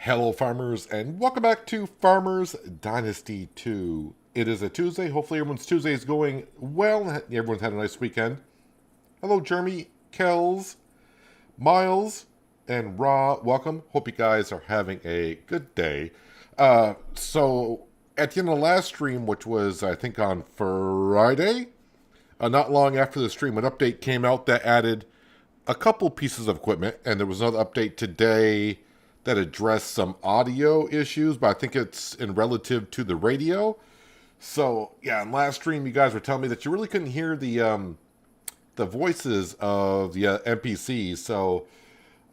Hello farmers, and welcome back to Farmers Dynasty 2. It is a Tuesday. Hopefully everyone's Tuesday is going well. Everyone's had a nice weekend. Hello Jeremy, Kells, Miles, and Ra. Welcome. Hope you guys are having a good day. So at the end of the last stream, which was I think on Friday, not long after the stream, an update came out that added a couple pieces of equipment, and there was another update today that addressed some audio issues, but I think it's in relative to the radio. So yeah, in last stream, you guys were telling me that you really couldn't hear the voices of the NPCs. So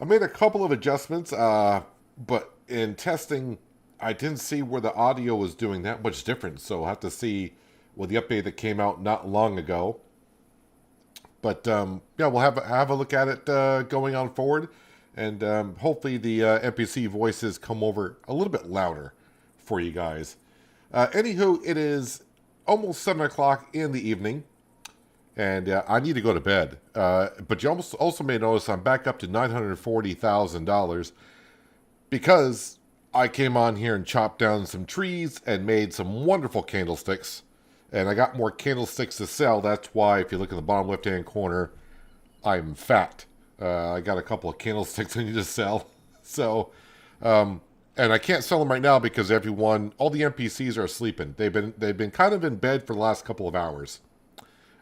I made a couple of adjustments, but in testing, I didn't see where the audio was doing that much different. So I'll have to see with the update that came out not long ago. But yeah, we'll have a look at it going on forward. And hopefully the NPC voices come over a little bit louder for you guys. Anywho, it is almost 7 o'clock in the evening. And I need to go to bed. But you also may notice I'm back up to $940,000. Because I came on here and chopped down some trees and made some wonderful candlesticks. And I got more candlesticks to sell. That's why, if you look in the bottom left-hand corner, I'm fat. I got a couple of candlesticks I need to sell. So, and I can't sell them right now because all the NPCs are sleeping. They've been kind of in bed for the last couple of hours.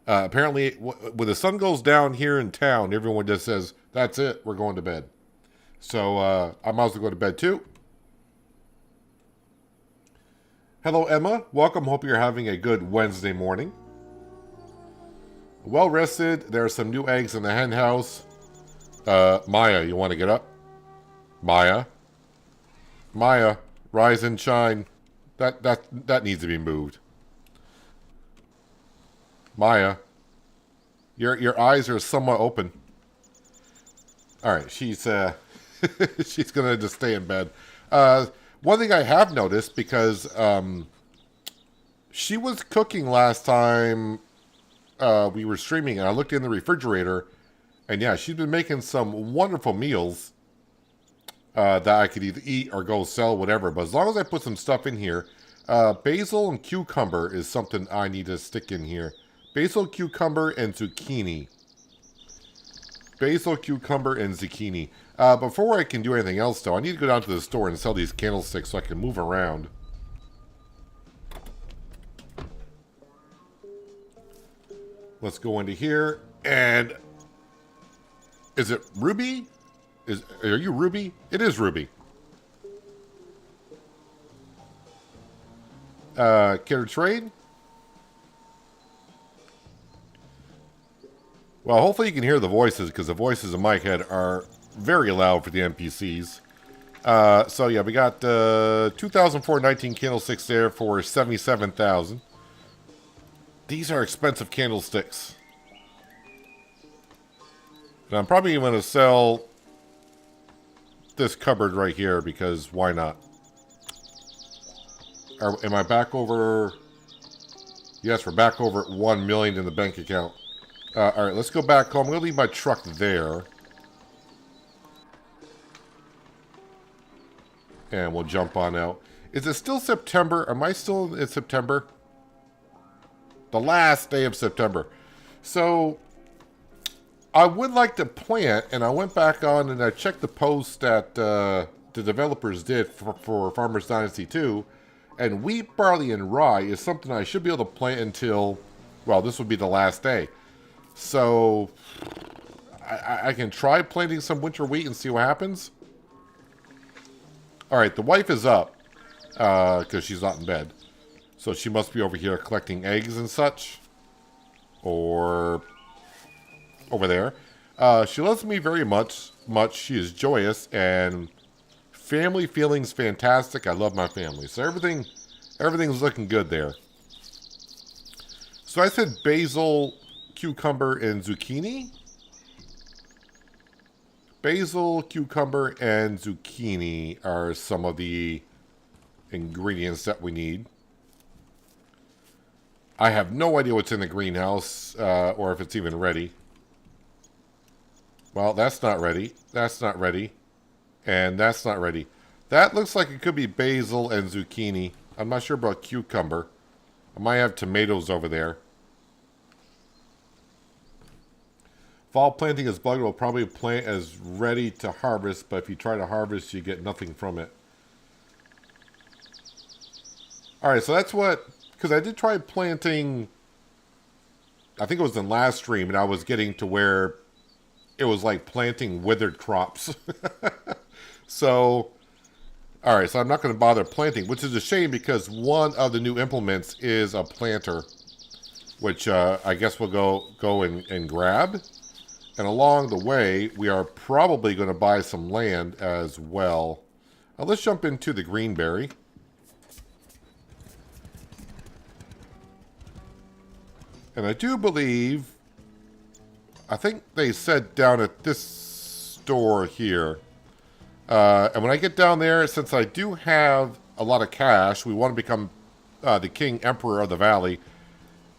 Apparently, when the sun goes down here in town, everyone just says, that's it, we're going to bed. So, I might as well go to bed too. Hello, Emma. Welcome. Hope you're having a good Wednesday morning. Well rested. There are some new eggs in the hen house. Maya, you want to get up? Maya, rise and shine. That needs to be moved. Maya, your eyes are somewhat open. All right, she's she's gonna just stay in bed. One thing I have noticed, because she was cooking last time we were streaming, and I looked in the refrigerator. And yeah, she's been making some wonderful meals that I could either eat or go sell, whatever. But as long as I put some stuff in here, basil and cucumber is something I need to stick in here. Basil, cucumber, and zucchini. Basil, cucumber, and zucchini. Before I can do anything else, though, I need to go down to the store and sell these candlesticks so I can move around. Let's go into here and... Is it Ruby? Are you Ruby? It is Ruby. Care to trade? Well, hopefully you can hear the voices, because the voices in my head are very loud for the NPCs. So yeah, we got 2,419 candlesticks there for 77,000. These are expensive candlesticks. And I'm probably going to sell this cupboard right here, because why not? Am I back over? Yes, we're back over at 1 million in the bank account. Alright, let's go back home. I'm going to leave my truck there. And we'll jump on out. Is it still September? Am I still in September? The last day of September. So... I would like to plant, and I went back on and I checked the post that the developers did for Farmers Dynasty 2, and wheat, barley, and rye is something I should be able to plant until, well, this would be the last day. So, I can try planting some winter wheat and see what happens. Alright, the wife is up, because she's not in bed. So she must be over here collecting eggs and such. Or... over there. She loves me very much. She is joyous, and family feelings fantastic. I love my family. So everything's looking good there. So I said basil, cucumber, and zucchini. Basil, cucumber, and zucchini are some of the ingredients that we need. I have no idea what's in the greenhouse, or if it's even ready. Well, that's not ready. That's not ready. And that's not ready. That looks like it could be basil and zucchini. I'm not sure about cucumber. I might have tomatoes over there. Fall planting is bugged. Will probably plant as ready to harvest, but if you try to harvest, you get nothing from it. Alright, so that's what... Because I did try planting... I think it was in last stream, and I was getting to where it was like planting withered crops. So... Alright, so I'm not going to bother planting, which is a shame because one of the new implements is a planter, which I guess we'll go and grab. And along the way, we are probably going to buy some land as well. Now let's jump into the greenberry. And I do believe, I think they said down at this store here, and when I get down there, since I do have a lot of cash, we want to become the King Emperor of the Valley.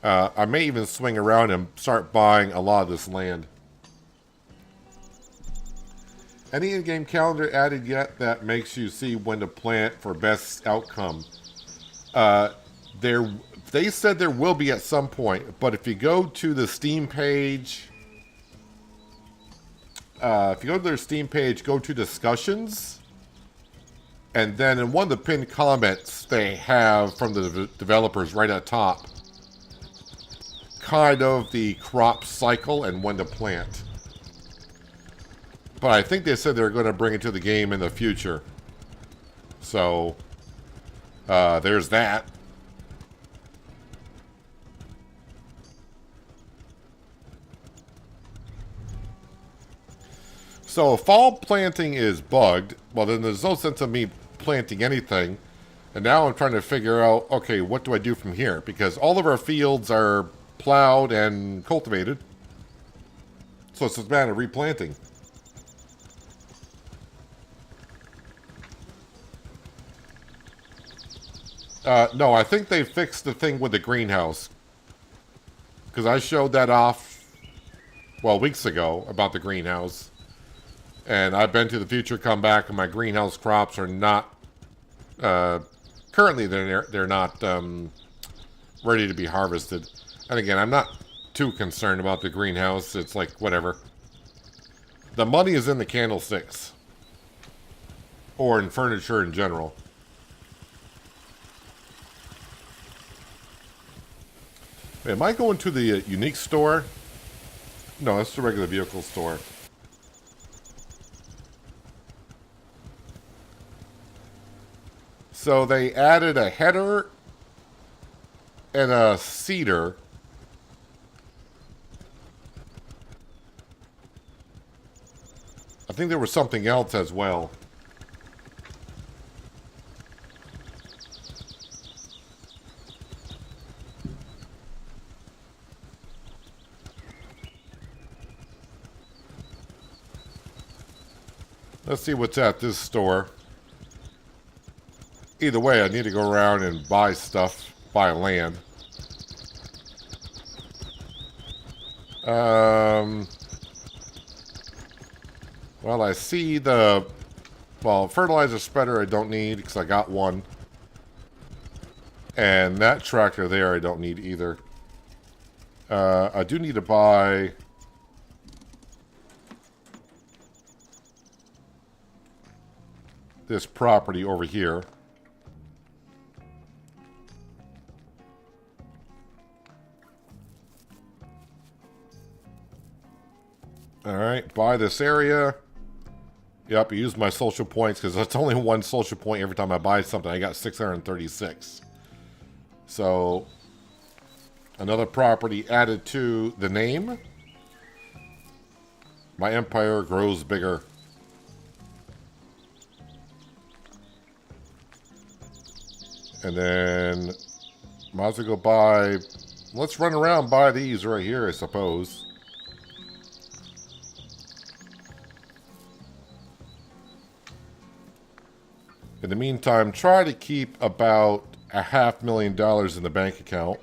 I may even swing around and start buying a lot of this land. Any in-game calendar added yet that makes you see when to plant for best outcome? They said there will be at some point, but if you go to the Steam page... if you go to their Steam page, go to discussions, and then in one of the pinned comments they have from the developers right at top, kind of the crop cycle and when to plant. But I think they said they're going to bring it to the game in the future. So, there's that. So if fall planting is bugged, well then there's no sense of me planting anything. And now I'm trying to figure out, okay, what do I do from here? Because all of our fields are plowed and cultivated. So it's just a matter of replanting. No, I think they fixed the thing with the greenhouse. Because I showed that off, well, weeks ago about the greenhouse. And I've been to the future, come back, and my greenhouse crops are not... currently, they're not ready to be harvested. And again, I'm not too concerned about the greenhouse. It's like, whatever. The money is in the candlesticks. Or in furniture in general. Am I going to the unique store? No, that's the regular vehicle store. So they added a header and a seeder. I think there was something else as well. Let's see what's at this store. Either way, I need to go around and buy stuff, buy land. Well, I see the... Well, fertilizer spreader I don't need because I got one. And that tractor there I don't need either. I do need to buy... this property over here. Alright, buy this area. Yep, I used my social points because it's only one social point every time I buy something. I got 636. So, another property added to the name. My empire grows bigger. And then, might as well go buy... Let's run around and buy these right here, I suppose. In the meantime, try to keep about $500,000 in the bank account.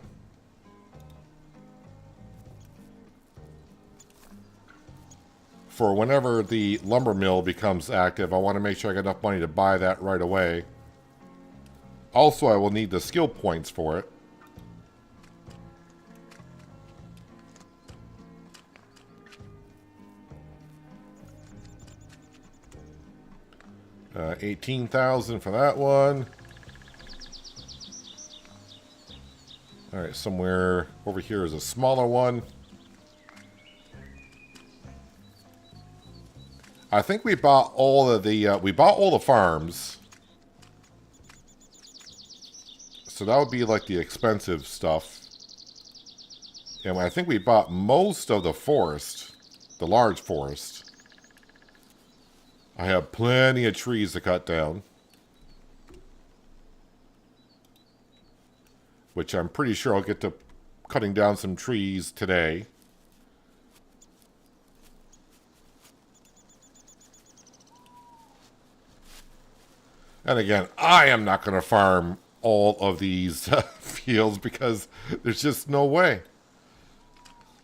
for whenever the lumber mill becomes active. I want to make sure I got enough money to buy that right away. Also, I will need the skill points for it. $18,000 for that one. Alright, somewhere over here is a smaller one. I think we bought all of the farms. So that would be like the expensive stuff. And I think we bought most of the forest, the large forest. I have plenty of trees to cut down. Which I'm pretty sure I'll get to cutting down some trees today. And again, I am not going to farm all of these fields because there's just no way.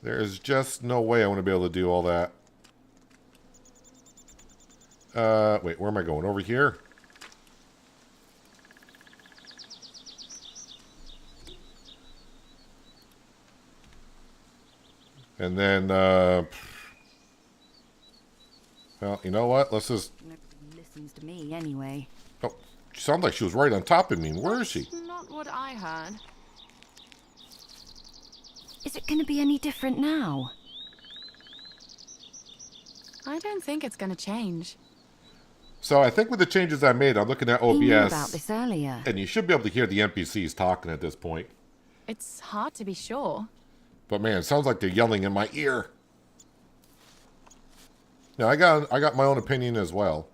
There's just no way I want to be able to do all that. Wait, where am I going? Over here? And then, well, you know what? Let's just... Nobody listens to me anyway. Oh, she sounded like she was right on top of me. Where is she? Not what I heard. Is it going to be any different now? I don't think it's going to change. So I think with the changes I made, I'm looking at OBS. He knew about this earlier. And you should be able to hear the NPCs talking at this point. It's hard to be sure. But man, it sounds like they're yelling in my ear. Now I got my own opinion as well.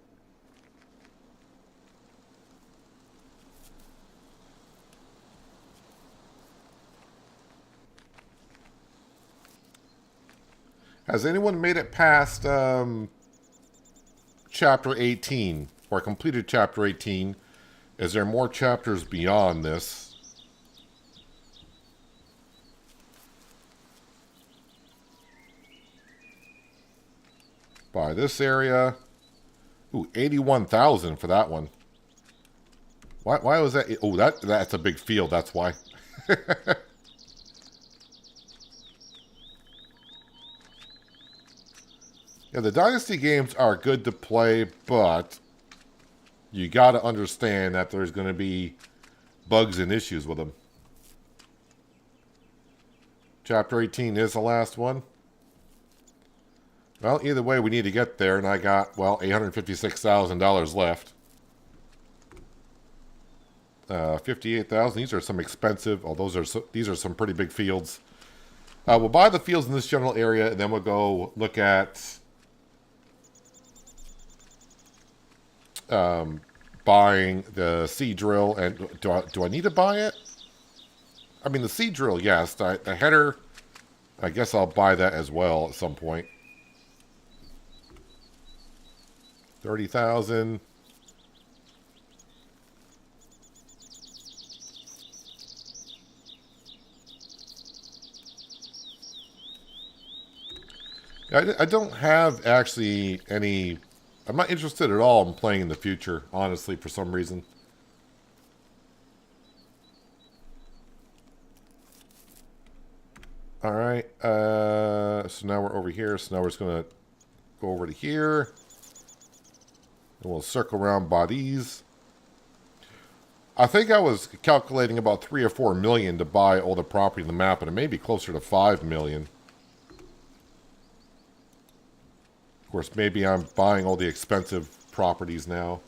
Has anyone made it past chapter 18 or completed chapter 18? Is there more chapters beyond this? By this area. Ooh, 81,000 for that one. Why was that? Oh, that's a big field, that's why. Yeah, the Dynasty games are good to play, but you got to understand that there's going to be bugs and issues with them. Chapter 18 is the last one. Well, either way, we need to get there, and I got, well, $856,000 left. 58,000. These are some expensive. Oh, these are some pretty big fields. We'll buy the fields in this general area, and then we'll go look at buying the seed drill. And do I need to buy it? I mean, the seed drill, yes. The header, I guess I'll buy that as well at some point. 30,000. I don't have actually any... I'm not interested at all in playing in the future, honestly, for some reason. Alright, so now we're over here, so now we're just going to go over to here. And we'll circle around by these. I think I was calculating about 3 or 4 million to buy all the property in the map, and it may be closer to 5 million. Of course, maybe I'm buying all the expensive properties now.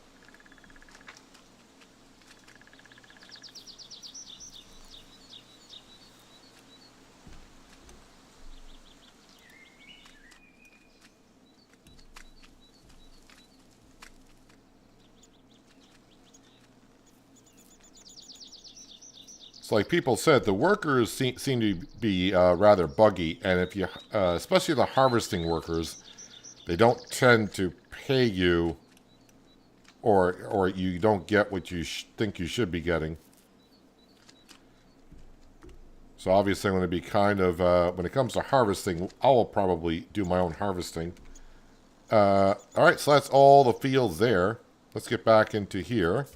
So like people said, the workers seem to be rather buggy, and if you, especially the harvesting workers, they don't tend to pay you, or you don't get what you think you should be getting. So obviously I'm going to be kind of, when it comes to harvesting, I will probably do my own harvesting. Alright, so that's all the fields there. Let's get back into here.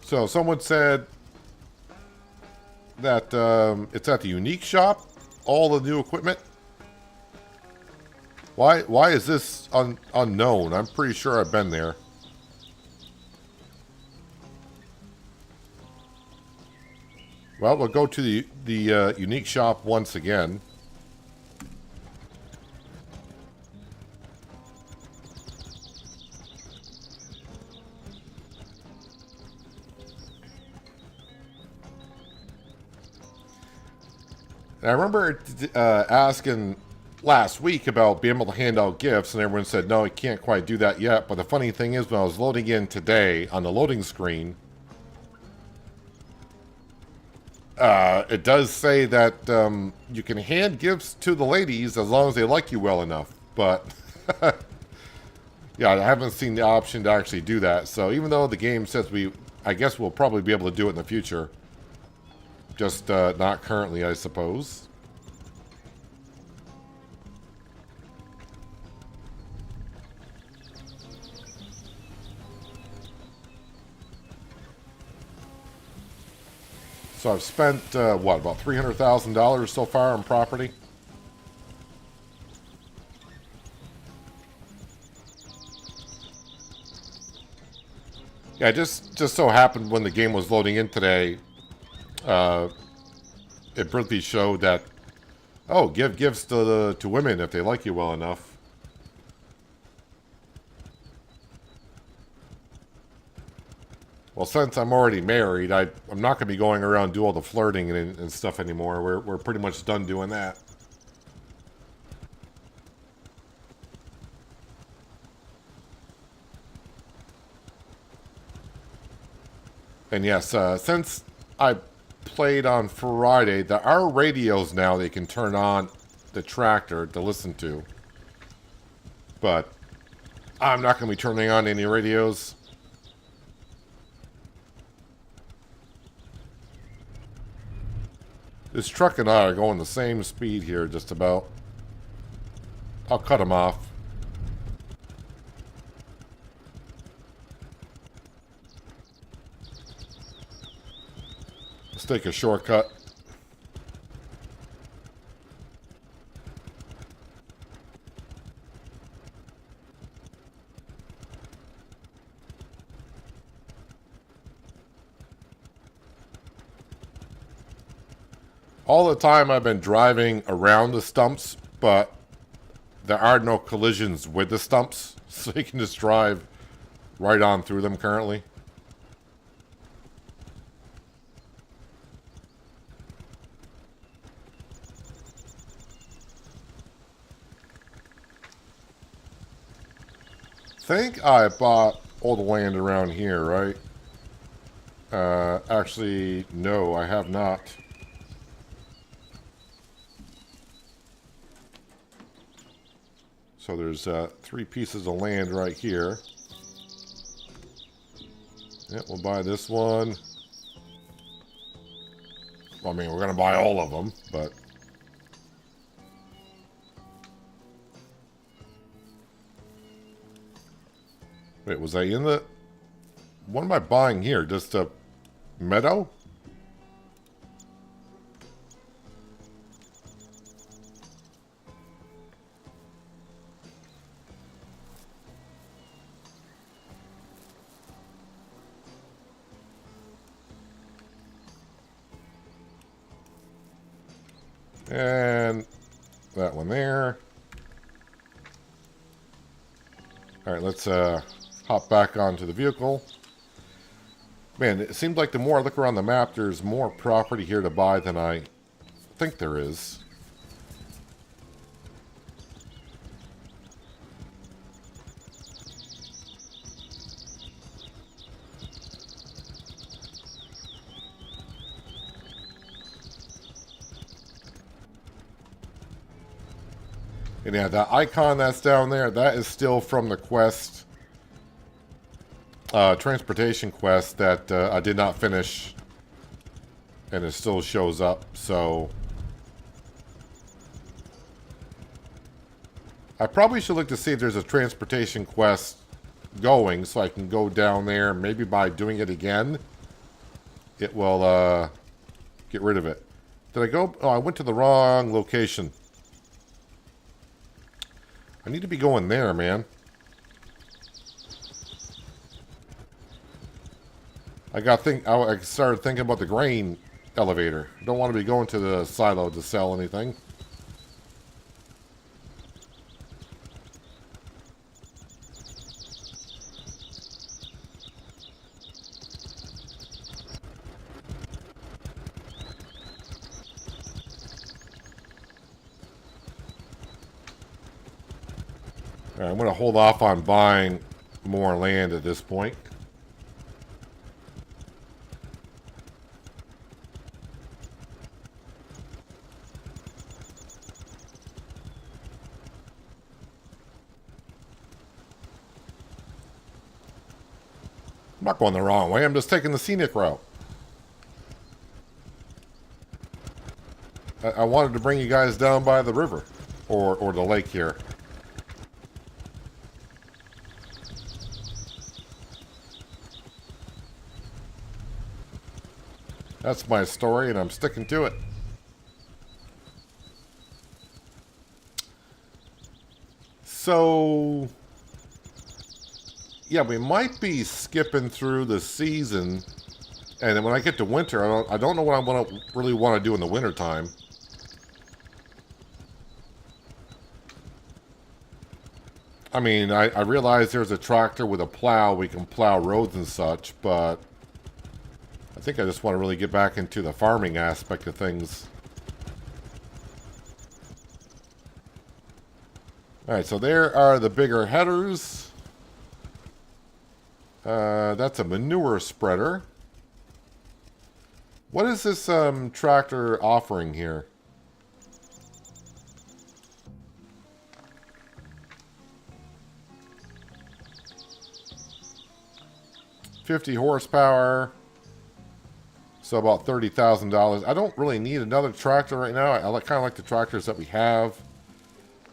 So someone said that it's at the Unique Shop, all the new equipment. Why is this unknown? I'm pretty sure I've been there. Well, we'll go to the Unique Shop once again. And I remember asking last week about being able to hand out gifts, and everyone said, no, you can't quite do that yet. But the funny thing is, when I was loading in today on the loading screen, it does say that you can hand gifts to the ladies as long as they like you well enough. But, yeah, I haven't seen the option to actually do that. So even though the game says I guess we'll probably be able to do it in the future. Just not currently, I suppose. So I've spent, what, about $300,000 so far on property? Yeah, just so happened when the game was loading in today, it briefly showed that, oh, give gifts to women if they like you well enough. Well, since I'm already married, I'm not going to be going around do all the flirting and stuff anymore. We're pretty much done doing that. And yes, since I played on Friday, there are radios now they can turn on the tractor to listen to. But I'm not going to be turning on any radios. This truck and I are going the same speed here, just about. I'll cut them off. Let's take a shortcut. All the time I've been driving around the stumps, but there are no collisions with the stumps, so you can just drive right on through them currently. I think I bought all the land around here, right? Actually, no, I have not. So there's 3 pieces of land right here. Yeah, we'll buy this one. Well, I mean, we're going to buy all of them, but... Wait, was I in the... What am I buying here? Just a meadow? And that one there. All right, let's hop back onto the vehicle. Man, it seems like the more I look around the map, there's more property here to buy than I think there is. And yeah, that icon that's down there, that is still from the quest, transportation quest that I did not finish, and it still shows up. So I probably should look to see if there's a transportation quest going so I can go down there. Maybe by doing it again, it will get rid of it. Did I go? Oh, I went to the wrong location. I need to be going there, man. I started thinking about the grain elevator. I don't want to be going to the silo to sell anything. All right, I'm going to hold off on buying more land at this point. I'm not going the wrong way. I'm just taking the scenic route. I wanted to bring you guys down by the river. Or the lake here. That's my story, and I'm sticking to it. So... yeah, we might be skipping through the season, and then when I get to winter, I don't know what I really want to do in the winter time. I mean, I realize there's a tractor with a plow. We can plow roads and such, but I think I just want to really get back into the farming aspect of things. All right, so there are the bigger headers. That's a manure spreader. What is this tractor offering here? $50 horsepower. So about $30,000. I don't really need another tractor right now. I kind of like the tractors that we have.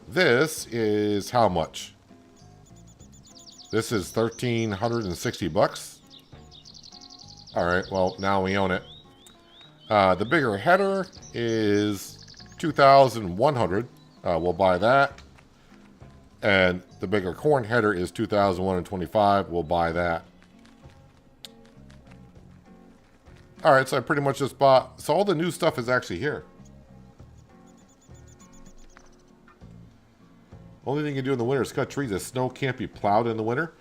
This is how much? This is $1,360. All right, well, now we own it. The bigger header is $2,100. We'll buy that. And the bigger corn header is $2,125. We'll buy that. All right, so I pretty much just bought... so all the new stuff is actually here. Only thing you can do in the winter is cut trees. The snow can't be plowed in the winter.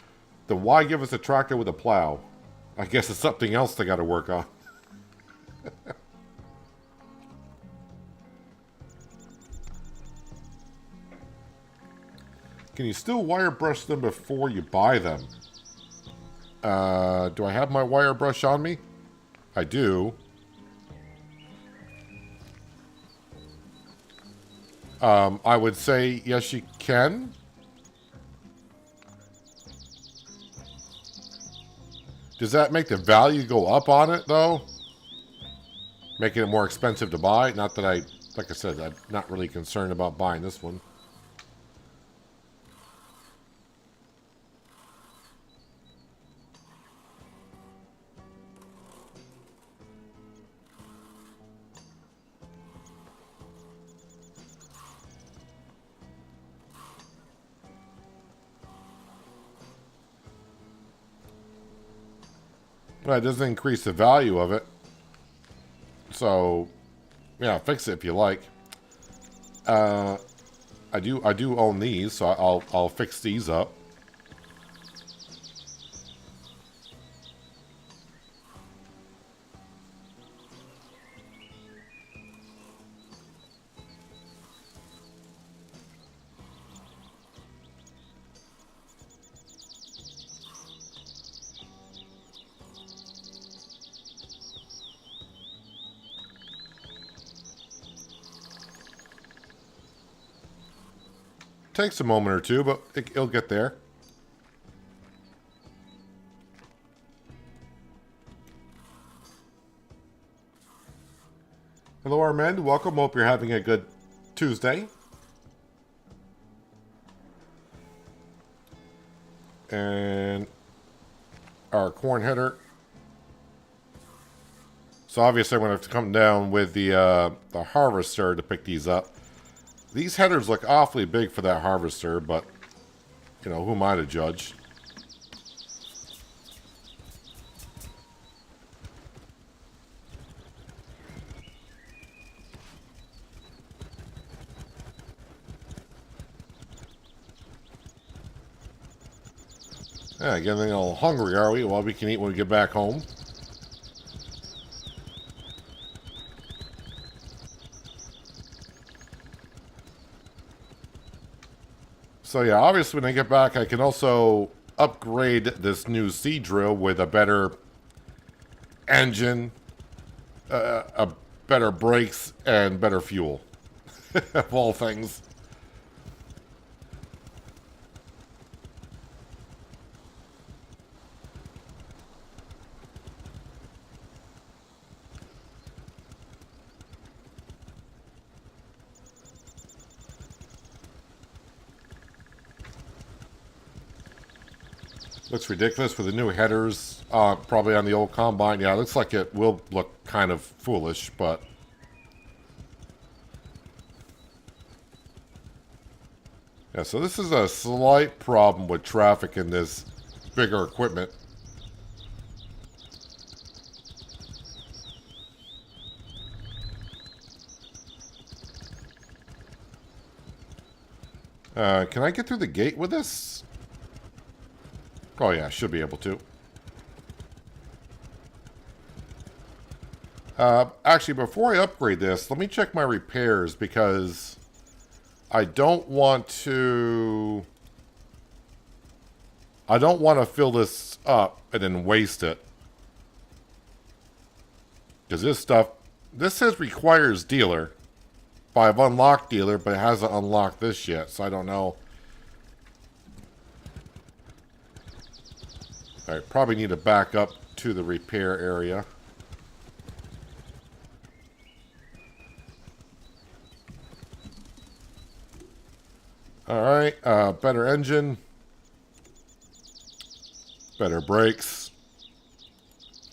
Then why give us a tractor with a plow? I guess it's something else they got to work on. Can you still wire brush them before you buy them? Do I have my wire brush on me? I do. I would say yes, you can. Does that make the value go up on it, though? Making it more expensive to buy? Not that like I said, I'm not really concerned about buying this one. Well, it doesn't increase the value of it. So, yeah, fix it if you like. I do own these, so I'll fix these up. Takes a moment or two, but it'll get there. Hello, Armand. Welcome. Hope you're having a good Tuesday. And our corn header. So obviously I'm going to have to come down with the harvester to pick these up. These headers look awfully big for that harvester, but, you know, who am I to judge? Yeah, getting a little hungry, are we? Well, we can eat when we get back home. So yeah, obviously when I get back, I can also upgrade this new seed drill with a better engine, a better brakes, and better fuel. Of all things. Looks ridiculous with the new headers, probably on the old combine. Yeah, it looks like it will look kind of foolish, but... Yeah, so this is a slight problem with traffic in this bigger equipment. Can I get through the gate with this? Oh yeah, should be able to. Actually, before I upgrade this, let me check my repairs because I don't want to fill this up and then waste it. Because this says requires dealer. But I've unlocked dealer, but it hasn't unlocked this yet, so I don't know. Alright, probably need to back up to the repair area. Alright, better engine. Better brakes.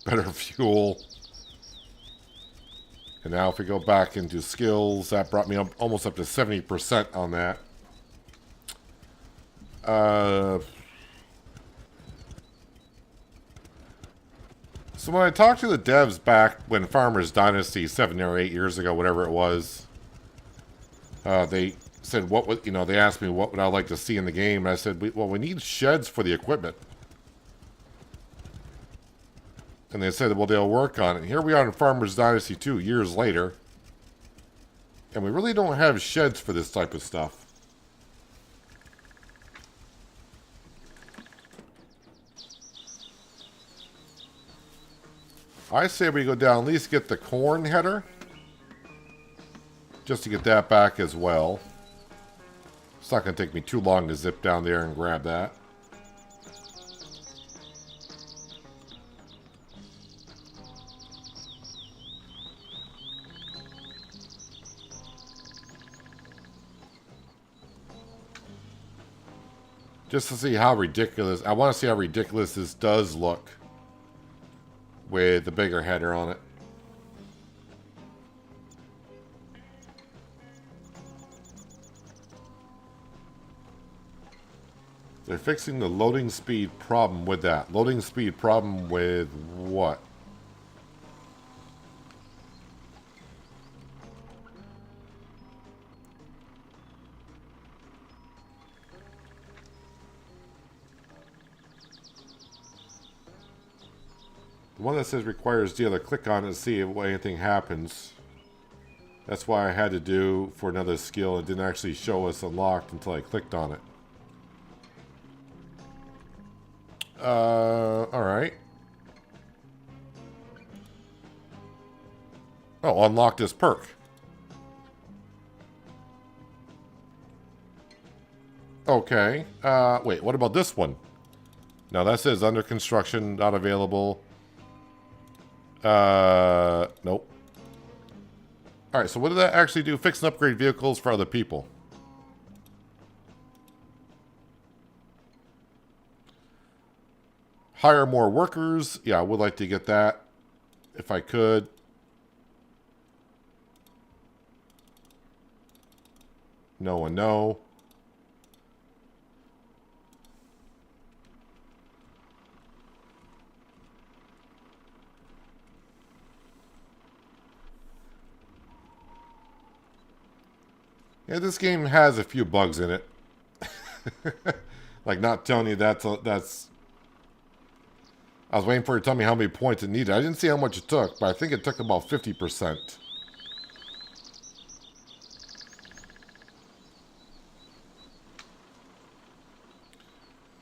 Better fuel. And now if we go back into skills, that brought me up almost up to 70% on that. So when I talked to the devs back when Farmers Dynasty 7 or 8 years ago, whatever it was, they said what would, they asked me what would I like to see in the game, and I said, well, we need sheds for the equipment. And they said, well, they'll work on it. And here we are in Farmers Dynasty 2 years later, and we really don't have sheds for this type of stuff. I say we go down, at least get the corn header. Just to get that back as well. It's not going to take me too long to zip down there and grab that. Just to see how ridiculous, I want to see how ridiculous this does look with the bigger header on it. They're fixing the loading speed problem with that. Loading speed problem with what? The one that says requires dealer, click on it to see if anything happens. That's why I had to do for another skill. It didn't actually show us unlocked until I clicked on it. Alright. Oh, unlock this perk. Okay. Wait, what about this one? Now that says under construction, not available. Nope. Alright, so what did that actually do? Fix and upgrade vehicles for other people. Hire more workers. Yeah, I would like to get that if I could. No and no. Yeah, this game has a few bugs in it. Like not telling you that's. I was waiting for you to tell me how many points it needed. I didn't see how much it took, but I think it took about 50%.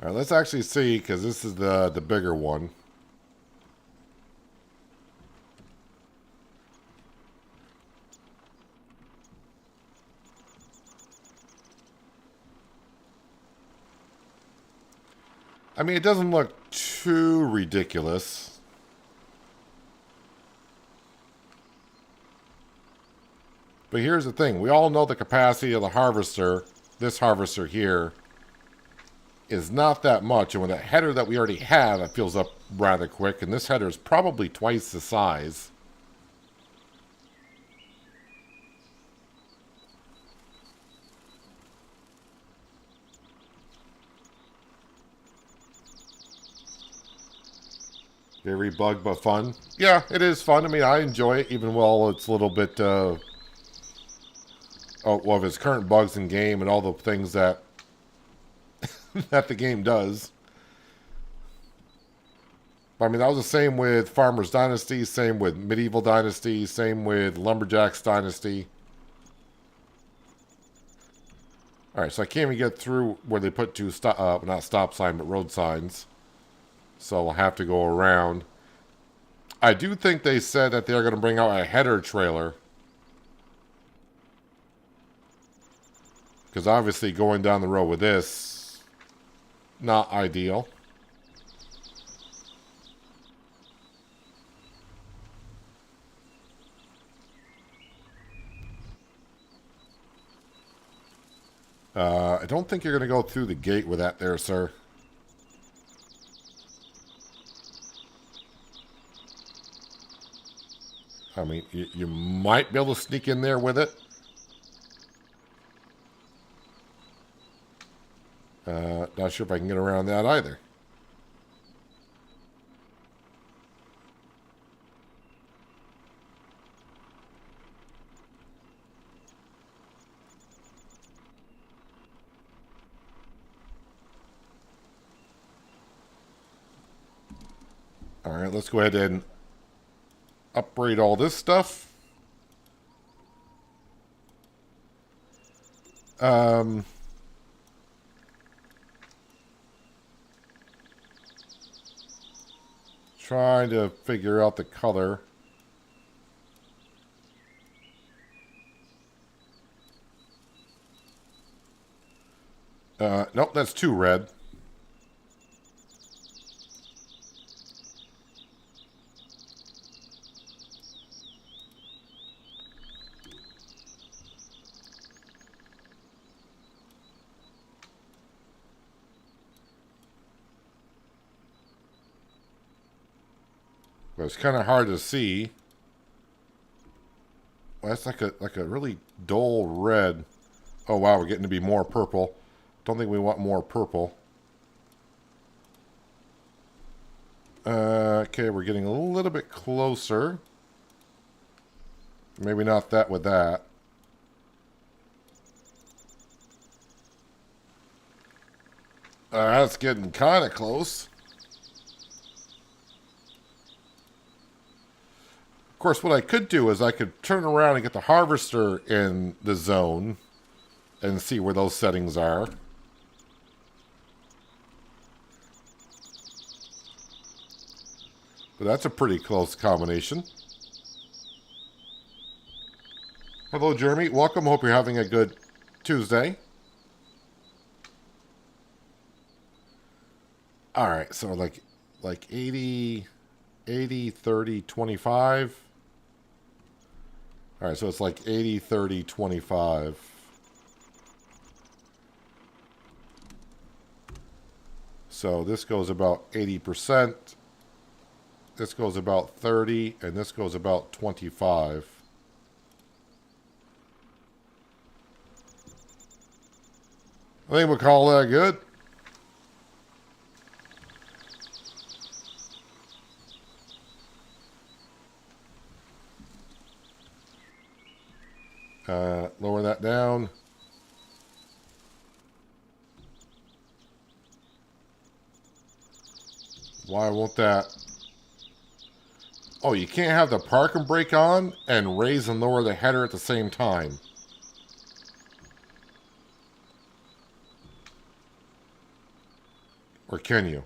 All right, let's actually see, because this is the bigger one. I mean, it doesn't look too ridiculous. But here's the thing. We all know the capacity of the harvester, this harvester here, is not that much. And with that header that we already have, it fills up rather quick. And this header is probably twice the size. Very bug, but fun. Yeah, it is fun. I mean, I enjoy it, even while it's a little bit of its current bugs in game and all the things that that the game does. But, I mean, that was the same with Farmers Dynasty, same with Medieval Dynasty, same with Lumberjacks Dynasty. Alright, so I can't even get through where they put two not stop sign, but road signs. So I'll have to go around. I do think they said that they're going to bring out a header trailer. Because obviously going down the road with this, not ideal. I don't think you're going to go through the gate with that there, sir. I mean, you might be able to sneak in there with it. Not sure if I can get around that either. All right, let's go ahead and upgrade all this stuff. Trying to figure out the color. Nope, that's too red. But it's kind of hard to see. Well, that's like a really dull red. Oh wow, we're getting to be more purple. Don't think we want more purple. Okay, we're getting a little bit closer. Maybe not that with that. That's getting kind of close. Of course, what I could do is I could turn around and get the harvester in the zone and see where those settings are. But that's a pretty close combination. Hello, Jeremy. Welcome. Hope you're having a good Tuesday. All right, so like 80, 30, 25. All right, so it's like 80, 30, 25. So this goes about 80%. This goes about 30, and this goes about 25. I think we'll call that good. Lower that down. Why won't that? Oh, you can't have the park and brake on and raise and lower the header at the same time. Or can you?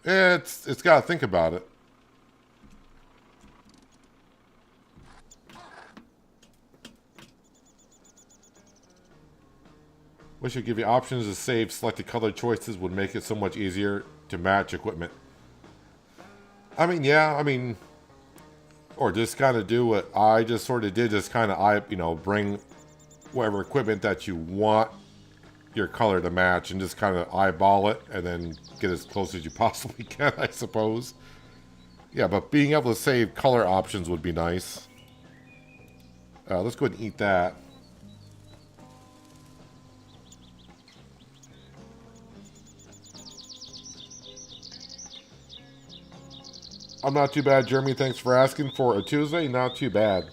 It's got to think about it. Wish it'd give you options to save selected color choices would make it so much easier to match equipment. I mean, yeah, I mean, or just kind of do what I just sort of did, just kind of, bring whatever equipment that you want your color to match and just kind of eyeball it and then get as close as you possibly can, I suppose. Yeah, but being able to save color options would be nice. Let's go ahead and eat that. I'm not too bad, Jeremy. Thanks for asking for a Tuesday. Not too bad.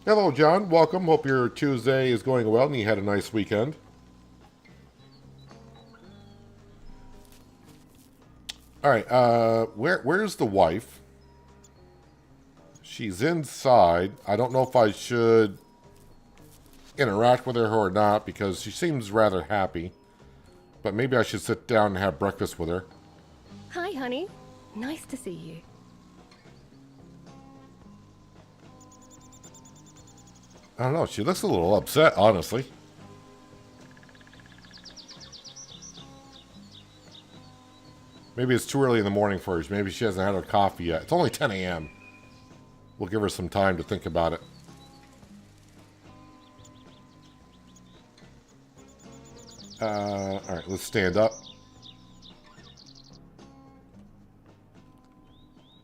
Hello, John. Welcome. Hope your Tuesday is going well and you had a nice weekend. All right. Where's the wife? She's inside. I don't know if I should interact with her or not because she seems rather happy. But maybe I should sit down and have breakfast with her. Hi, honey. Nice to see you. I don't know. She looks a little upset, honestly. Maybe it's too early in the morning for her. Maybe she hasn't had her coffee yet. It's only 10 a.m. We'll give her some time to think about it. All right, let's stand up.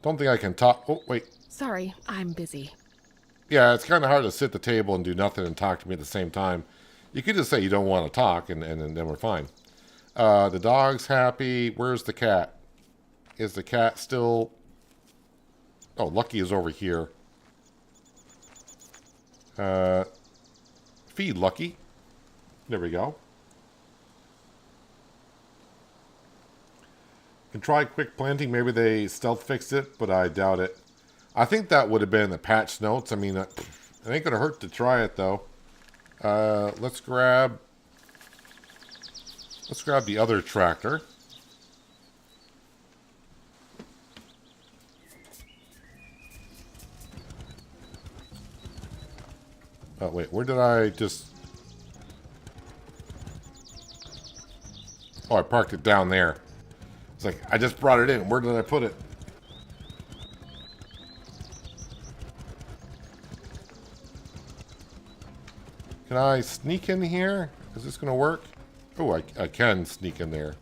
Don't think I can talk. Oh, wait. Sorry, I'm busy. Yeah, it's kind of hard to sit at the table and do nothing and talk to me at the same time. You could just say you don't want to talk, and then we're fine. The dog's happy. Where's the cat? Is the cat still... Oh, Lucky is over here. Feed Lucky. There we go. Can try quick planting. Maybe they stealth fixed it, but I doubt it. I think that would have been in the patch notes. I mean, it ain't going to hurt to try it, though. Let's grab the other tractor. Oh, wait. Where did I just... Oh, I parked it down there. It's like, I just brought it in. Where did I put it? Can I sneak in here? Is this going to work? Oh, I can sneak in there.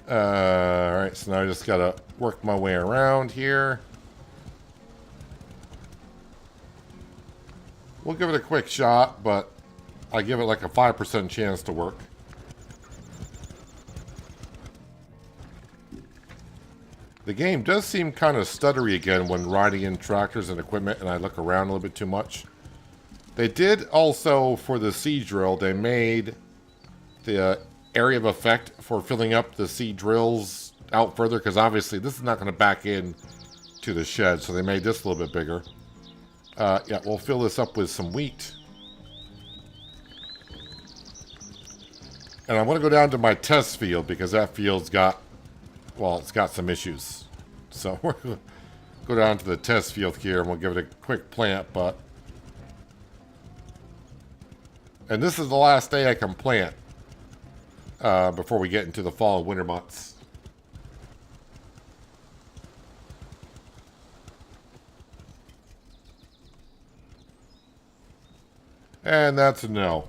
Alright, so now I just got to work my way around here. We'll give it a quick shot, but I give it like a 5% chance to work. The game does seem kind of stuttery again when riding in tractors and equipment and I look around a little bit too much. They did also, for the seed drill, they made the area of effect for filling up the seed drills out further because obviously this is not going to back in to the shed, so they made this a little bit bigger. Yeah, we'll fill this up with some wheat. And I want to go down to my test field because that field's got, well, it's got some issues. So we're going to go down to the test field here and we'll give it a quick plant, but... And this is the last day I can plant before we get into the fall and winter months. And that's a no.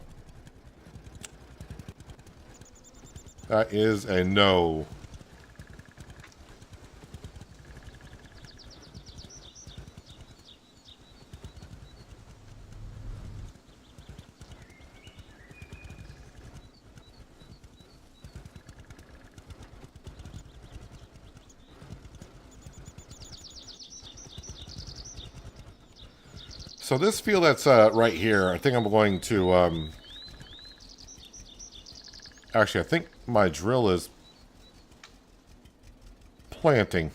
That is a no. So this field that's right here, I think I'm going to... Actually, I think my drill is planting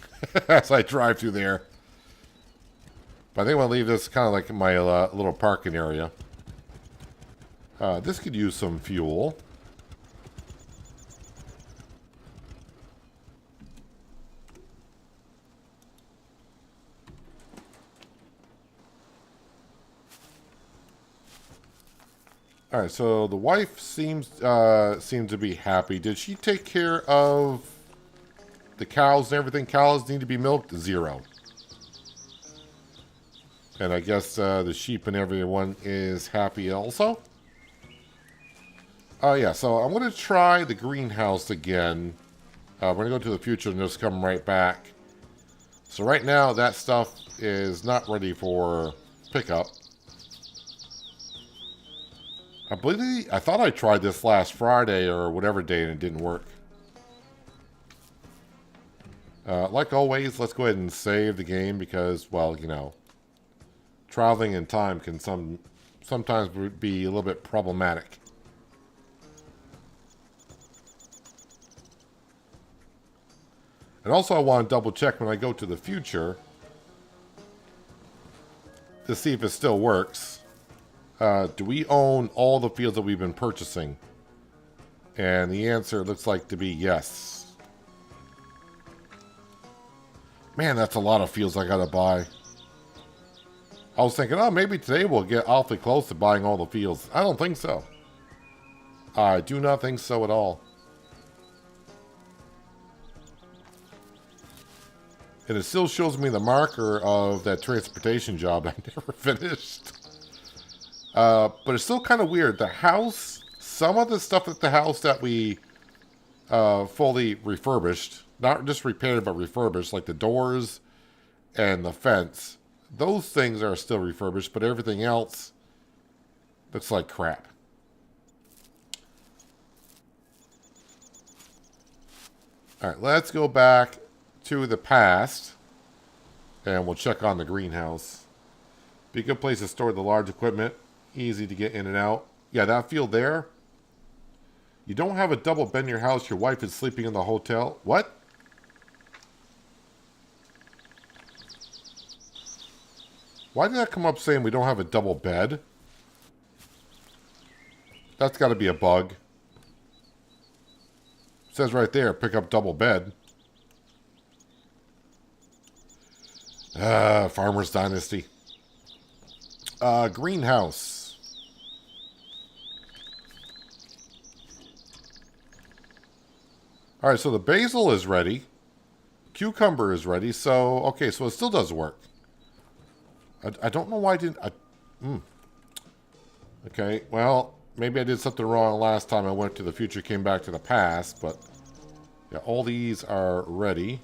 as I drive through there. But I think I'm going to leave this kind of like my little parking area. This could use some fuel. All right, so the wife seems to be happy. Did she take care of the cows and everything? Cows need to be milked? 0. And I guess the sheep and everyone is happy also. Yeah, so I'm going to try the greenhouse again. We're going to go to the future and just come right back. So right now, that stuff is not ready for pickup. I thought I tried this last Friday or whatever day and it didn't work. Like always, let's go ahead and save the game because, well, you know, traveling in time can sometimes be a little bit problematic. And also I want to double check when I go to the future to see if it still works. Do we own all the fields that we've been purchasing? And the answer looks like to be yes. Man, that's a lot of fields I gotta buy. I was thinking, oh, maybe today we'll get awfully close to buying all the fields. I don't think so. I do not think so at all. And it still shows me the marker of that transportation job I never finished. But it's still kind of weird. The house, some of the stuff at the house that we fully refurbished, not just repaired but refurbished, like the doors and the fence, those things are still refurbished, but everything else looks like crap. All right, let's go back to the past and we'll check on the greenhouse. Be a good place to store the large equipment. Easy to get in and out. Yeah, that field there. You don't have a double bed in your house. Your wife is sleeping in the hotel. What? Why did that come up saying we don't have a double bed? That's got to be a bug. It says right there, pick up double bed. Farmer's Dynasty. Greenhouse. All right, so the basil is ready. Cucumber is ready. So, okay, so it still does work. I don't know why I didn't... Okay, well, maybe I did something wrong last time I went to the future, came back to the past, but... Yeah, all these are ready.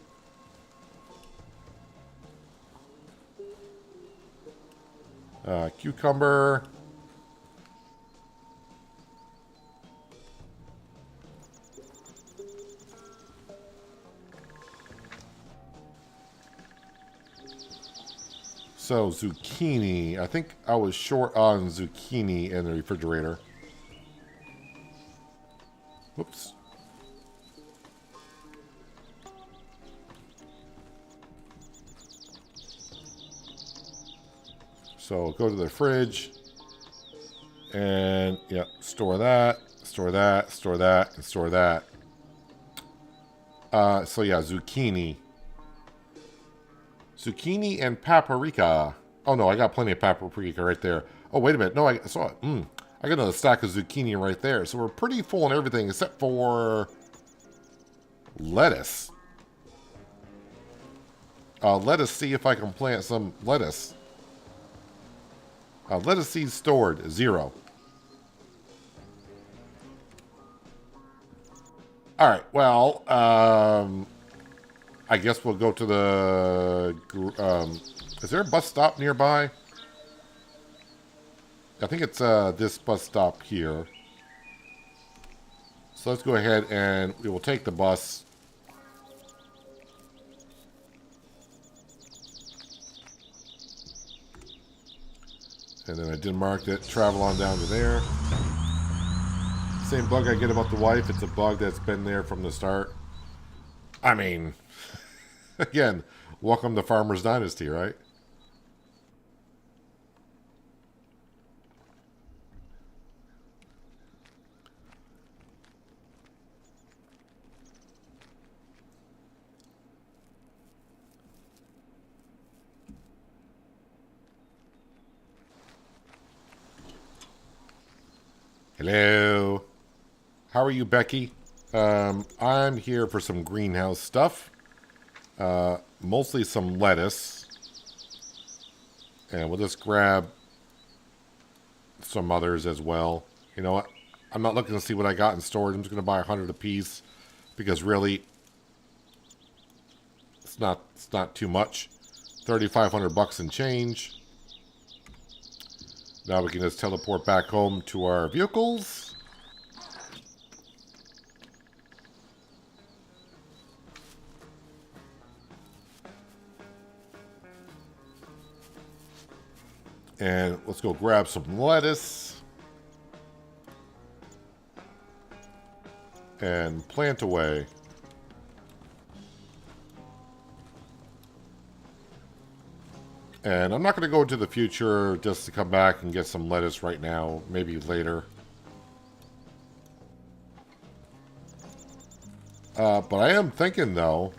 Cucumber... So, zucchini. I think I was short on zucchini in the refrigerator. Whoops. So, go to the fridge. And, yeah, store that, store that, store that, and store that. So, yeah, zucchini. Zucchini and paprika. Oh, no, I got plenty of paprika right there. Oh, wait a minute. No, I saw it. I got another stack of zucchini right there. So we're pretty full on everything except for lettuce. Let us see if I can plant some lettuce. Lettuce seeds stored, 0. Alright, well, I guess we'll go to the... is there a bus stop nearby? I think it's this bus stop here. So let's go ahead and we will take the bus. And then I did mark that travel on down to there. Same bug I get about the wife. It's a bug that's been there from the start. I mean, again, welcome to Farmer's Dynasty, right? Hello. How are you, Becky? I'm here for some greenhouse stuff. Mostly some lettuce. And we'll just grab some others as well. You know what? I'm not looking to see what I got in storage. I'm just going to buy 100 apiece. Because really, it's not too much. 3,500 bucks and change. Now we can just teleport back home to our vehicles. And let's go grab some lettuce. And plant away. And I'm not going to go into the future just to come back and get some lettuce right now. Maybe later. But I am thinking, though,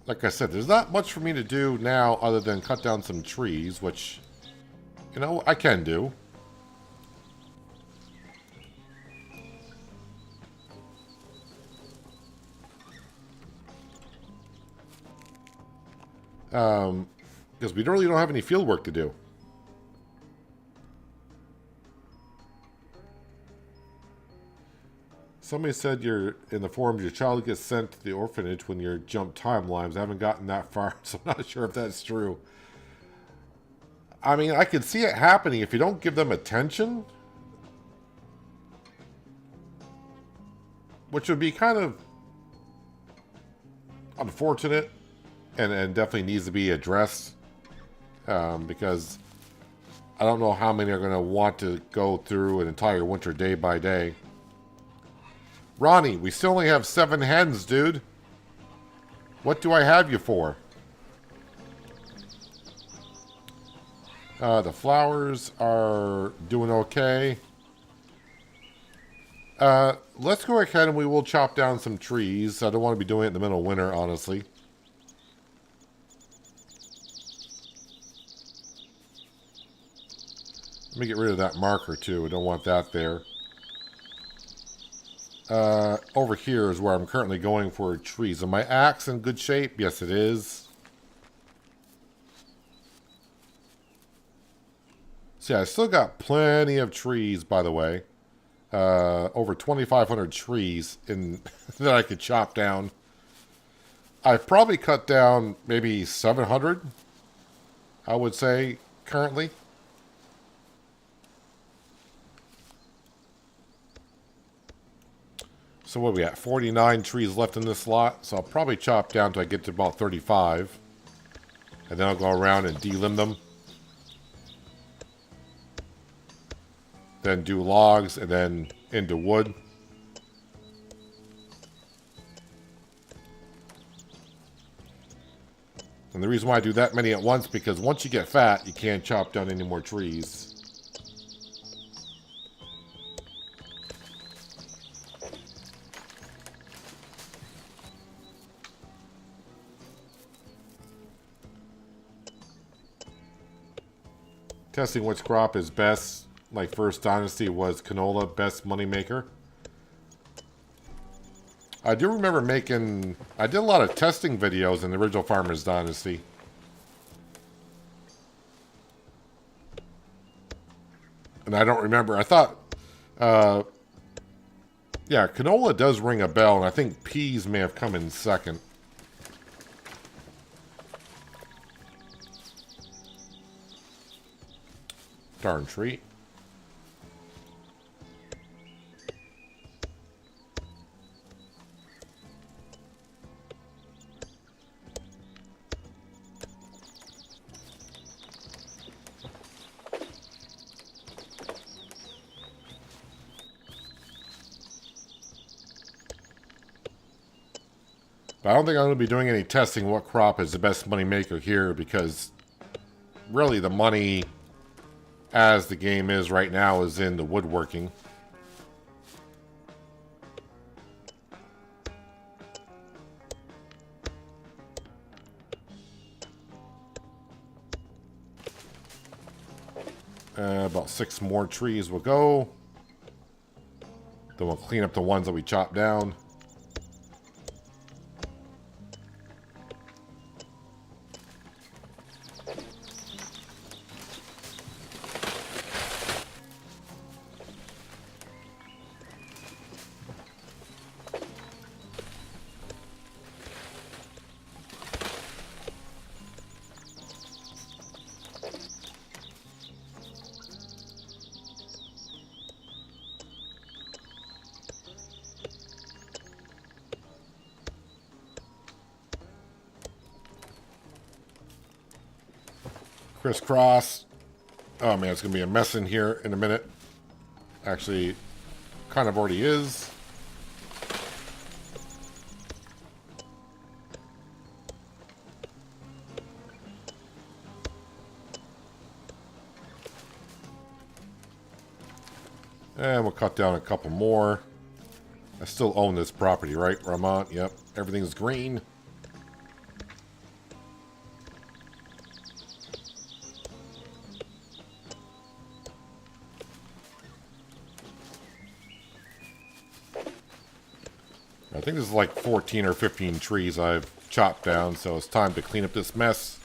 like I said, there's not much for me to do now other than cut down some trees, which, you know, I can do. Because we really don't have any field work to do. Somebody said you're in the forums your child gets sent to the orphanage when you jump timelines. I haven't gotten that far, so I'm not sure if that's true. I mean, I could see it happening if you don't give them attention. Which would be kind of unfortunate and definitely needs to be addressed. Because I don't know how many are going to want to go through an entire winter day by day. Ronnie, we still only have 7 hens, dude. What do I have you for? The flowers are doing okay. Let's go ahead and we will chop down some trees. I don't want to be doing it in the middle of winter, honestly. Let me get rid of that marker, too. I don't want that there. Over here is where I'm currently going for trees. Is my axe in good shape? Yes, it is. So, yeah, I still got plenty of trees, by the way. Over 2,500 trees that I could chop down. I've probably cut down maybe 700, I would say, currently. So what are we at? 49 trees left in this lot. So I'll probably chop down till I get to about 35. And then I'll go around and delimb them. Then do logs and then into wood. And the reason why I do that many at once, because once you get fat, you can't chop down any more trees. Testing which crop is best. Like first Dynasty was canola, best moneymaker. I do remember I did a lot of testing videos in the original Farmer's Dynasty. And I don't remember. I thought Yeah, canola does ring a bell, and I think peas may have come in second. Darn treat. But I don't think I'm going to be doing any testing what crop is the best money maker here, because really the money as the game is right now is in the woodworking. About 6 more trees will go. Then we'll clean up the ones that we chopped down. Crisscross. Oh man, it's going to be a mess in here in a minute. Actually, kind of already is. And we'll cut down a couple more. I still own this property, right, Ramont? Yep, everything's green. I think this is like 14 or 15 trees I've chopped down, so it's time to clean up this mess.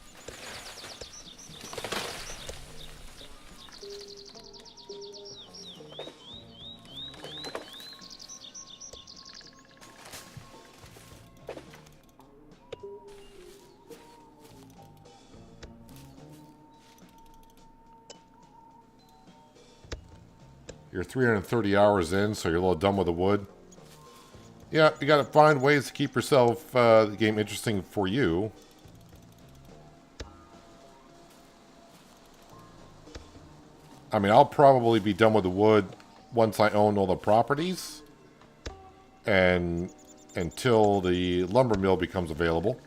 You're 330 hours in, so you're a little done with the wood. Yeah, you gotta find ways to keep yourself, the game interesting for you. I mean, I'll probably be done with the wood once I own all the properties. And until the lumber mill becomes available.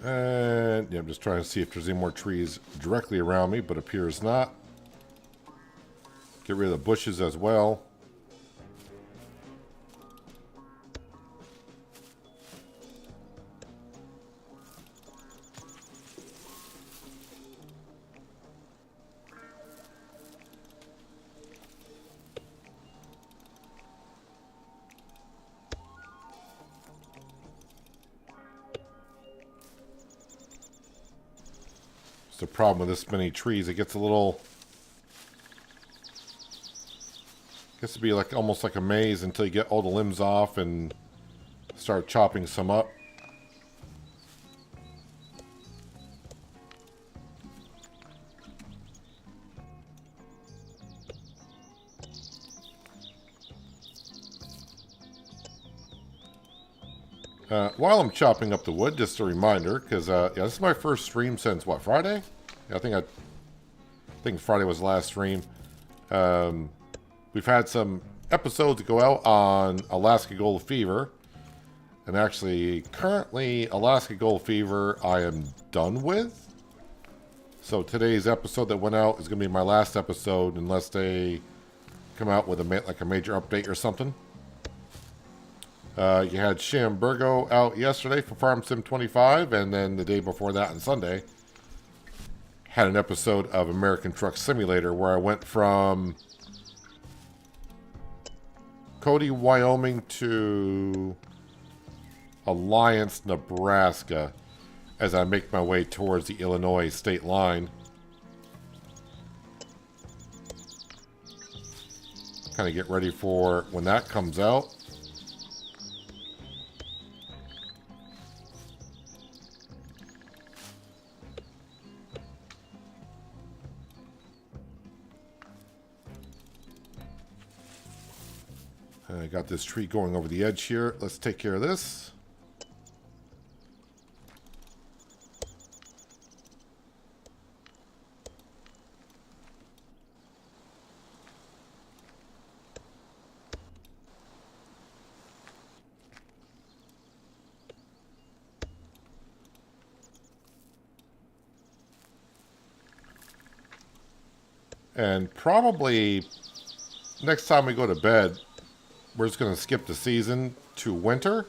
And yeah, I'm just trying to see if there's any more trees directly around me, but appears not. Get rid of the bushes as well. The problem with this many trees, it gets a little, gets to be like almost like a maze until you get all the limbs off and start chopping some up. While I'm chopping up the wood, just a reminder, because yeah, this is my first stream since what, Friday? Yeah, I think Friday was the last stream. We've had some episodes go out on Alaska Gold Fever, and actually, currently, Alaska Gold Fever I am done with. So today's episode that went out is going to be my last episode, unless they come out with a major update or something. You had Shamburgo out yesterday for Farm Sim 25, and then the day before that on Sunday, had an episode of American Truck Simulator where I went from Cody, Wyoming to Alliance, Nebraska, as I make my way towards the Illinois state line. Kind of get ready for when that comes out. I got this tree going over the edge here. Let's take care of this. And probably next time we go to bed, we're just going to skip the season to winter.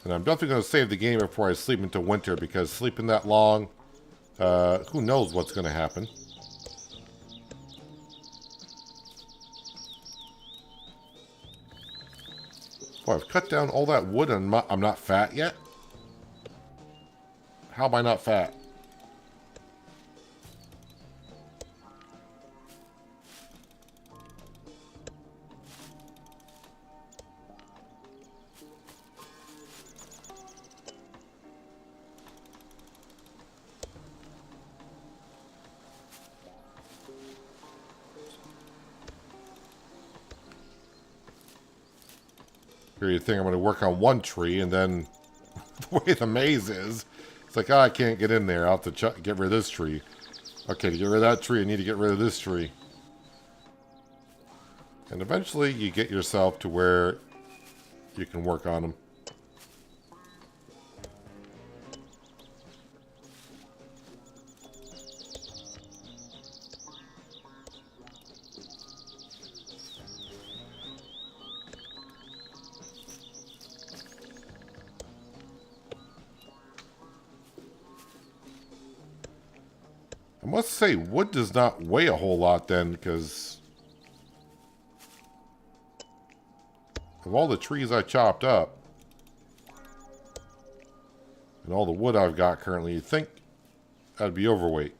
And I'm definitely going to save the game before I sleep into winter, because sleeping that long, who knows what's going to happen. Boy, I've cut down all that wood and I'm not fat yet? How am I not fat? Here you think I'm going to work on one tree, and then the way the maze is, it's like, oh, I can't get in there. I'll have to get rid of this tree. Okay, to get rid of that tree, I need to get rid of this tree. And eventually you get yourself to where you can work on them. I must say, wood does not weigh a whole lot then, because of all the trees I chopped up and all the wood I've got currently, you'd think I'd be overweight.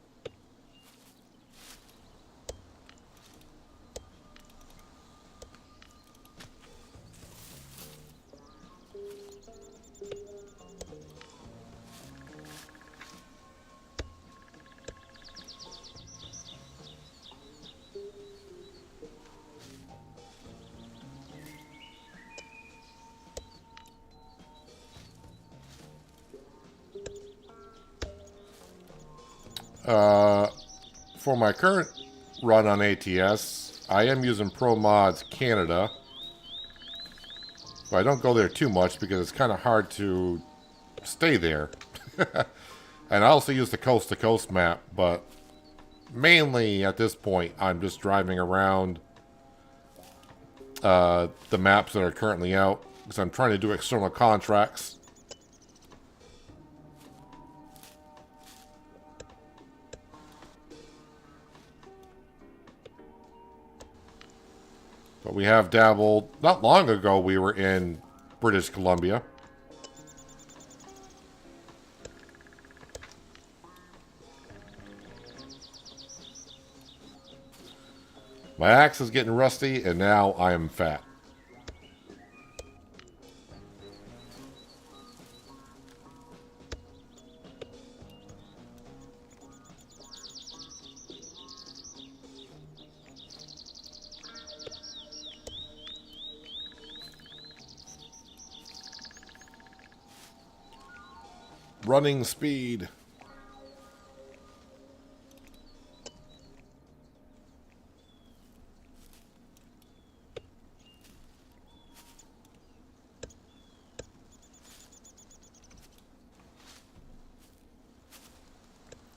For my current run on ATS, I am using Pro Mods Canada. But I don't go there too much because it's kind of hard to stay there. And I also use the coast to coast map, but mainly at this point I'm just driving around the maps that are currently out because I'm trying to do external contracts. But we have dabbled. Not long ago we were in British Columbia. My axe is getting rusty, and now I am fat. Running speed.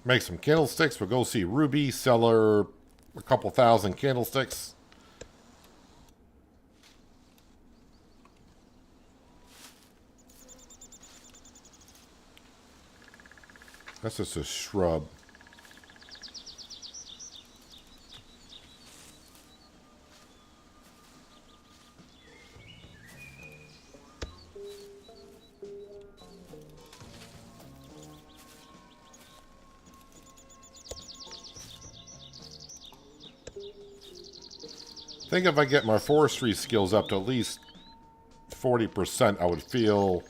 Make some candlesticks. We'll go see Ruby, sell her a couple thousand candlesticks. That's just a shrub. I think if I get my forestry skills up to at least 40%, I would feel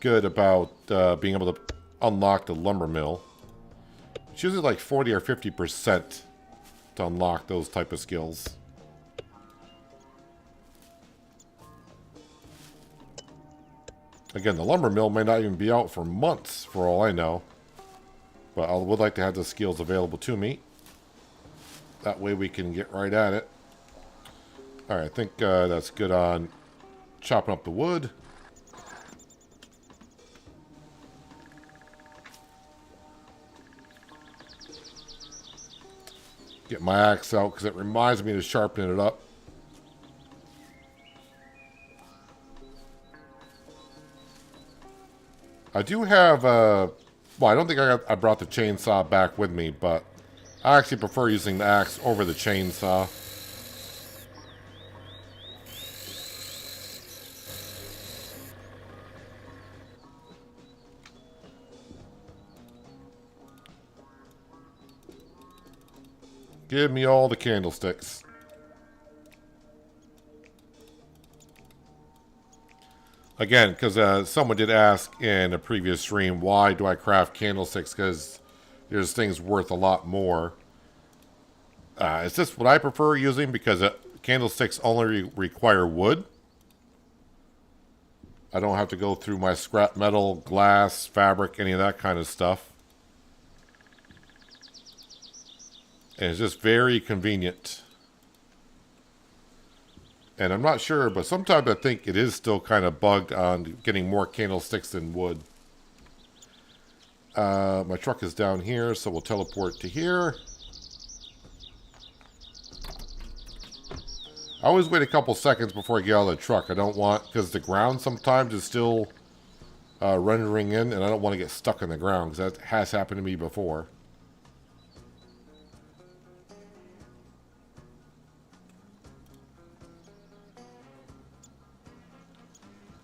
good about being able to unlock the lumber mill. It's usually like 40 or 50% to unlock those type of skills. Again, the lumber mill may not even be out for months, for all I know. But I would like to have the skills available to me. That way we can get right at it. Alright, I think that's good on chopping up the wood. Get my axe out because it reminds me to sharpen it up. I do have well, I don't think I brought the chainsaw back with me, but I actually prefer using the axe over the chainsaw. Give me all the candlesticks. Again, because someone did ask in a previous stream, why do I craft candlesticks? Because there's things worth a lot more. It's just what I prefer using because candlesticks only require wood. I don't have to go through my scrap metal, glass, fabric, any of that kind of stuff. And it's just very convenient. And I'm not sure, but sometimes I think it is still kind of bugged on getting more candlesticks than wood. My truck is down here, so we'll teleport to here. I always wait a couple seconds before I get out of the truck. I don't want, because the ground sometimes is still rendering in, and I don't want to get stuck in the ground, because that has happened to me before.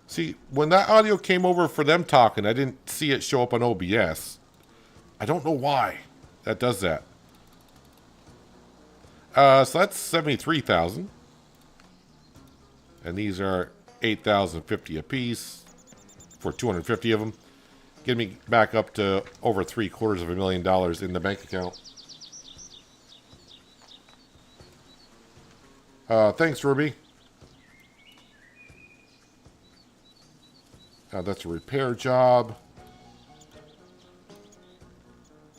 See, when that audio came over for them talking, I didn't see it show up on OBS. I don't know why that does that. So that's 73,000. And these are 8,050 apiece for 250 of them. Get me back up to over $750,000 in the bank account. Thanks, Ruby. That's a repair job.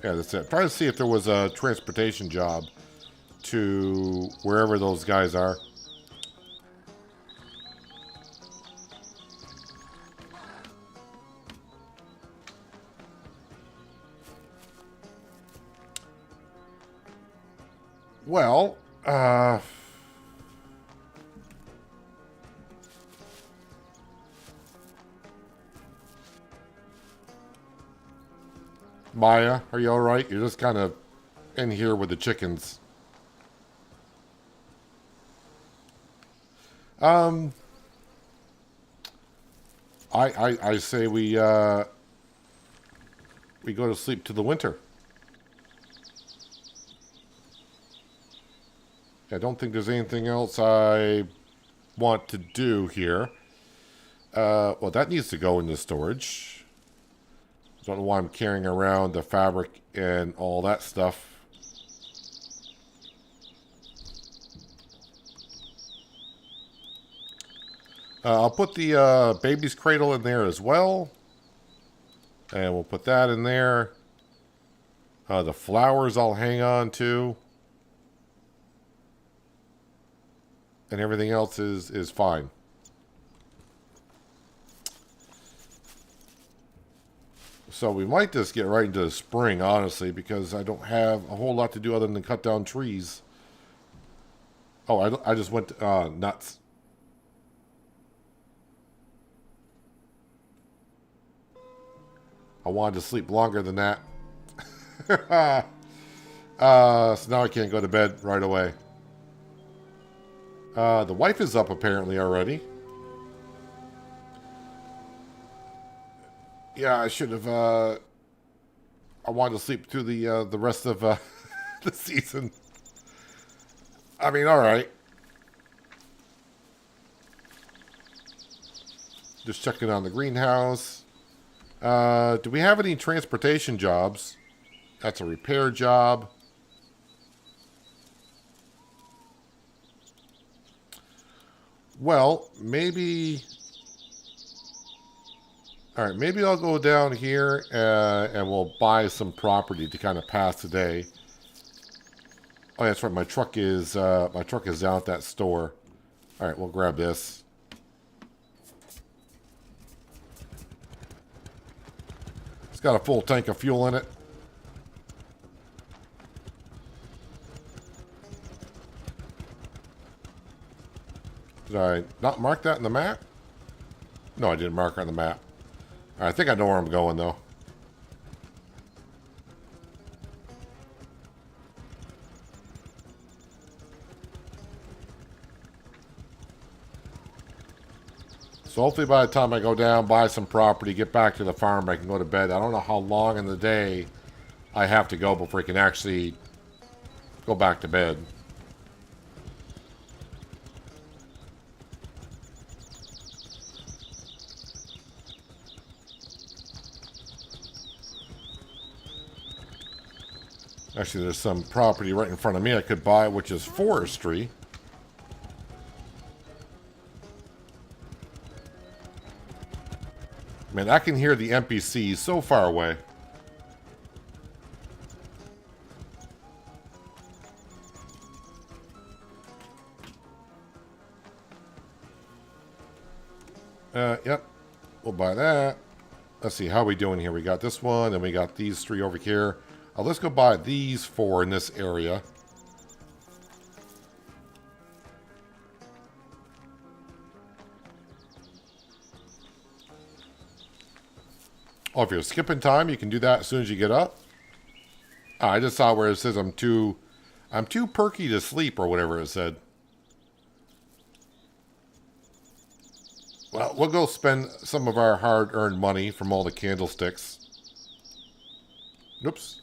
Yeah, that's it. Trying to see if there was a transportation job to wherever those guys are. Well, Maya, are you alright? You're just kind of in here with the chickens. I say we go to sleep to the winter. I don't think there's anything else I want to do here. Well, that needs to go into storage. I don't know why I'm carrying around the fabric and all that stuff. I'll put the baby's cradle in there as well. And we'll put that in there. The flowers I'll hang on to. And everything else is fine. So we might just get right into the spring, honestly, because I don't have a whole lot to do other than cut down trees. Oh, I just went nuts. I wanted to sleep longer than that. So now I can't go to bed right away. The wife is up apparently already. Yeah, I should have. I wanted to sleep through the rest of the season. I mean, all right. Just checking on the greenhouse. Do we have any transportation jobs? That's a repair job. Well, maybe... Alright, maybe I'll go down here and we'll buy some property to kind of pass the day. Oh, that's right, my truck is down at that store. Alright, we'll grab this. It's got a full tank of fuel in it. Did I not mark that in the map? No, I didn't mark it on the map. I think I know where I'm going, though. So hopefully by the time I go down, buy some property, get back to the farm, I can go to bed. I don't know how long in the day I have to go before I can actually go back to bed. Actually, there's some property right in front of me I could buy, which is forestry. Man, I can hear the NPCs so far away. Yep. We'll buy that. Let's see, how are we doing here? We got this one, and we got these three over here. Let's go buy these four in this area. Oh, if you're skipping time, you can do that as soon as you get up. Oh, I just saw where it says I'm too perky to sleep or whatever it said. Well, we'll go spend some of our hard-earned money from all the candlesticks. Oops.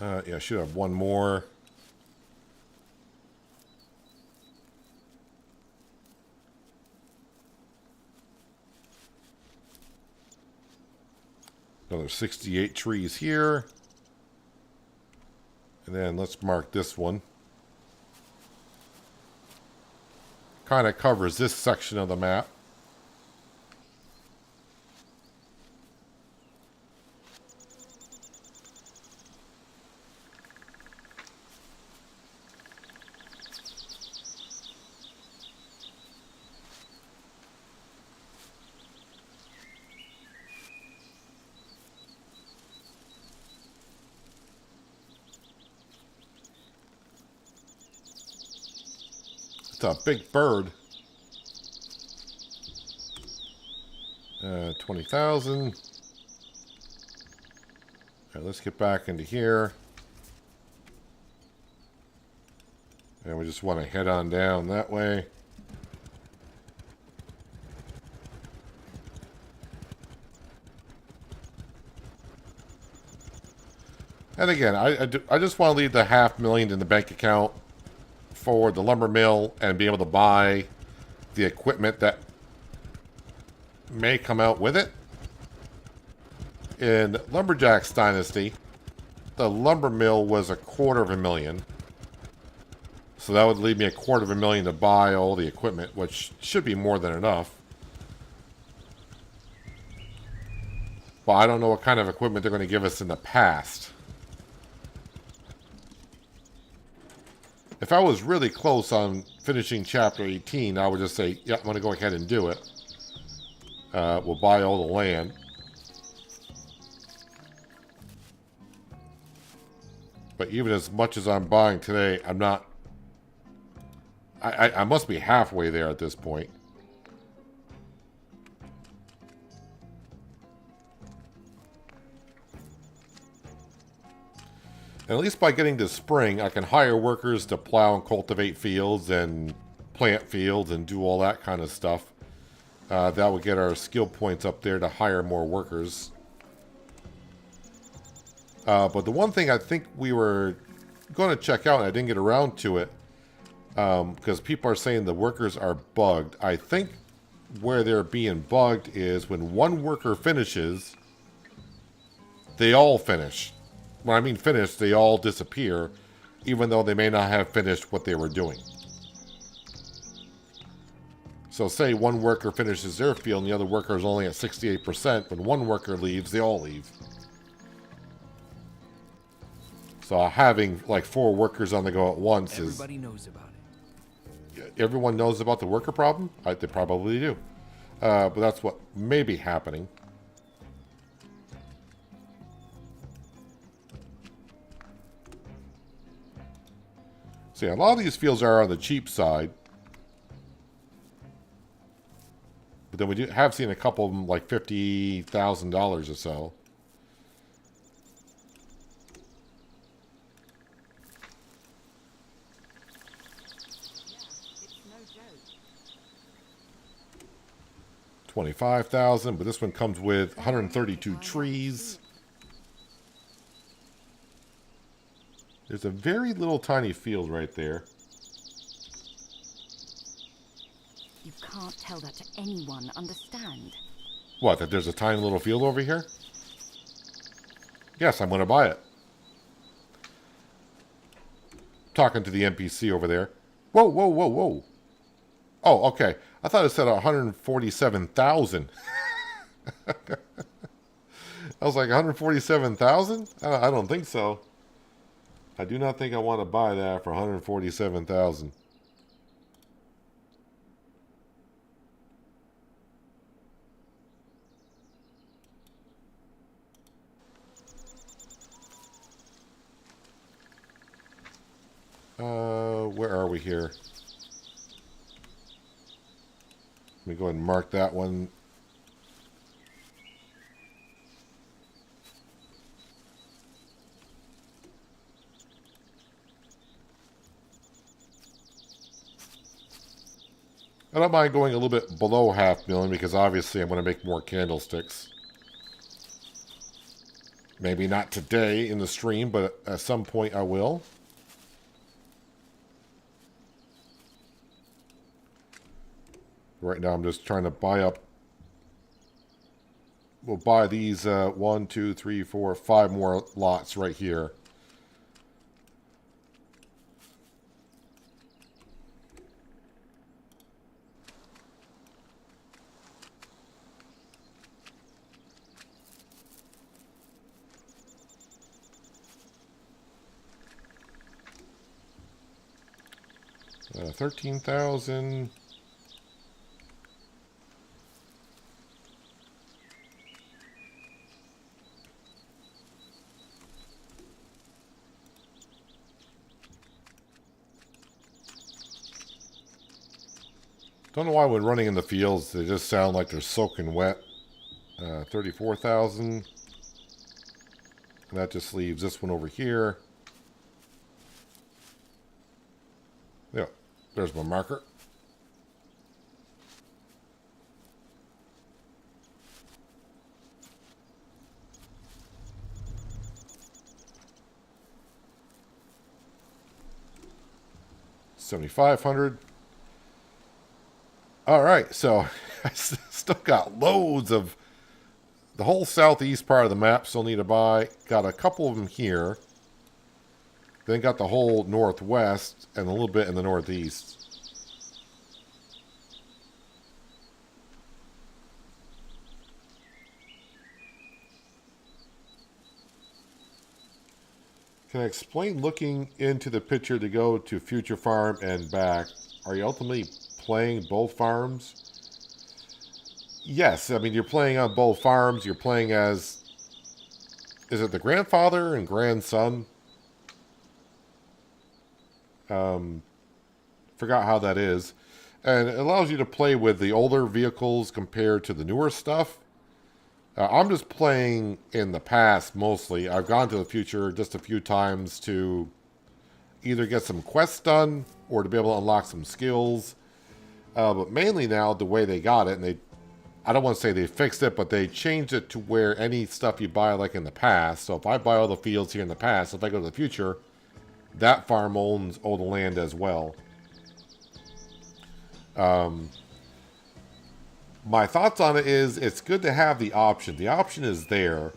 Yeah, I should have one more. Another 68 trees here. And then let's mark this one. Kind of covers this section of the map. It's a big bird. 20,000. All right, let's get back into here. And we just want to head on down that way. And again, I just want to leave the $500,000 in the bank account for the lumber mill and be able to buy the equipment that may come out with it. In Lumberjack's Dynasty, the lumber mill was $250,000. So that would leave me $250,000 to buy all the equipment, which should be more than enough. But I don't know what kind of equipment they're going to give us in the past. If I was really close on finishing Chapter 18, I would just say, yeah, I'm going to go ahead and do it. We'll buy all the land. But even as much as I'm buying today, I'm not... I must be halfway there at this point. And at least by getting to spring, I can hire workers to plow and cultivate fields and plant fields and do all that kind of stuff. That will get our skill points up there to hire more workers. But the one thing I think we were going to check out, and I didn't get around to it, because people are saying the workers are bugged. I think where they're being bugged is when one worker finishes, they all finish. When I mean finish, they all disappear, even though they may not have finished what they were doing. So say one worker finishes their field and the other worker is only at 68%. When one worker leaves, they all leave. So having like 4 workers on the go at once is... Everybody knows about it. Everyone knows about the worker problem? They probably do. But that's what may be happening. See, a lot of these fields are on the cheap side. But then we have seen a couple of them like $50,000 or so. $25,000, but this one comes with 132 trees. There's a very little tiny field right there. You can't tell that to anyone, understand? What, that there's a tiny little field over here? Yes, I'm going to buy it. Talking to the NPC over there. Whoa, whoa, whoa, whoa. Oh, okay. I thought it said 147,000. I was like, 147,000? I don't think so. I do not think I want to buy that for 147,000. Where are we here? Let me go ahead and mark that one. I don't mind going a little bit below $500,000 because obviously I'm going to make more candlesticks. Maybe not today in the stream, but at some point I will. Right now I'm just trying to buy up. We'll buy these 1, 2, 3, 4, 5 more lots right here. $13,000. Don't know why when running in the fields they just sound like they're soaking wet. 34,000. And that just leaves this one over here. Yeah, there's my marker. $7,500. All right, so I still got loads of the whole southeast part of the map still need to buy. Got a couple of them here. Then got the whole northwest and a little bit in the northeast. Can I explain looking into the picture to go to Future Farm and back? Are you ultimately playing both farms? Yes, I mean, you're playing on both farms. You're playing as... Is it the grandfather and grandson? Forgot how that is. And it allows you to play with the older vehicles compared to the newer stuff. I'm just playing in the past mostly. I've gone to the future just a few times to either get some quests done or to be able to unlock some skills. But mainly now, the way they got it, and I don't want to say they fixed it, but they changed it to where any stuff you buy like in the past. So if I buy all the fields here in the past, if I go to the future, that farm owns all the land as well. My thoughts on it is it's good to have the option. The option is there.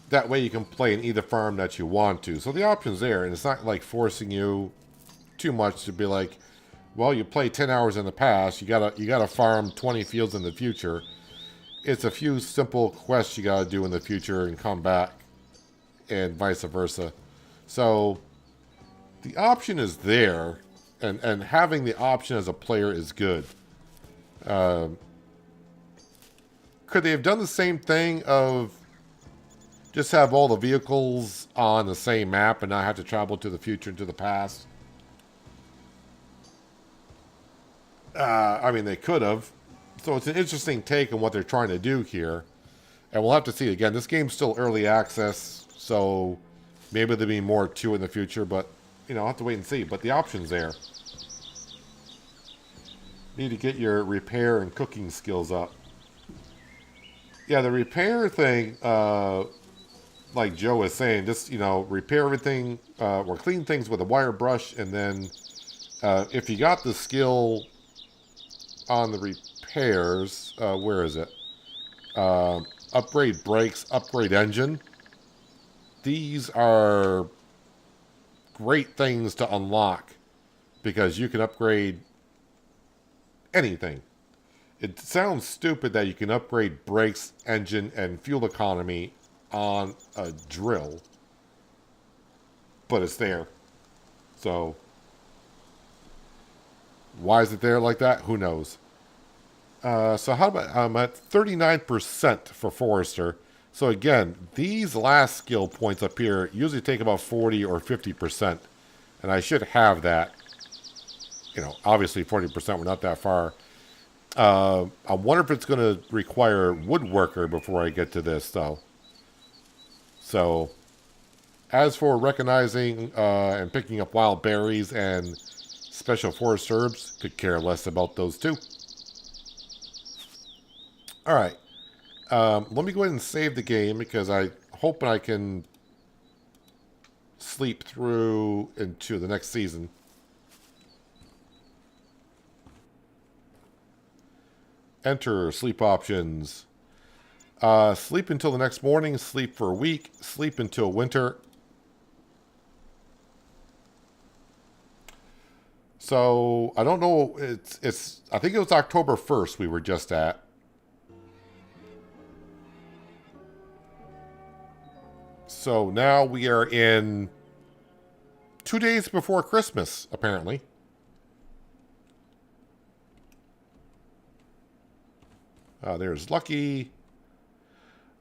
That way you can play in either farm that you want to. So the option's there, and it's not like forcing you too much to be like, well, you play 10 hours in the past, you gotta farm 20 fields in the future. It's a few simple quests you gotta do in the future and come back, and vice versa. So the option is there, and having the option as a player is good. Could they have done the same thing of just have all the vehicles on the same map and not have to travel to the future and to the past? I mean, they could have. So it's an interesting take on what they're trying to do here. And we'll have to see. Again, this game's still early access, so maybe there'll be more to it in the future, but, you know, I'll have to wait and see. But the option's there. Need to get your repair and cooking skills up. Yeah, the repair thing, like Joe was saying, just, you know, repair everything, or clean things with a wire brush, and then if you got the skill on the repairs, where is it? Upgrade brakes, upgrade engine. These are great things to unlock because you can upgrade anything. It sounds stupid that you can upgrade brakes, engine, and fuel economy on a drill, but it's there. So why is it there like that? Who knows? So how about, I'm at 39% for Forester. So again, these last skill points up here usually take about 40 or 50%. And I should have that. You know, obviously 40%, we're not that far. I wonder if it's going to require woodworker before I get to this, though. So, as for recognizing and picking up wild berries and special forest herbs, could care less about those too. Alright. Let me go ahead and save the game because I hope I can sleep through into the next season. Enter sleep options. Sleep until the next morning, sleep for a week, sleep until winter. So, I don't know, it's I think it was October 1st we were just at. So now we are in 2 days before Christmas, apparently. There's Lucky.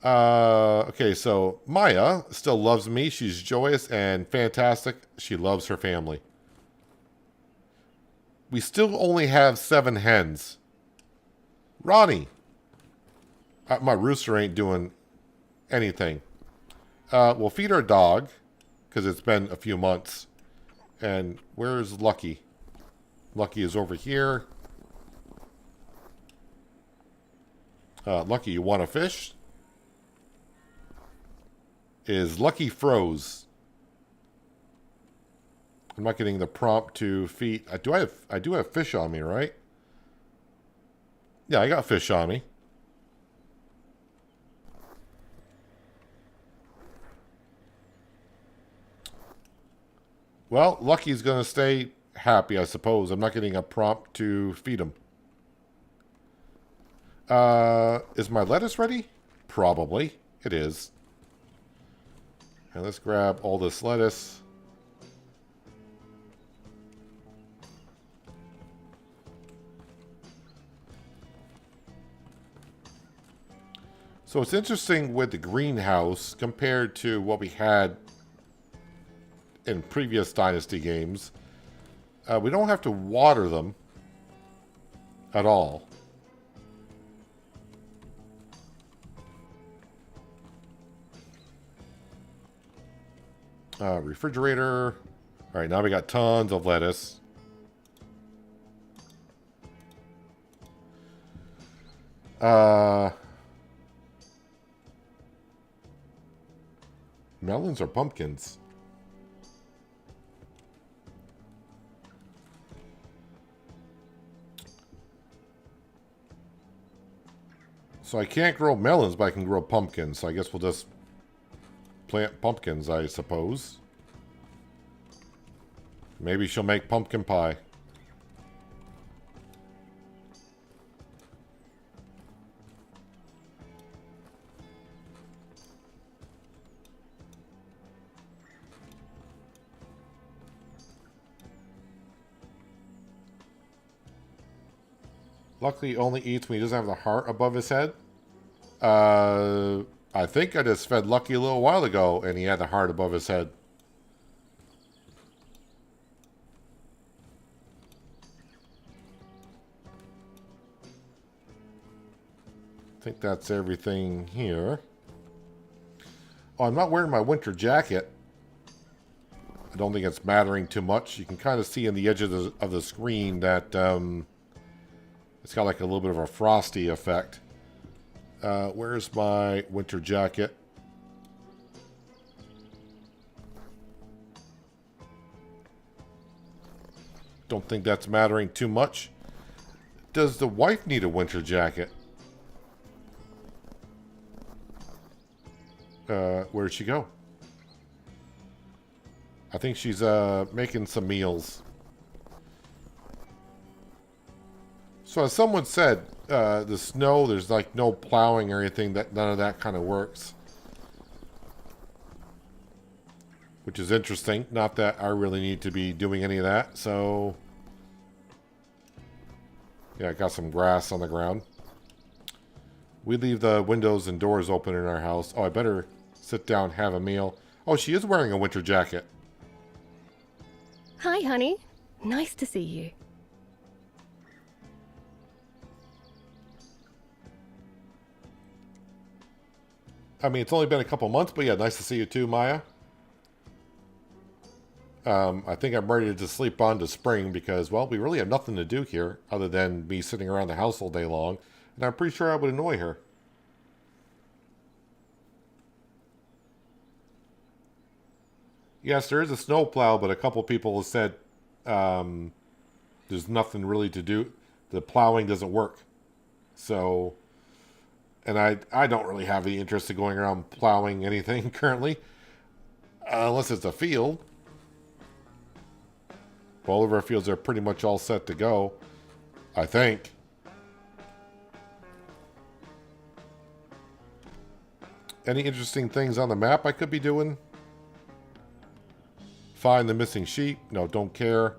Okay, so Maya still loves me. She's joyous and fantastic. She loves her family. We still only have 7 hens. Ronnie. My rooster ain't doing anything. We'll feed our dog, because it's been a few months. And where's Lucky? Lucky is over here. Lucky, you want a fish? Is Lucky froze? I'm not getting the prompt to feed. I do have fish on me, right? Yeah, I got fish on me. Well, Lucky's going to stay happy, I suppose. I'm not getting a prompt to feed him. Is my lettuce ready? Probably. It is. And let's grab all this lettuce. So it's interesting with the greenhouse compared to what we had in previous Dynasty games. We don't have to water them at all. Refrigerator. All right, now we got tons of lettuce. Melons or pumpkins? So I can't grow melons, but I can grow pumpkins. So I guess we'll just plant pumpkins, I suppose. Maybe she'll make pumpkin pie. Luckily, he only eats when he doesn't have the heart above his head. I think I just fed Lucky a little while ago, and he had the heart above his head. I think that's everything here. Oh, I'm not wearing my winter jacket. I don't think it's mattering too much. You can kind of see in the edge of the screen that it's got like a little bit of a frosty effect. Where's my winter jacket? Don't think that's mattering too much. Does the wife need a winter jacket? Where'd she go? I think she's making some meals. So as someone said, the snow, there's like no plowing or anything, that none of that kind of works. Which is interesting. Not that I really need to be doing any of that, so... Yeah, I got some grass on the ground. We leave the windows and doors open in our house. Oh, I better sit down and have a meal. Oh, she is wearing a winter jacket. Hi, honey. Nice to see you. I mean, it's only been a couple months, but yeah, nice to see you too, Maya. I think I'm ready to sleep on to spring because, well, we really have nothing to do here other than me sitting around the house all day long. And I'm pretty sure I would annoy her. Yes, there is a snowplow, but a couple people have said there's nothing really to do. The plowing doesn't work. So, and I don't really have the interest in going around plowing anything currently. Unless it's a field. All of our fields are pretty much all set to go, I think. Any interesting things on the map I could be doing? Find the missing sheep. No, don't care.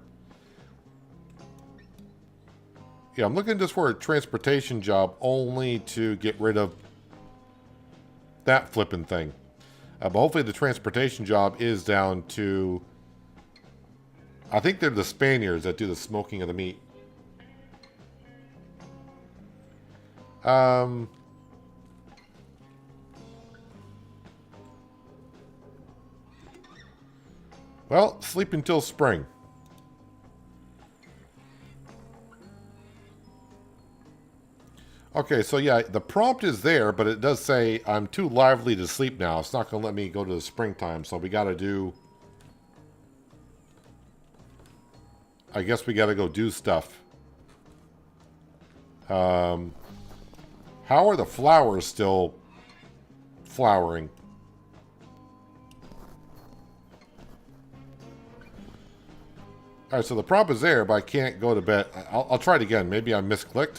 Yeah, I'm looking just for a transportation job only to get rid of that flipping thing. But hopefully the transportation job is down to... I think they're the Spaniards that do the smoking of the meat. Well, sleep until spring. Okay, so yeah, the prompt is there, but it does say I'm too lively to sleep now. It's not going to let me go to the springtime, so we got to do... I guess we got to go do stuff. How are the flowers still flowering? Alright, so the prompt is there, but I can't go to bed. I'll try it again. Maybe I misclicked.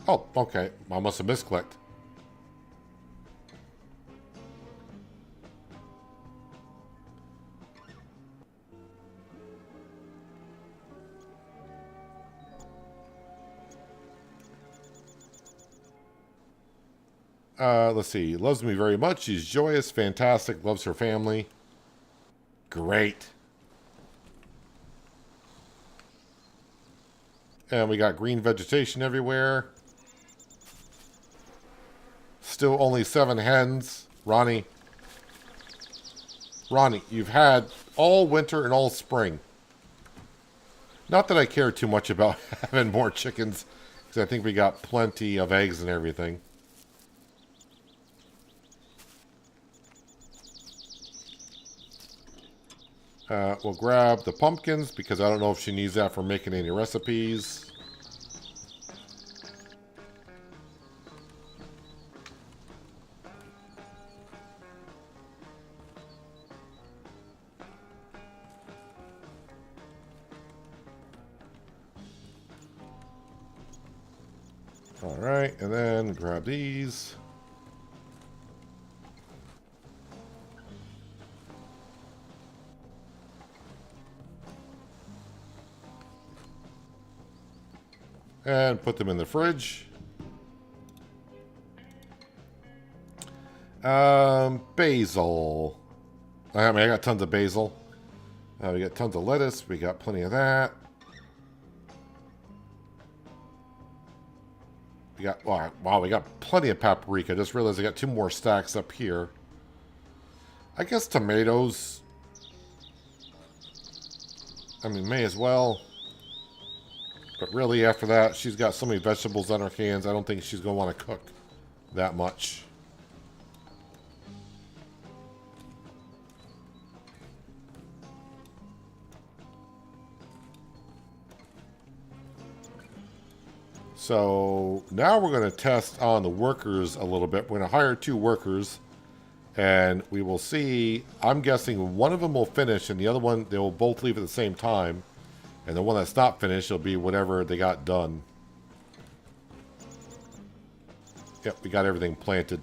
Oh, okay. I must have misclicked. Let's see. Loves me very much. She's joyous, fantastic, loves her family. Great. And we got green vegetation everywhere. Still only 7 hens. Ronnie, you've had all winter and all spring. Not that I care too much about having more chickens, because I think we got plenty of eggs and everything. We'll grab the pumpkins, because I don't know if she needs that for making any recipes. Alright, and then grab these. And put them in the fridge. Basil. I mean, I got tons of basil. We got tons of lettuce. We got plenty of that. We got, wow, we got plenty of paprika. I just realized I got 2 more stacks up here. I guess tomatoes. I mean, may as well. But really, after that, she's got so many vegetables on her hands, I don't think she's going to want to cook that much. So now we're going to test on the workers a little bit. We're going to hire 2 workers, and we will see. I'm guessing one of them will finish, and the other one, they will both leave at the same time. And the one that's not finished will be whatever they got done. Yep, we got everything planted.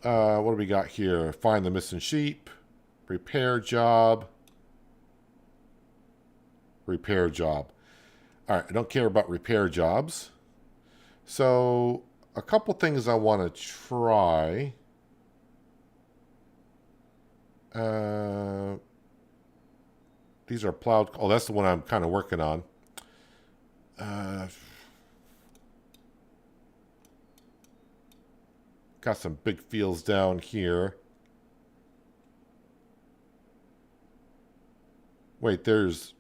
What do we got here? Find the missing sheep. Repair job. Repair job. Alright, I don't care about repair jobs. So, a couple things I want to try. These are plowed. Oh, that's the one I'm kind of working on. Got some big fields down here. Wait, there's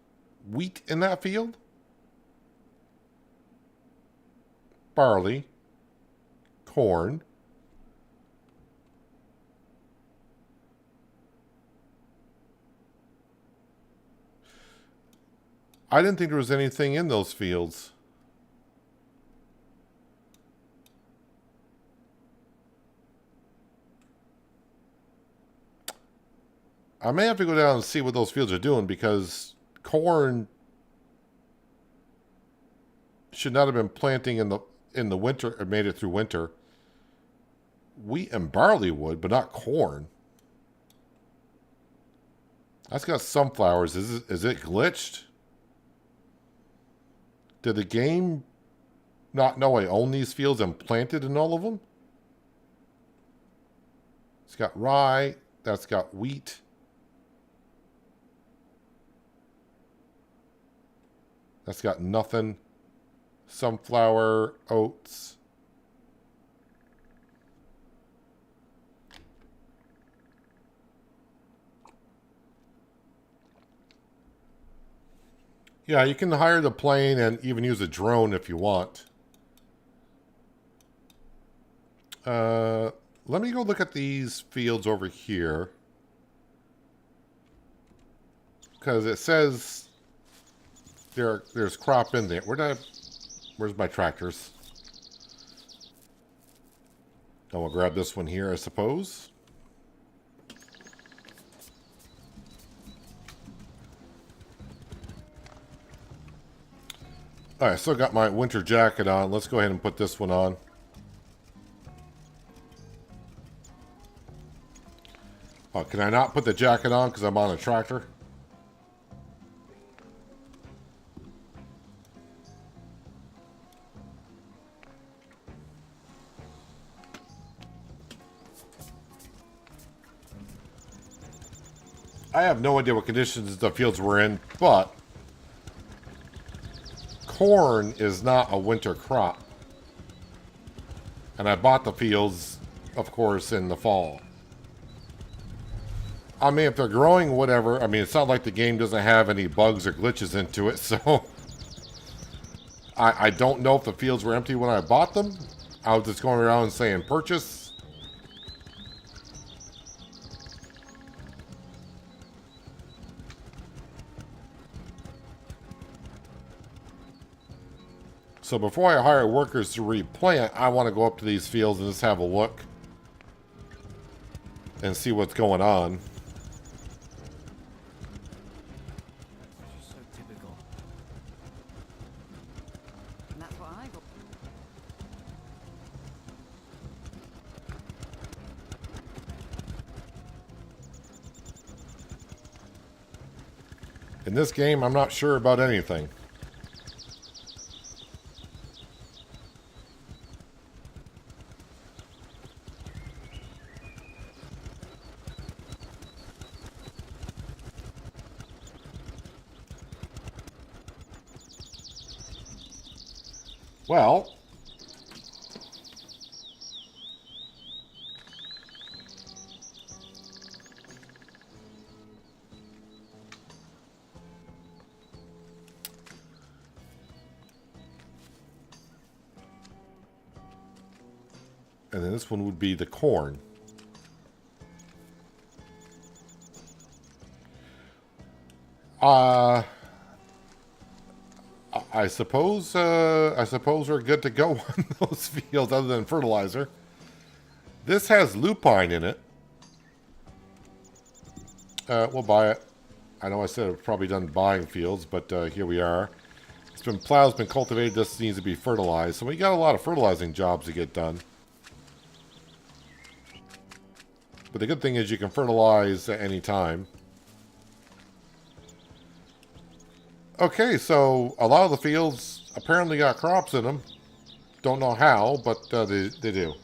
wheat in that field? Barley. Corn. I didn't think there was anything in those fields. I may have to go down and see what those fields are doing, because corn should not have been planting in the winter, or made it through winter. Wheat and barley would, but not corn. That's got sunflowers. Is it glitched? Did the game not know I own these fields and planted in all of them? It's got rye. That's got wheat. That's got nothing. Sunflower, oats. Yeah, you can hire the plane and even use a drone if you want. Let me go look at these fields over here. Because it says there's crop in there. Where's my tractors? Oh, we'll grab this one here, I suppose. Alright, still got my winter jacket on. Let's go ahead and put this one on. Oh, can I not put the jacket on because I'm on a tractor? I have no idea what conditions the fields were in, but corn is not a winter crop. And I bought the fields, of course, in the fall. I mean, if they're growing, whatever. I mean, it's not like the game doesn't have any bugs or glitches into it, so... I don't know if the fields were empty when I bought them. I was just going around saying purchase. So before I hire workers to replant, I want to go up to these fields and just have a look and see what's going on. So typical. And that's what I got. In this game, I'm not sure about anything. Well, and then this one would be the corn. I suppose we're good to go on those fields other than fertilizer. This has lupine in it. We'll buy it. I know I said I've probably done buying fields, but here we are. It's been plowed, it's been cultivated, just needs to be fertilized. So we got a lot of fertilizing jobs to get done. But the good thing is you can fertilize at any time. Okay, so a lot of the fields apparently got crops in them. Don't know how, but they do.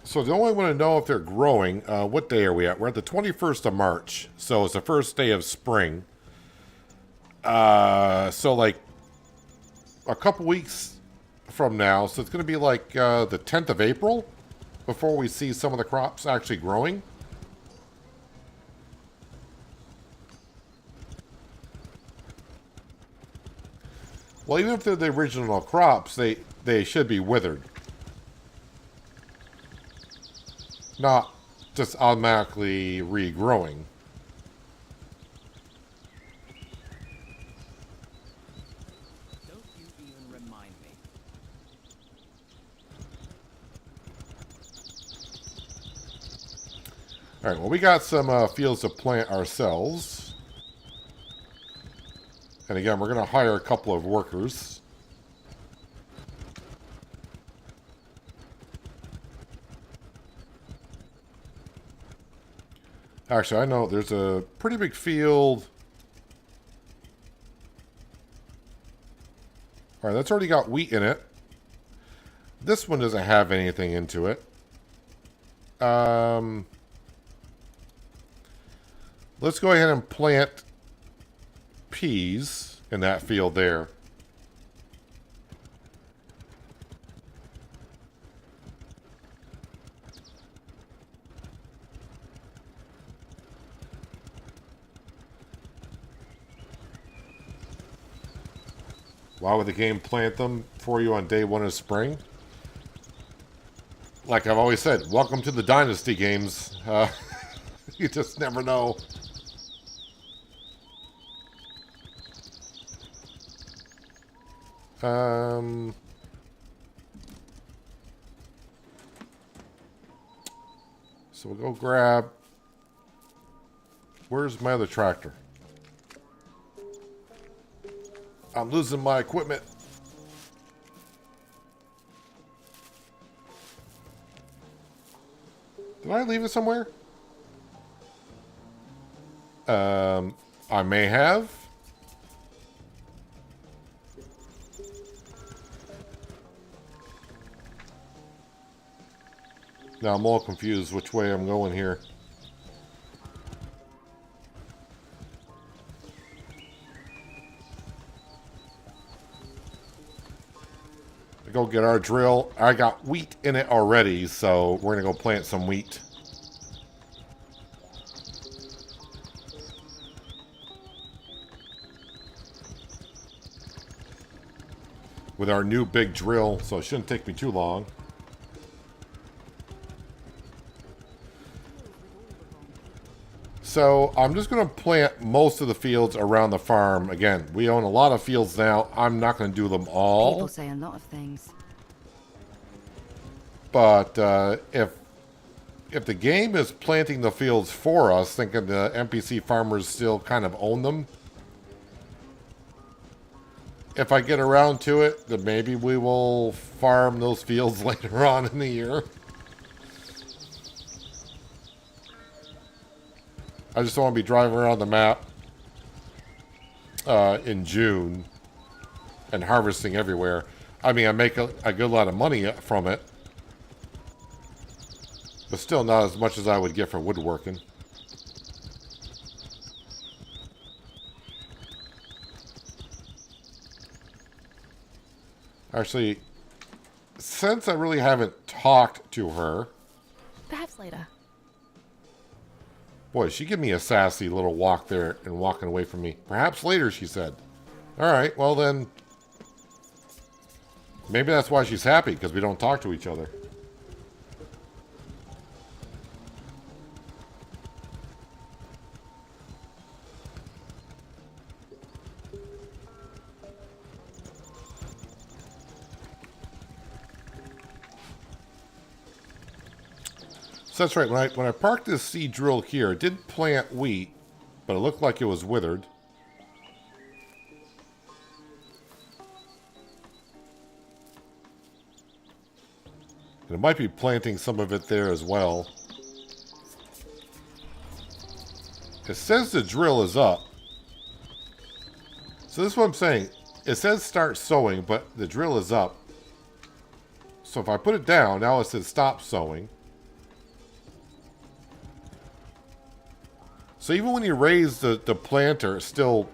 So the only want to know if they're growing, what day are we at? We're at the 21st of March, so it's the first day of spring. So like a couple weeks from now, so it's going to be like the 10th of April before we see some of the crops actually growing. Well, even if they're the original crops, they should be withered. Not just automatically regrowing. Don't you even remind me. All right, well, we got some fields to plant ourselves. And again, we're going to hire a couple of workers. Actually, I know there's a pretty big field. All right, that's already got wheat in it. This one doesn't have anything into it. Let's go ahead and plant peas in that field there. Why would the game plant them for you on day one of spring? Like I've always said, welcome to the Dynasty games. You just never know. So we'll go grab... Where's my other tractor? I'm losing my equipment. Did I leave it somewhere? I may have. Now I'm all confused which way I'm going here. Go get our drill. I got wheat in it already, so we're gonna go plant some wheat. With our new big drill, so it shouldn't take me too long. So I'm just going to plant most of the fields around the farm. Again, we own a lot of fields now. I'm not going to do them all. People say a lot of things. But if the game is planting the fields for us, thinking the NPC farmers still kind of own them, if I get around to it, then maybe we will farm those fields later on in the year. I just don't want to be driving around the map in June and harvesting everywhere. I mean, I make a good lot of money from it, but still not as much as I would get for woodworking. Actually, since I really haven't talked to her... Perhaps later. Boy, she gave me a sassy little walk there and walking away from me. Perhaps later, she said. Alright, well then... maybe that's why she's happy, because we don't talk to each other. So that's right, when I parked this seed drill here, it did plant wheat, but it looked like it was withered. And it might be planting some of it there as well. It says the drill is up. So this is what I'm saying. It says start sowing, but the drill is up. So if I put it down, now it says stop sowing. So even when you raise the planter, it still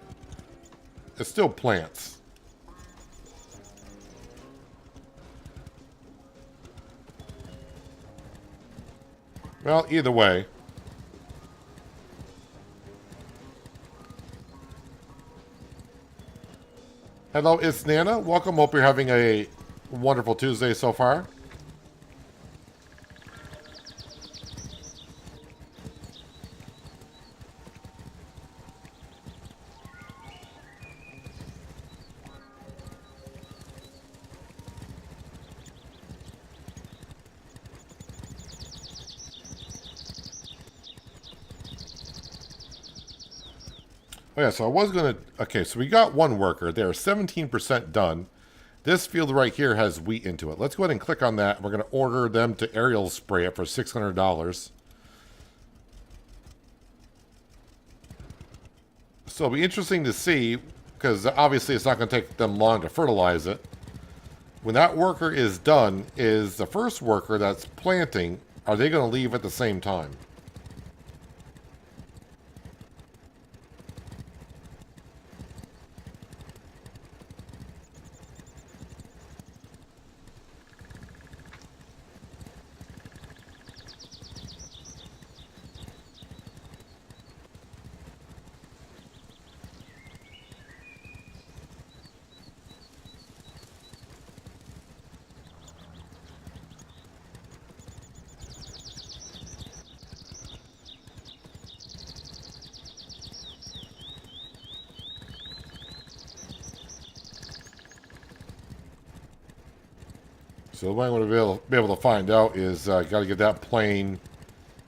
plants. Well, either way. Hello, it's Nana. Welcome. Hope you're having a wonderful Tuesday so far. Oh yeah, so I was going to... okay, so we got one worker there, 17% done. This field right here has wheat into it. Let's go ahead and click on that. We're going to order them to aerial spray it for $600. So it'll be interesting to see, because obviously it's not going to take them long to fertilize it. When that worker is done, is the first worker that's planting, are they going to leave at the same time? So what I'm going to be able to find out is got to give that plane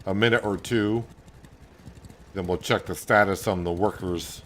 a minute or two. Then we'll check the status on the workers.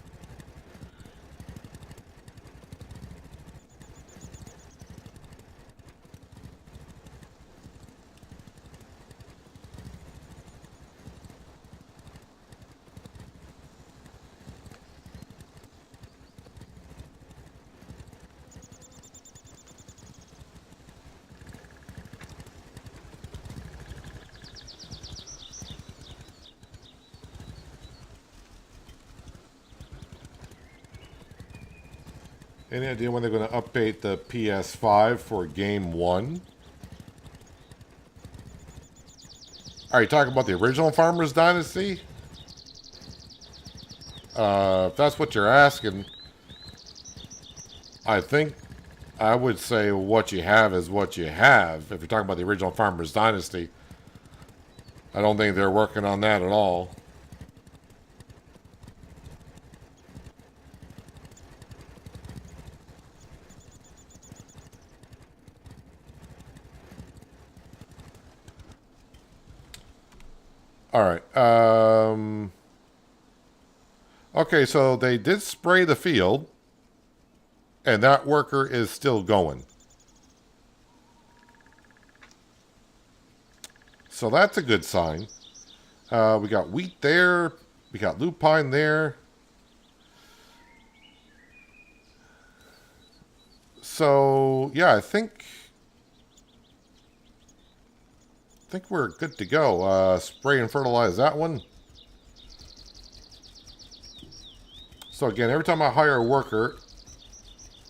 Any idea when they're going to update the PS5 for Game 1? Are you talking about the original Farmers Dynasty? If that's what you're asking, I think I would say what you have is what you have. If you're talking about the original Farmers Dynasty, I don't think they're working on that at all. All right. Okay, so they did spray the field, and that worker is still going. So that's a good sign. We got wheat there. We got lupine there. So, yeah, I think we're good to go. Spray and fertilize that one. So again, every time I hire a worker,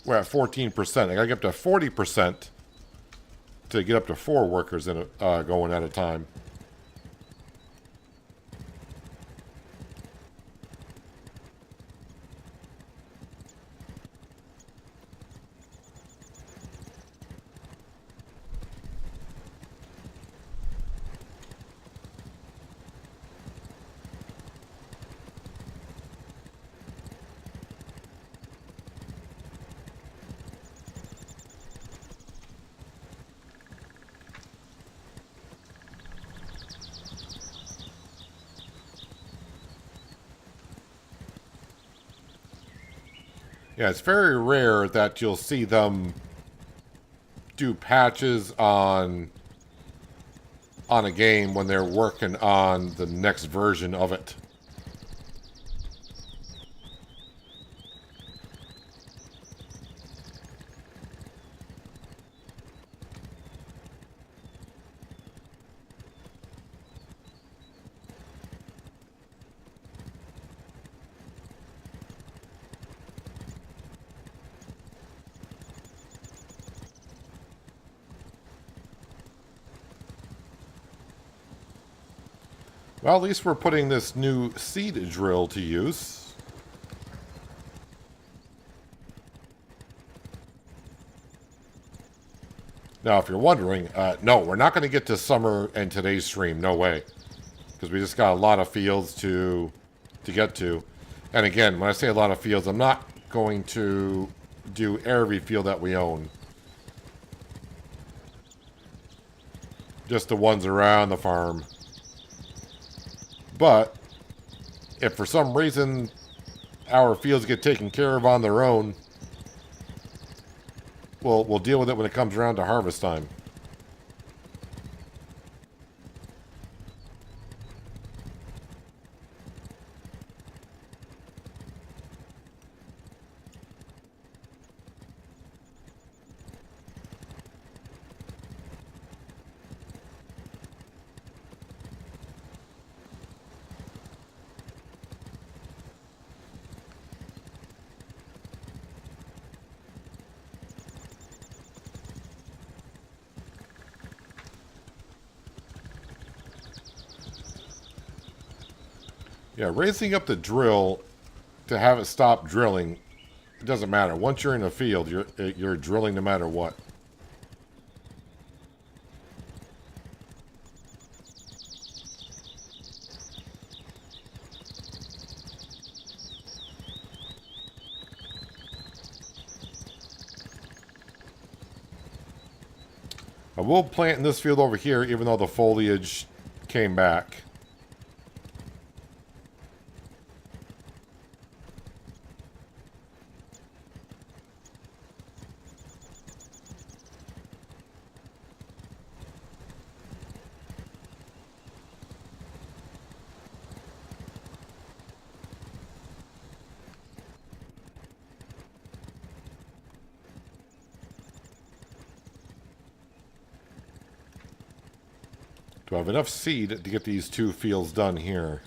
we're at 14%. I gotta get up to 40% to get up to 4 workers in going at a time. Yeah, it's very rare that you'll see them do patches on a game when they're working on the next version of it. Well, at least we're putting this new seed drill to use. Now, if you're wondering, no, we're not going to get to summer in today's stream. No way. Because we just got a lot of fields to get to. And again, when I say a lot of fields, I'm not going to do every field that we own. Just the ones around the farm. But if for some reason our fields get taken care of on their own, we'll deal with it when it comes around to harvest time. Yeah, raising up the drill to have it stop drilling, it doesn't matter. Once you're in a field, you're drilling no matter what. I will plant in this field over here, even though the foliage came back. Do I have enough seed to get these 2 fields done here?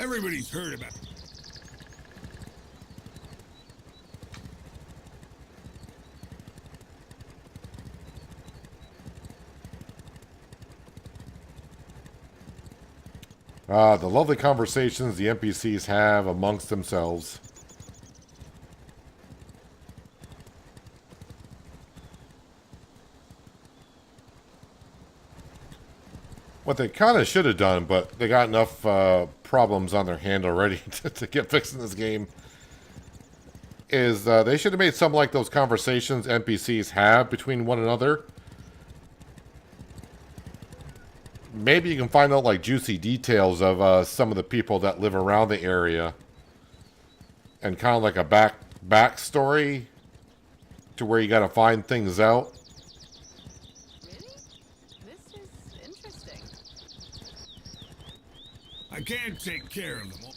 Everybody's heard about it. The lovely conversations the NPCs have amongst themselves. What they kind of should have done, but they got enough problems on their hand already to get fixed in this game, is they should have made something like those conversations NPCs have between one another. Maybe you can find out like juicy details of some of the people that live around the area, and kind of like a backstory to where you got to find things out. Really? This is interesting. I can't take care of them all.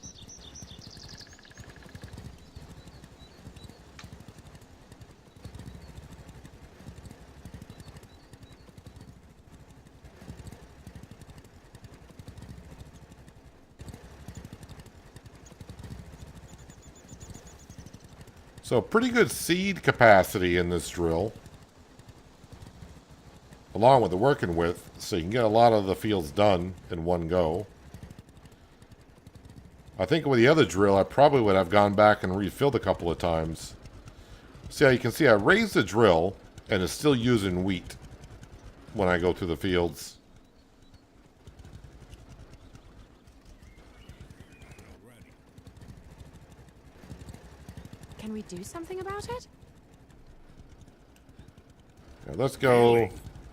So pretty good seed capacity in this drill, along with the working with, so you can get a lot of the fields done in one go. I think with the other drill, I probably would have gone back and refilled a couple of times. See how you can see I raised the drill, and it's still using wheat when I go through the fields. Can we do something about it? Now let's go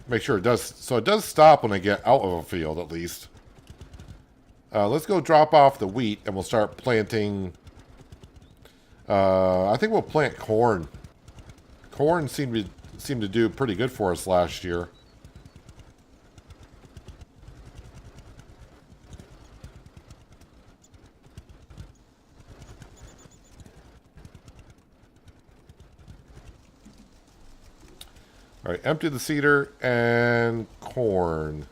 make sure it does. So it does stop when I get out of a field, at least. Let's go drop off the wheat, and we'll start planting. I think we'll plant corn. Corn seemed to do pretty good for us last year. All right, empty the seeder and corn.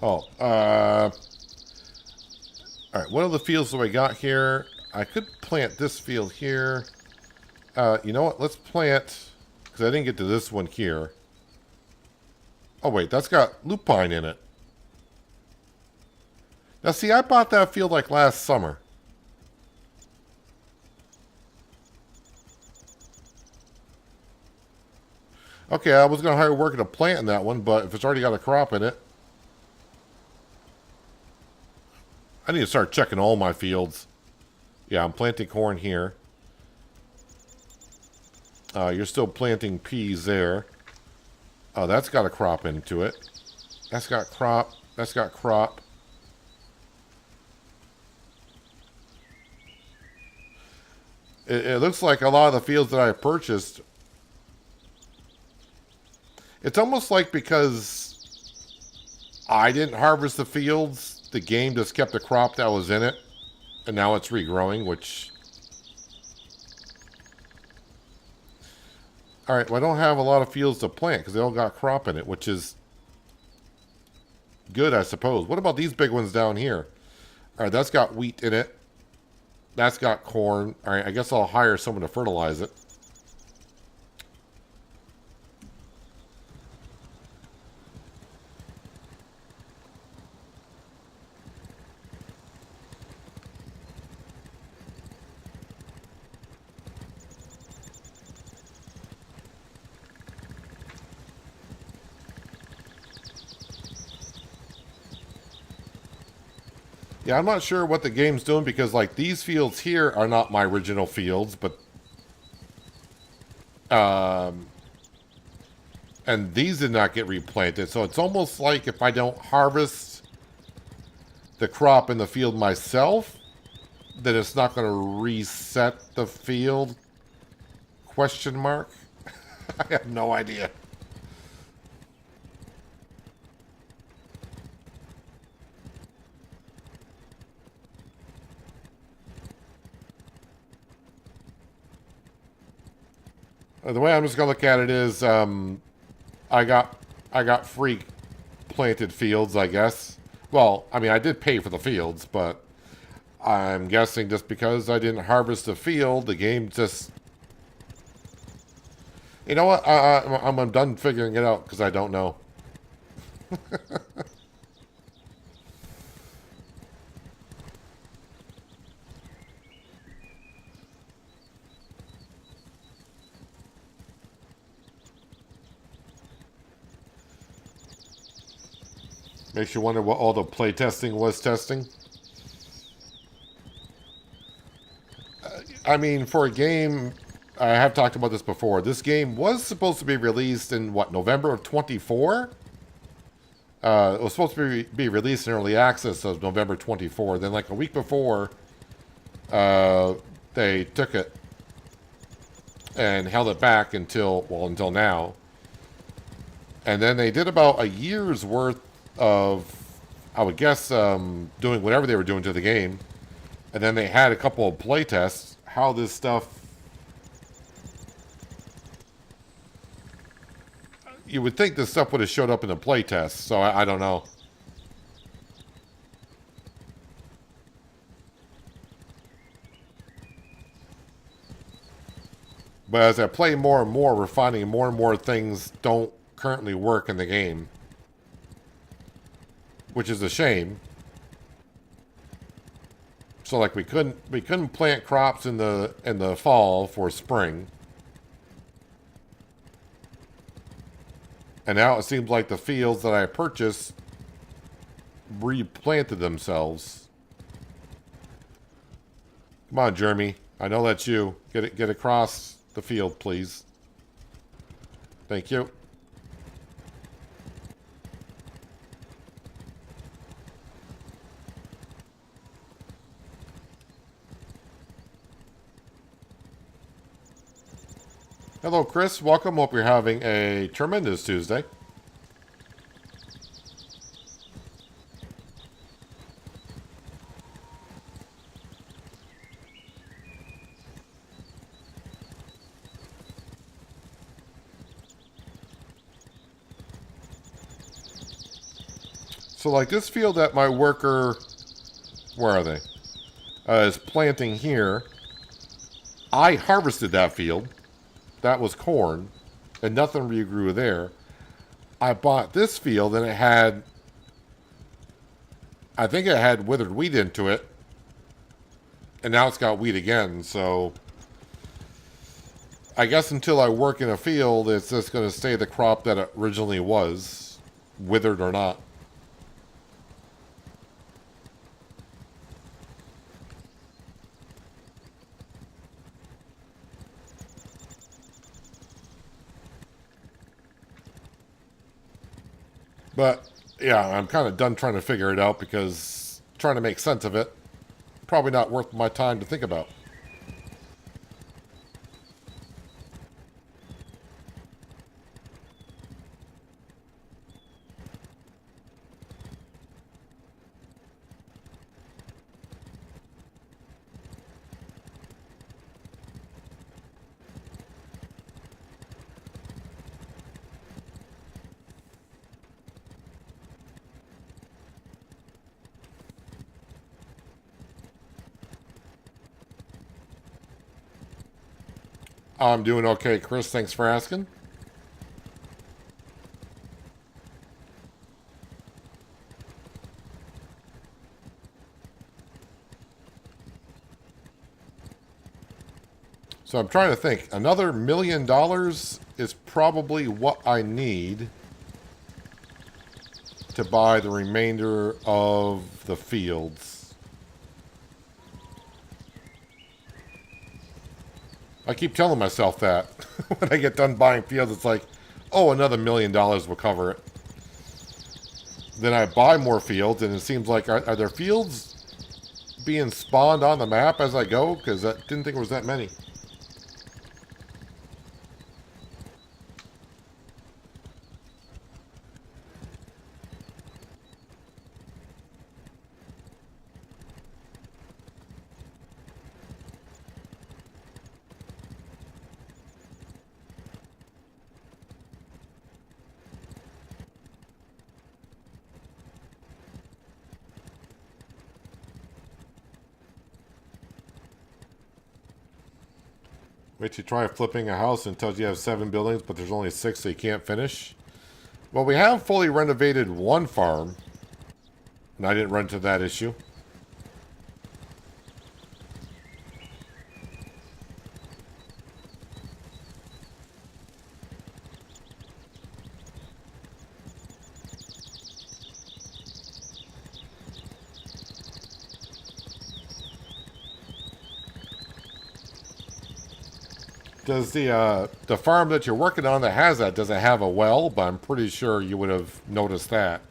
Oh, all right, what other fields do I got here? I could plant this field here. You know what? Let's plant, because I didn't get to this one here. Oh, wait, that's got lupine in it. Now, see, I bought that field like last summer. Okay, I was going to hire a worker to plant in that one, but if it's already got a crop in it. I need to start checking all my fields. Yeah, I'm planting corn here. You're still planting peas there. Oh, that's got a crop into it. That's got crop. That's got crop. It looks like a lot of the fields that I purchased. It's almost like because I didn't harvest the fields, the game just kept the crop that was in it, and now it's regrowing, which... Alright, well, I don't have a lot of fields to plant, because they all got crop in it, which is good, I suppose. What about these big ones down here? Alright, that's got wheat in it. That's got corn. Alright, I guess I'll hire someone to fertilize it. Yeah, I'm not sure what the game's doing because, like, these fields here are not my original fields, but... and these did not get replanted, so it's almost like if I don't harvest the crop in the field myself, that it's not going to reset the field? Question mark? I have no idea. The way I'm just gonna look at it is, I got free planted fields, I guess. Well, I mean, I did pay for the fields, but I'm guessing just because I didn't harvest the field, the game just... You know what? I'm done figuring it out because I don't know. Makes you wonder what all the playtesting was testing. I mean, for a game, I have talked about this before. This game was supposed to be released in, what, November of 24? It was supposed to be released in early access of November 24. Then, like a week before, they took it and held it back until now. And then they did about a year's worth of, I would guess, doing whatever they were doing to the game. And then they had a couple of play tests. How this stuff... You would think this stuff would have showed up in the play test, so I don't know. But as I play more and more, we're finding more and more things don't currently work in the game. Which is a shame. So like we couldn't plant crops in the fall for spring. And now it seems like the fields that I purchased replanted themselves. Come on, Jeremy. I know that's you. Get across the field, please. Thank you. Hello, Chris. Welcome. Hope you're having a tremendous Tuesday. So, like this field that my worker, where are they? Is planting here. I harvested that field. That was corn, and nothing regrew there. I bought this field, and it had, I think it had withered wheat into it, and now it's got wheat again, so I guess until I work in a field, it's just going to stay the crop that it originally was, withered or not. But, yeah, I'm kind of done trying to figure it out because trying to make sense of it, probably not worth my time to think about. I'm doing okay, Chris. Thanks for asking. So I'm trying to think. Another $1 million is probably what I need to buy the remainder of the fields. I keep telling myself that. When I get done buying fields, it's like, oh, another $1 million will cover it. Then I buy more fields, and it seems like, are there fields being spawned on the map as I go? Because I didn't think there was that many. Wait till you try flipping a house and it tells you have 7 buildings, but there's only 6, so you can't finish. Well, we have fully renovated one farm, and I didn't run into that issue. Does the farm that you're working on that has that, does it have a well? But I'm pretty sure you would have noticed that.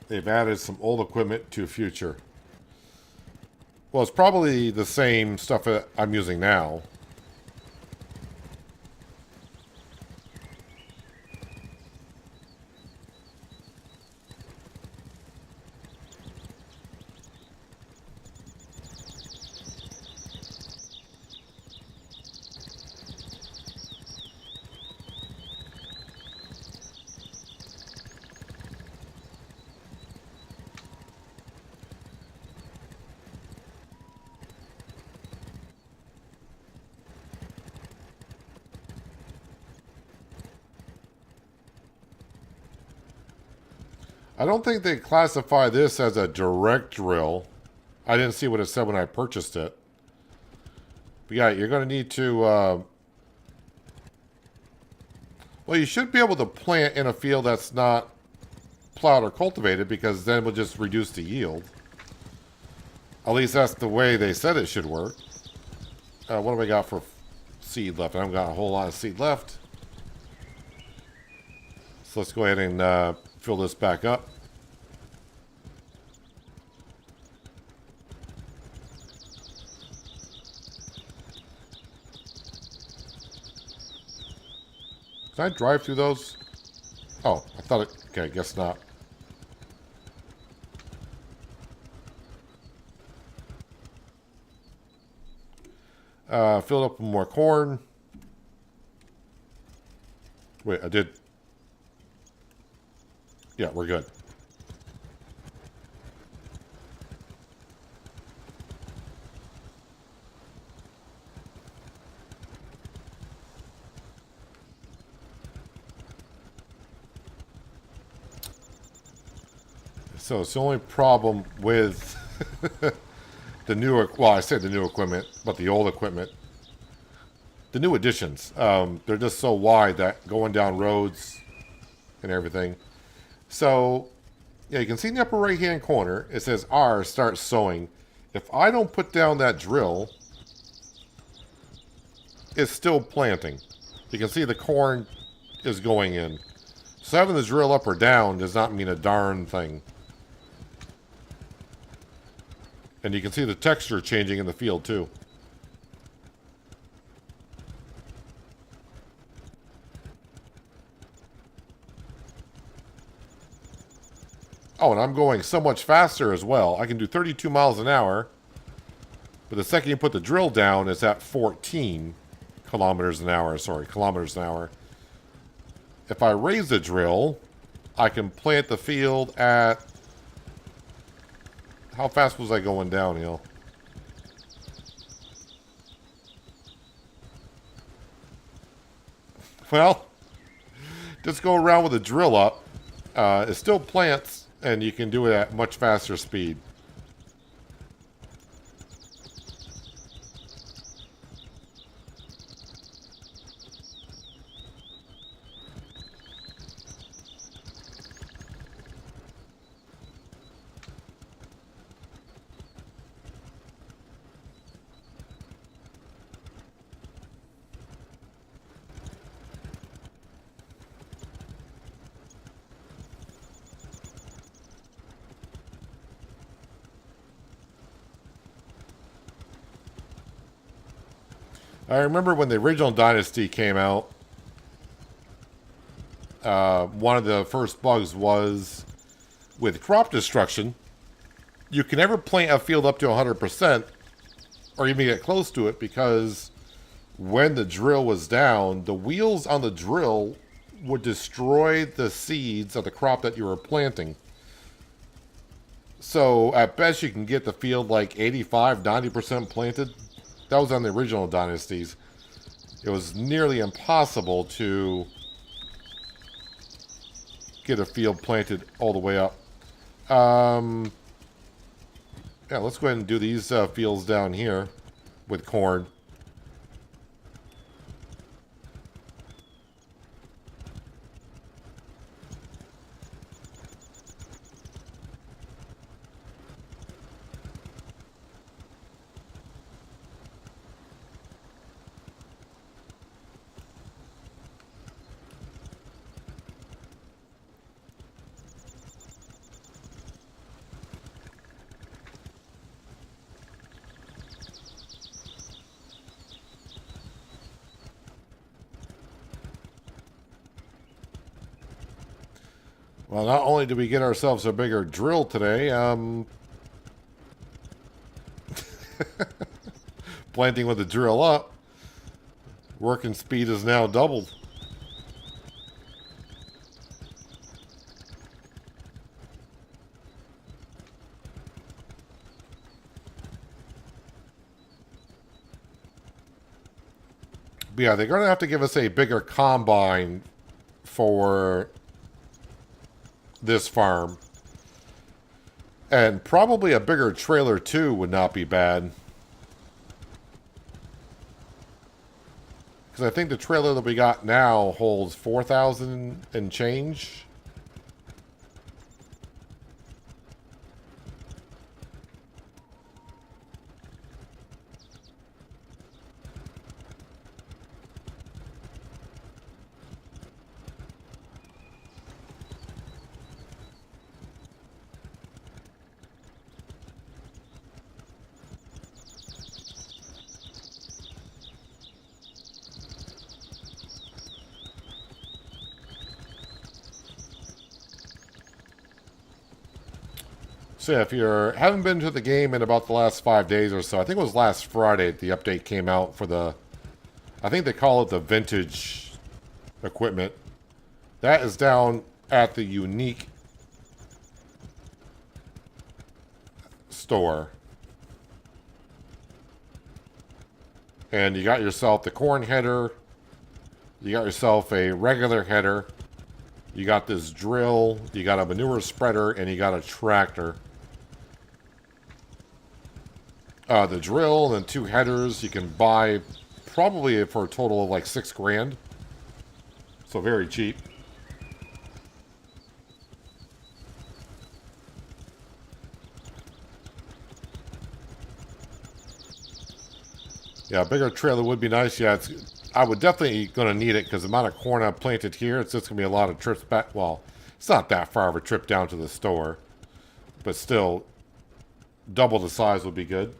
They've added some old equipment to future. Well, it's probably the same stuff that I'm using now. I don't think they classify this as a direct drill. I didn't see what it said when I purchased it. But yeah, you're going to need to... well, you should be able to plant in a field that's not plowed or cultivated, because then it will just reduce the yield. At least that's the way they said it should work. What do we got for seed left? I haven't got a whole lot of seed left. So let's go ahead and fill this back up. Can I drive through those? Oh, I thought it... Okay, I guess not. Filled up with more corn. Wait, I did... Yeah, we're good. So it's the only problem with the newer, well, I said the new equipment, but the old equipment, the new additions, they're just so wide that going down roads and everything. So, yeah, you can see in the upper right-hand corner, it says R, start sowing. If I don't put down that drill, it's still planting. You can see the corn is going in. So having the drill up or down does not mean a darn thing. And you can see the texture changing in the field too. Oh, and I'm going so much faster as well. I can do 32 miles an hour. But the second you put the drill down, it's at 14 kilometers an hour. Sorry, kilometers an hour. If I raise the drill, I can plant the field at... How fast was I going downhill? Well, just go around with the drill up. It still plants, and you can do it at much faster speed. I remember when the original Dynasty came out, one of the first bugs was with crop destruction. You can never plant a field up to 100% or even get close to it because when the drill was down, the wheels on the drill would destroy the seeds of the crop that you were planting. So at best you can get the field like 85, 90% planted. That was on the original Dynasties. It was nearly impossible to get a field planted all the way up. Yeah, let's go ahead and do these fields down here with corn. Well, not only did we get ourselves a bigger drill today, planting with the drill up, working speed is now doubled. But yeah, they're going to have to give us a bigger combine for this farm. And probably a bigger trailer too would not be bad. Because I think the trailer that we got now holds 4,000 and change. So yeah, if you haven't been to the game in about the last 5 days or so, I think it was last Friday the update came out for the, I think they call it the vintage equipment. That is down at the Unique store. And you got yourself the corn header, you got yourself a regular header, you got this drill, you got a manure spreader, and you got a tractor. The drill and 2 headers you can buy probably for a total of like $6 grand. So very cheap. Yeah, a bigger trailer would be nice. Yeah, I would definitely going to need it because the amount of corn I've planted here, it's just going to be a lot of trips back. Well, it's not that far of a trip down to the store. But still, double the size would be good.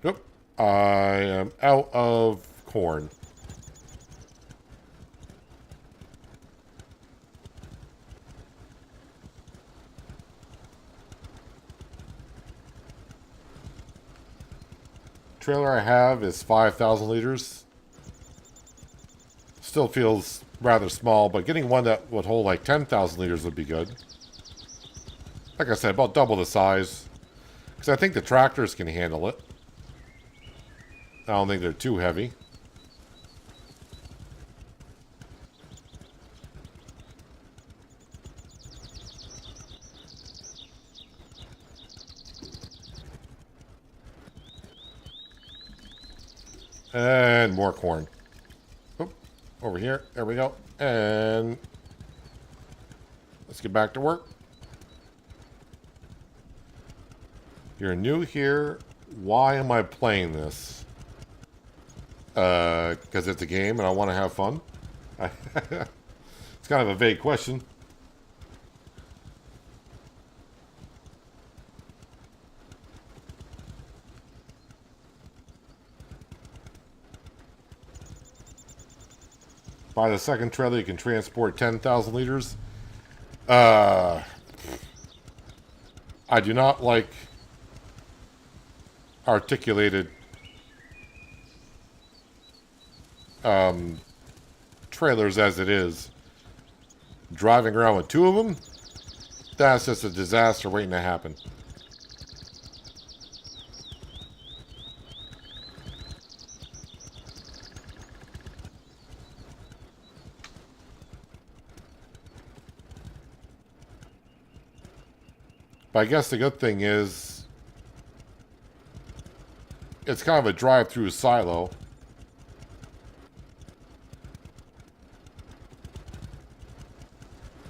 Yep. I am out of corn. Trailer I have is 5,000 liters. Still feels rather small, but getting one that would hold like 10,000 liters would be good. Like I said, about double the size. Because I think the tractors can handle it. I don't think they're too heavy. And more corn. Oop, over here. There we go. And let's get back to work. You're new here. Why am I playing this? Because it's a game and I want to have fun. It's kind of a vague question. By the second trailer, you can transport 10,000 liters. I do not like articulated trailers as it is. Driving around with two of them, that's just a disaster waiting to happen. But I guess the good thing is it's kind of a drive-through silo.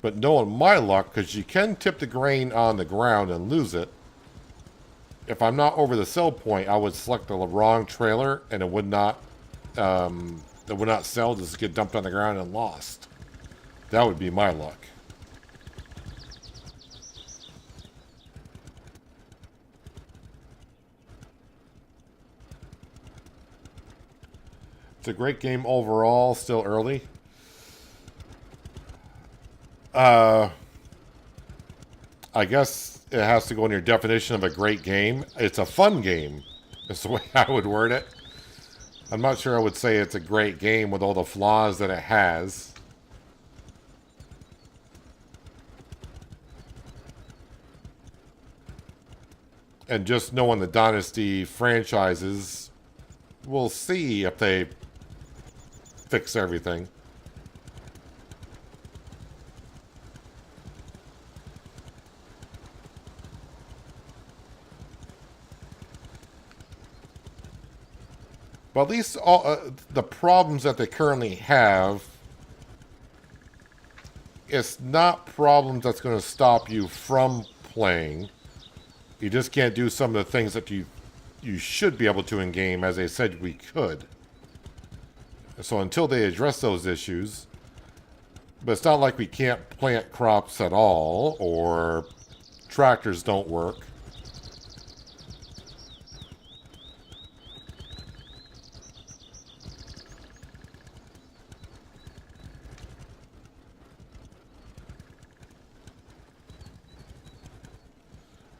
But knowing my luck, because you can tip the grain on the ground and lose it, if I'm not over the sell point, I would select the wrong trailer and it would not sell, just get dumped on the ground and lost. That would be my luck. It's a great game overall, still early. I guess it has to go in your definition of a great game. It's a fun game, is the way I would word it. I'm not sure I would say it's a great game with all the flaws that it has. And just knowing the Dynasty franchises, we'll see if they fix everything. But at least all the problems that they currently have, it's not problems that's going to stop you from playing. You just can't do some of the things that you should be able to in game, as they said we could. So until they address those issues, but it's not like we can't plant crops at all, or tractors don't work.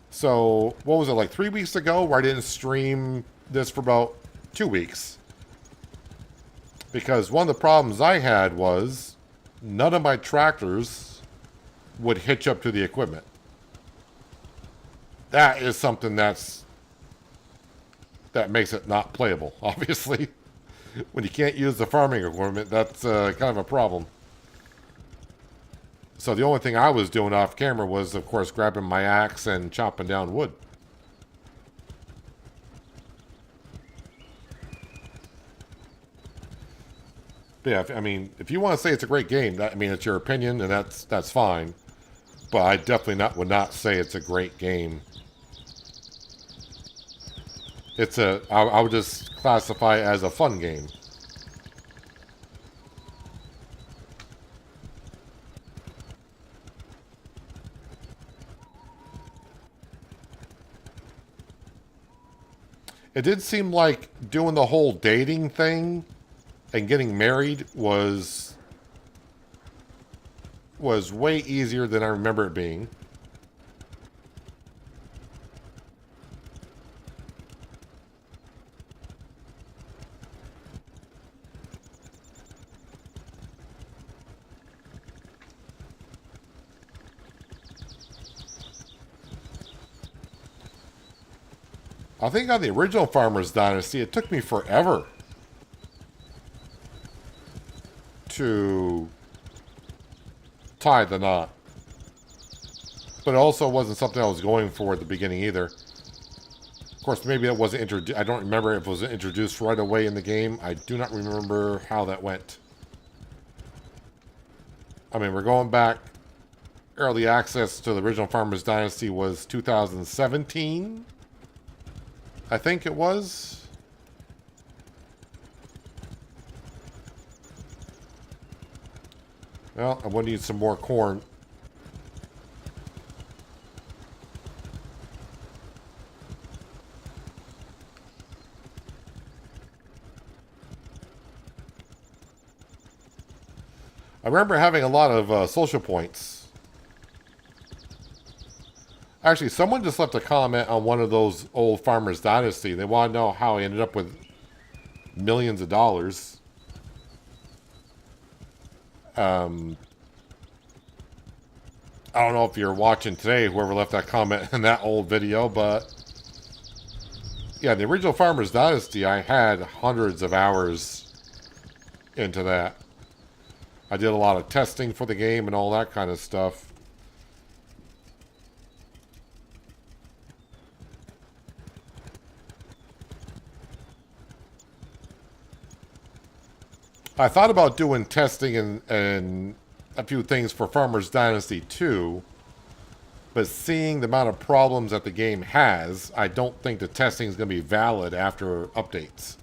So, what was it, like 3 weeks ago, where I didn't stream this for about 2 weeks? Because one of the problems I had was none of my tractors would hitch up to the equipment. That is something that makes it not playable, obviously. When you can't use the farming equipment, that's kind of a problem. So the only thing I was doing off camera was, of course, grabbing my axe and chopping down wood. But yeah, I mean, if you want to say it's a great game, I mean, it's your opinion, and that's fine. But I definitely would not say it's a great game. I would just classify it as a fun game. It did seem like doing the whole dating thing and getting married was way easier than I remember it being. I think on the original Farmers Dynasty, it took me forever to tie the knot. But it also wasn't something I was going for at the beginning either. Of course, maybe it wasn't introduced. I don't remember if it was introduced right away in the game. I do not remember how that went. I mean, we're going back. Early access to the original Farmers Dynasty was 2017. I think it was. Well, I'm going to need some more corn. I remember having a lot of social points. Actually, someone just left a comment on one of those old Farmers Dynasty. They want to know how I ended up with millions of dollars. I don't know if you're watching today, whoever left that comment in that old video, but yeah, the original Farmers Dynasty, I had hundreds of hours into that. I did a lot of testing for the game and all that kind of stuff. I thought about doing testing and a few things for Farmers Dynasty 2, but seeing the amount of problems that the game has, I don't think the testing is going to be valid after updates.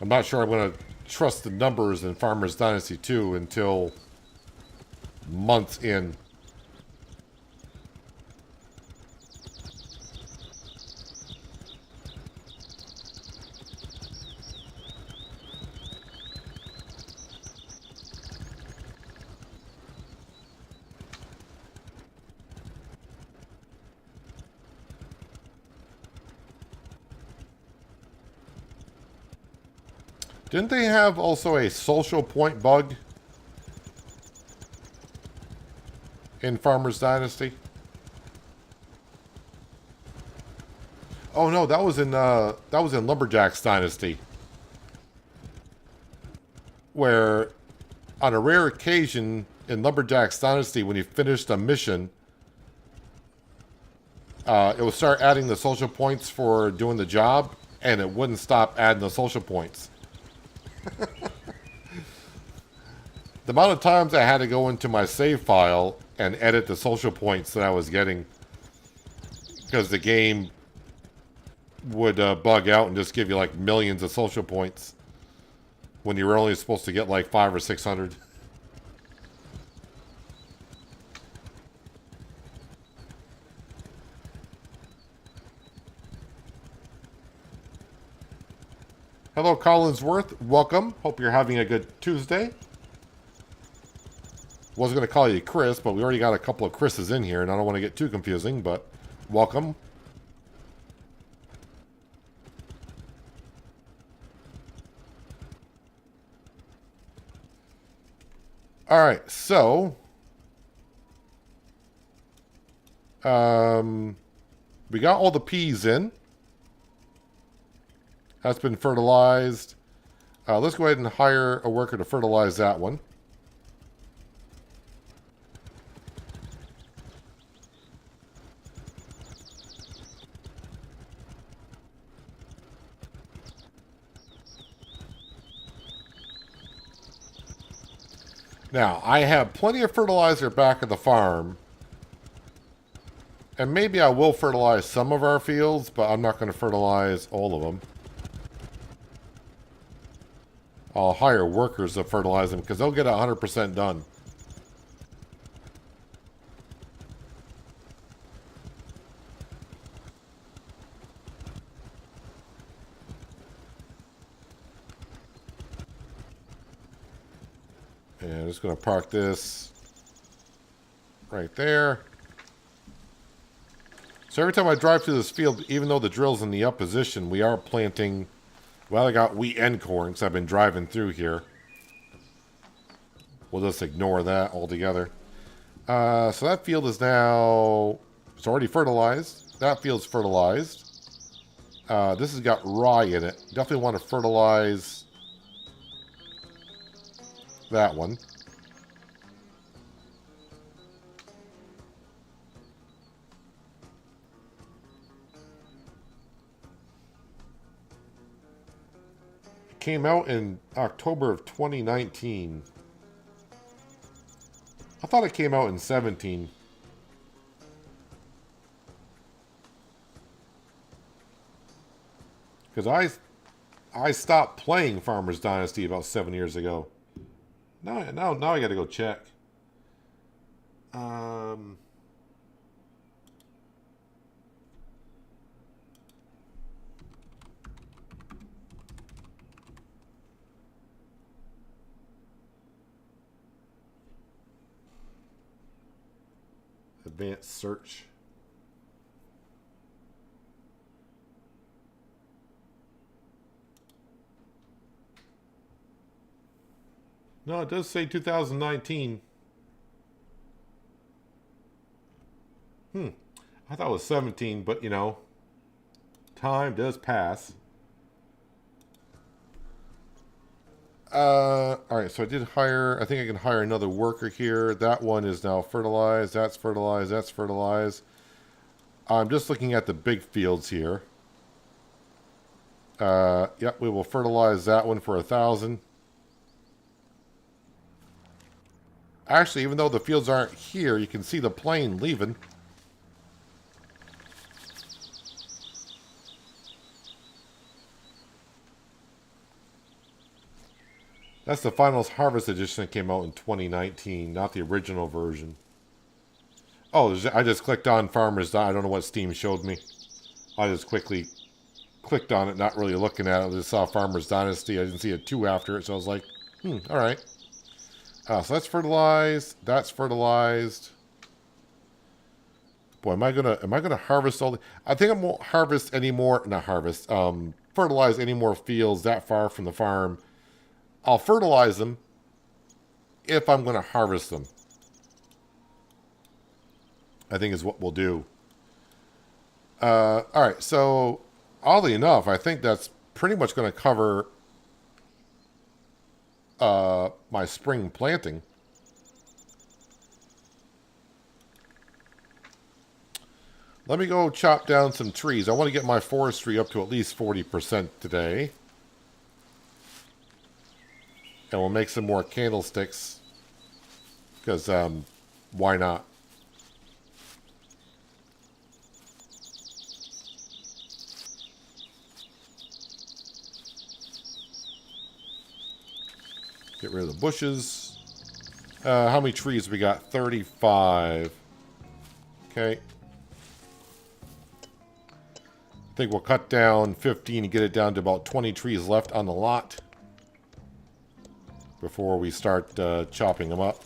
I'm not sure I'm going to trust the numbers in Farmers Dynasty 2 until months in. Didn't they have also a social point bug in Farmers Dynasty? Oh no, that was in Lumberjacks Dynasty, where on a rare occasion in Lumberjacks Dynasty, when you finished a mission, it would start adding the social points for doing the job, and it wouldn't stop adding the social points. The amount of times I had to go into my save file and edit the social points that I was getting, because the game would bug out and just give you like millions of social points when you were only supposed to get like 500 or 600. Hello, Collinsworth. Welcome. Hope you're having a good Tuesday. Wasn't going to call you Chris, but we already got a couple of Chris's in here, and I don't want to get too confusing, but welcome. All right, so we got all the peas in. That's been fertilized. Let's go ahead and hire a worker to fertilize that one. Now, I have plenty of fertilizer back at the farm. And maybe I will fertilize some of our fields, but I'm not going to fertilize all of them. I'll hire workers to fertilize them because they'll get 100% done. And I'm just going to park this right there. So every time I drive through this field, even though the drill's in the up position, we are planting. Well, I got wheat and corn because I've been driving through here. We'll just ignore that altogether. So that field is now... It's already fertilized. That field's fertilized. This has got rye in it. Definitely want to fertilize that one. Came out in October of 2019. I thought it came out in 17. Because I stopped playing Farmers Dynasty about 7 years ago. Now I got to go check. Um, advanced search. No, it does say 2019. I thought it was 17, but you know, time does pass. Alright, so I did hire, I think I can hire another worker here. That one is now fertilized, that's fertilized, that's fertilized. I'm just looking at the big fields here. Yep, we will fertilize that one for 1,000. Actually, even though the fields aren't here, you can see the plane leaving. That's the Finals Harvest Edition that came out in 2019, not the original version. Oh, I just clicked on Farmers. I don't know what Steam showed me. I just quickly clicked on it, not really looking at it. I just saw Farmers Dynasty. I didn't see a 2 after it, so I was like, all right. So that's fertilized. That's fertilized. Boy, am I gonna harvest all the... I think I won't harvest any more... Not harvest. Fertilize any more fields that far from the farm. I'll fertilize them if I'm going to harvest them. I think is what we'll do. Alright, so oddly enough, I think that's pretty much going to cover my spring planting. Let me go chop down some trees. I want to get my forestry up to at least 40% today. And we'll make some more candlesticks. Because, why not? Get rid of the bushes. How many trees we got? 35. Okay. I think we'll cut down 15 and get it down to about 20 trees left on the lot before we start chopping them up.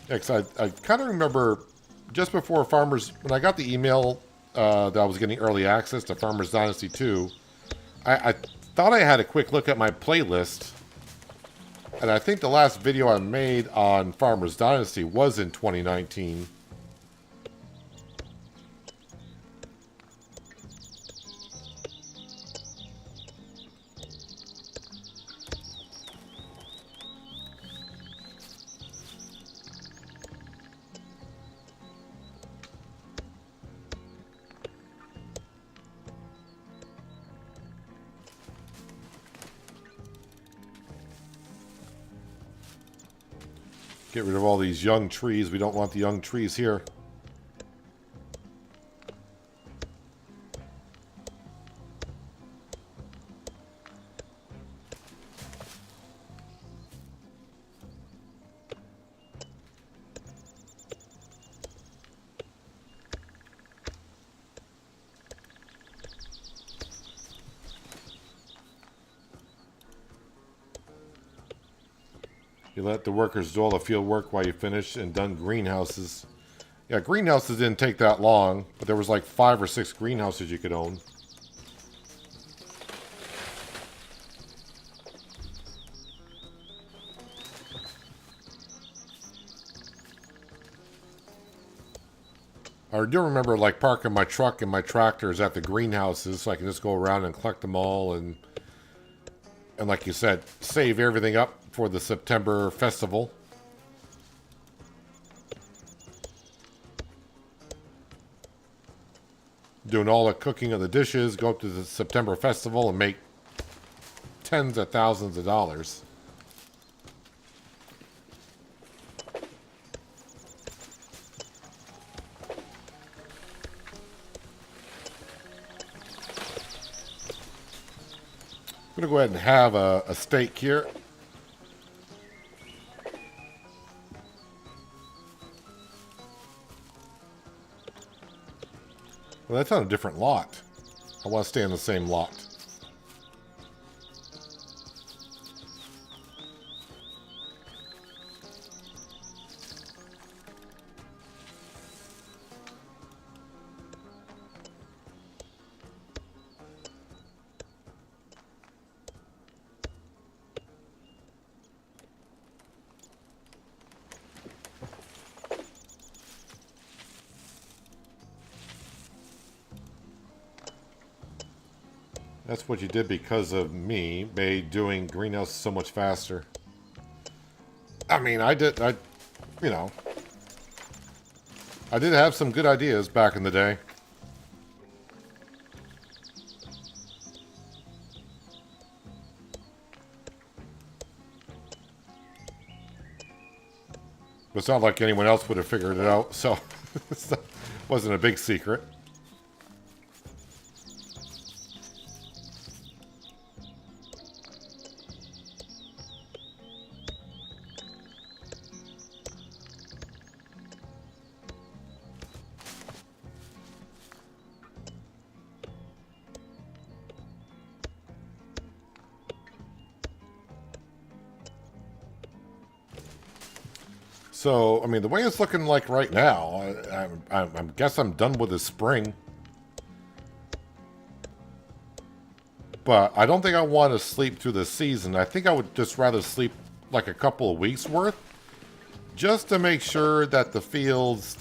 Yeah, 'cause I kind of remember just before Farmers, when I got the email that I was getting early access to Farmers Dynasty 2, I thought I had a quick look at my playlist. And I think the last video I made on Farmers Dynasty was in 2019. Get rid of all these young trees. We don't want the young trees here. You let the workers do all the field work while you finish and done greenhouses. Yeah, greenhouses didn't take that long, but there was like 5 or 6 greenhouses you could own. I do remember like parking my truck and my tractors at the greenhouses so I can just go around and collect them all and like you said, save everything up for the September festival. Doing all the cooking of the dishes, go up to the September festival and make tens of thousands of dollars. gonna go ahead and have a steak here. Well, that's on a different lot. I want to stay on the same lot. That's what you did because of me, made doing greenhouse so much faster. I mean, I did have some good ideas back in the day. But it's not like anyone else would have figured it out, so it wasn't a big secret. So, I mean, the way it's looking like right now, I guess I'm done with the spring. But I don't think I want to sleep through the season. I think I would just rather sleep like a couple of weeks worth. Just to make sure that the fields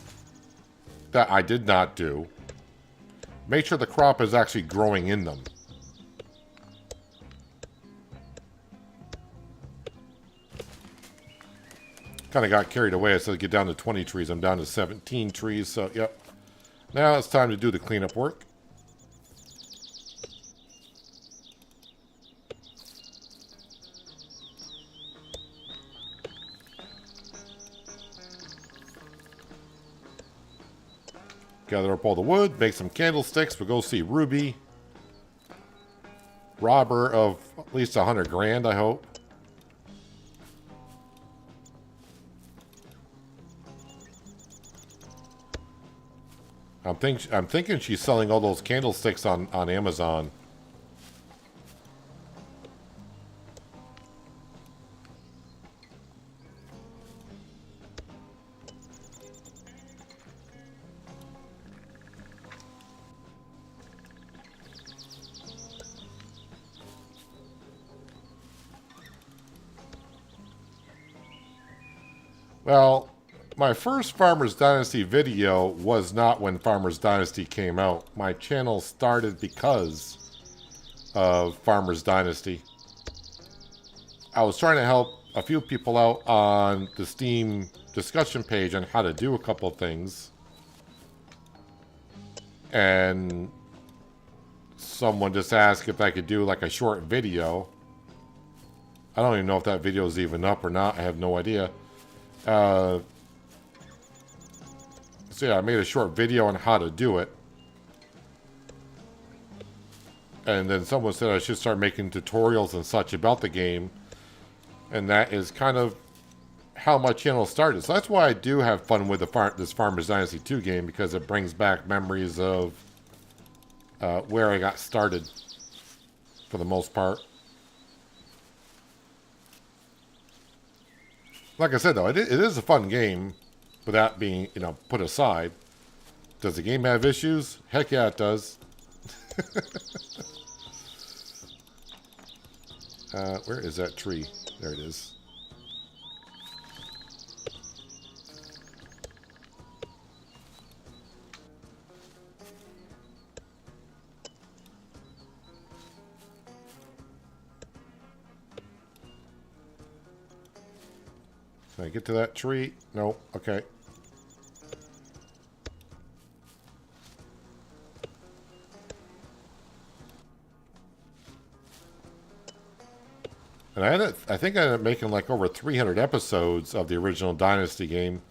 that I did not do, make sure the crop is actually growing in them. Kind of got carried away. I said get down to 20 trees. I'm down to 17 trees. So, yep. Now it's time to do the cleanup work. Gather up all the wood, make some candlesticks. We'll go see Ruby. Rob her of at least 100 grand, I hope. I'm thinking she's selling all those candlesticks on Amazon. Well, my first Farmers Dynasty video was not when Farmers Dynasty came out. My channel started because of Farmers Dynasty. I was trying to help a few people out on the Steam discussion page on how to do a couple of things. And someone just asked if I could do like a short video. I don't even know if that video is even up or not. I have no idea. So yeah, I made a short video on how to do it. And then someone said I should start making tutorials and such about the game. And that is kind of how my channel started. So that's why I do have fun with this Farmers Dynasty 2 game, because it brings back memories of where I got started for the most part. Like I said, though, it is a fun game without being, put aside. Does the game have issues? Heck yeah, it does. Where is that tree? There it is. Can I get to that tree? No. Okay. And I think I ended up making like over 300 episodes of the original Dynasty game.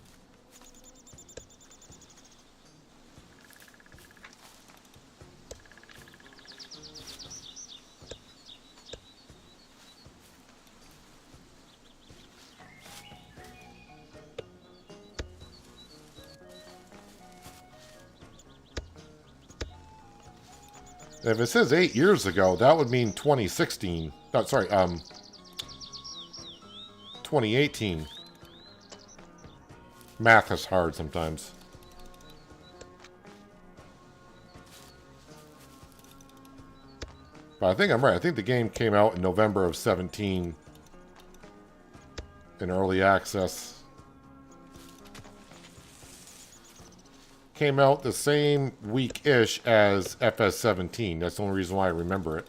If it says 8 years ago, that would mean 2016. No, sorry, 2018. Math is hard sometimes. But I think I'm right. I think the game came out in November of 17 in early access. Came out the same week-ish as FS17. That's the only reason why I remember it.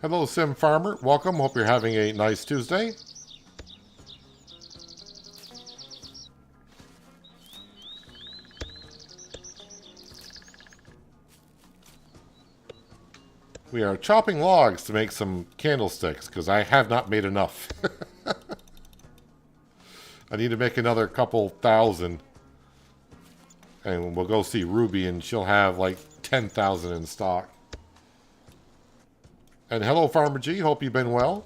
Hello, Sim Farmer. Welcome. Hope you're having a nice Tuesday. We are chopping logs to make some candlesticks because I have not made enough. I need to make another couple thousand. And we'll go see Ruby and she'll have like 10,000 in stock. And hello, Farmer G. Hope you've been well.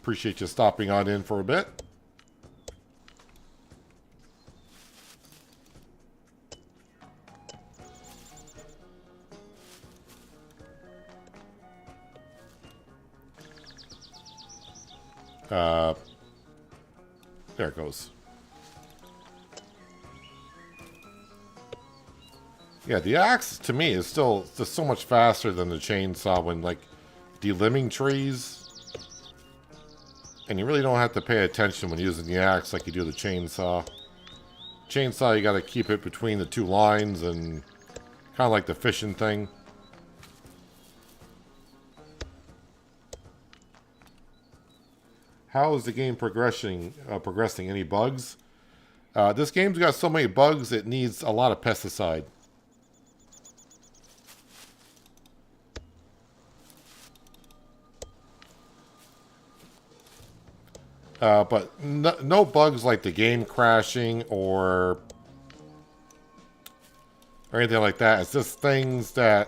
Appreciate you stopping on in for a bit. There it goes. Yeah, the axe, to me, is still just so much faster than the chainsaw when, like, delimbing trees. And you really don't have to pay attention when using the axe like you do the chainsaw. Chainsaw, you gotta keep it between the two lines and kind of like the fishing thing. How is the game progressing? Any bugs? This game's got so many bugs, it needs a lot of pesticide. But no bugs like the game crashing or anything like that. It's just things that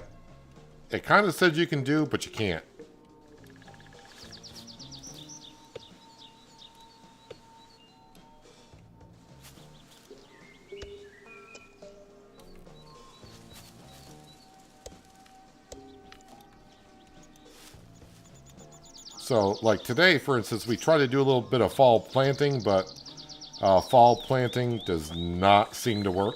it kind of says you can do, but you can't. So, like today, for instance, we try to do a little bit of fall planting, but fall planting does not seem to work.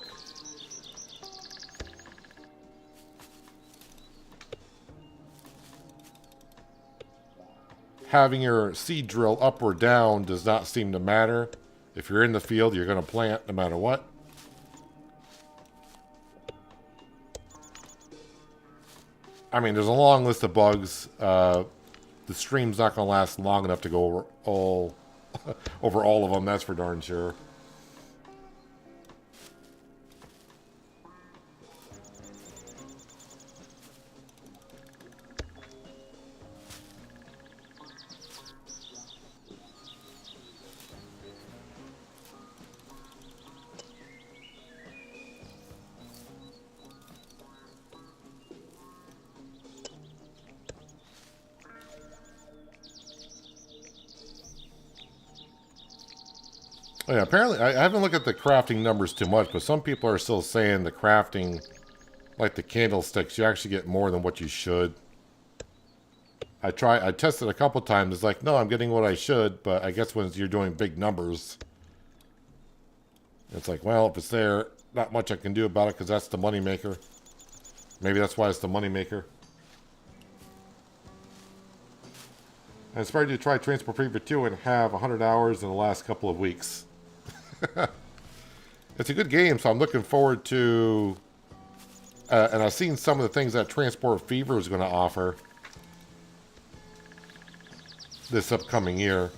Having your seed drill up or down does not seem to matter. If you're in the field, you're going to plant no matter what. I mean, there's a long list of bugs. The stream's not going to last long enough to go over all over all of them, that's for darn sure. Yeah, apparently, I haven't looked at the crafting numbers too much, but some people are still saying the crafting, like the candlesticks, you actually get more than what you should. I tested a couple times, it's like, no, I'm getting what I should, but I guess when you're doing big numbers, it's like, well, if it's there, not much I can do about it because that's the moneymaker. Maybe that's why it's the moneymaker. I inspired you to try Transport Fever 2 and have 100 hours in the last couple of weeks. It's a good game, so I'm looking forward to... and I've seen some of the things that Transport Fever is going to offer this upcoming year.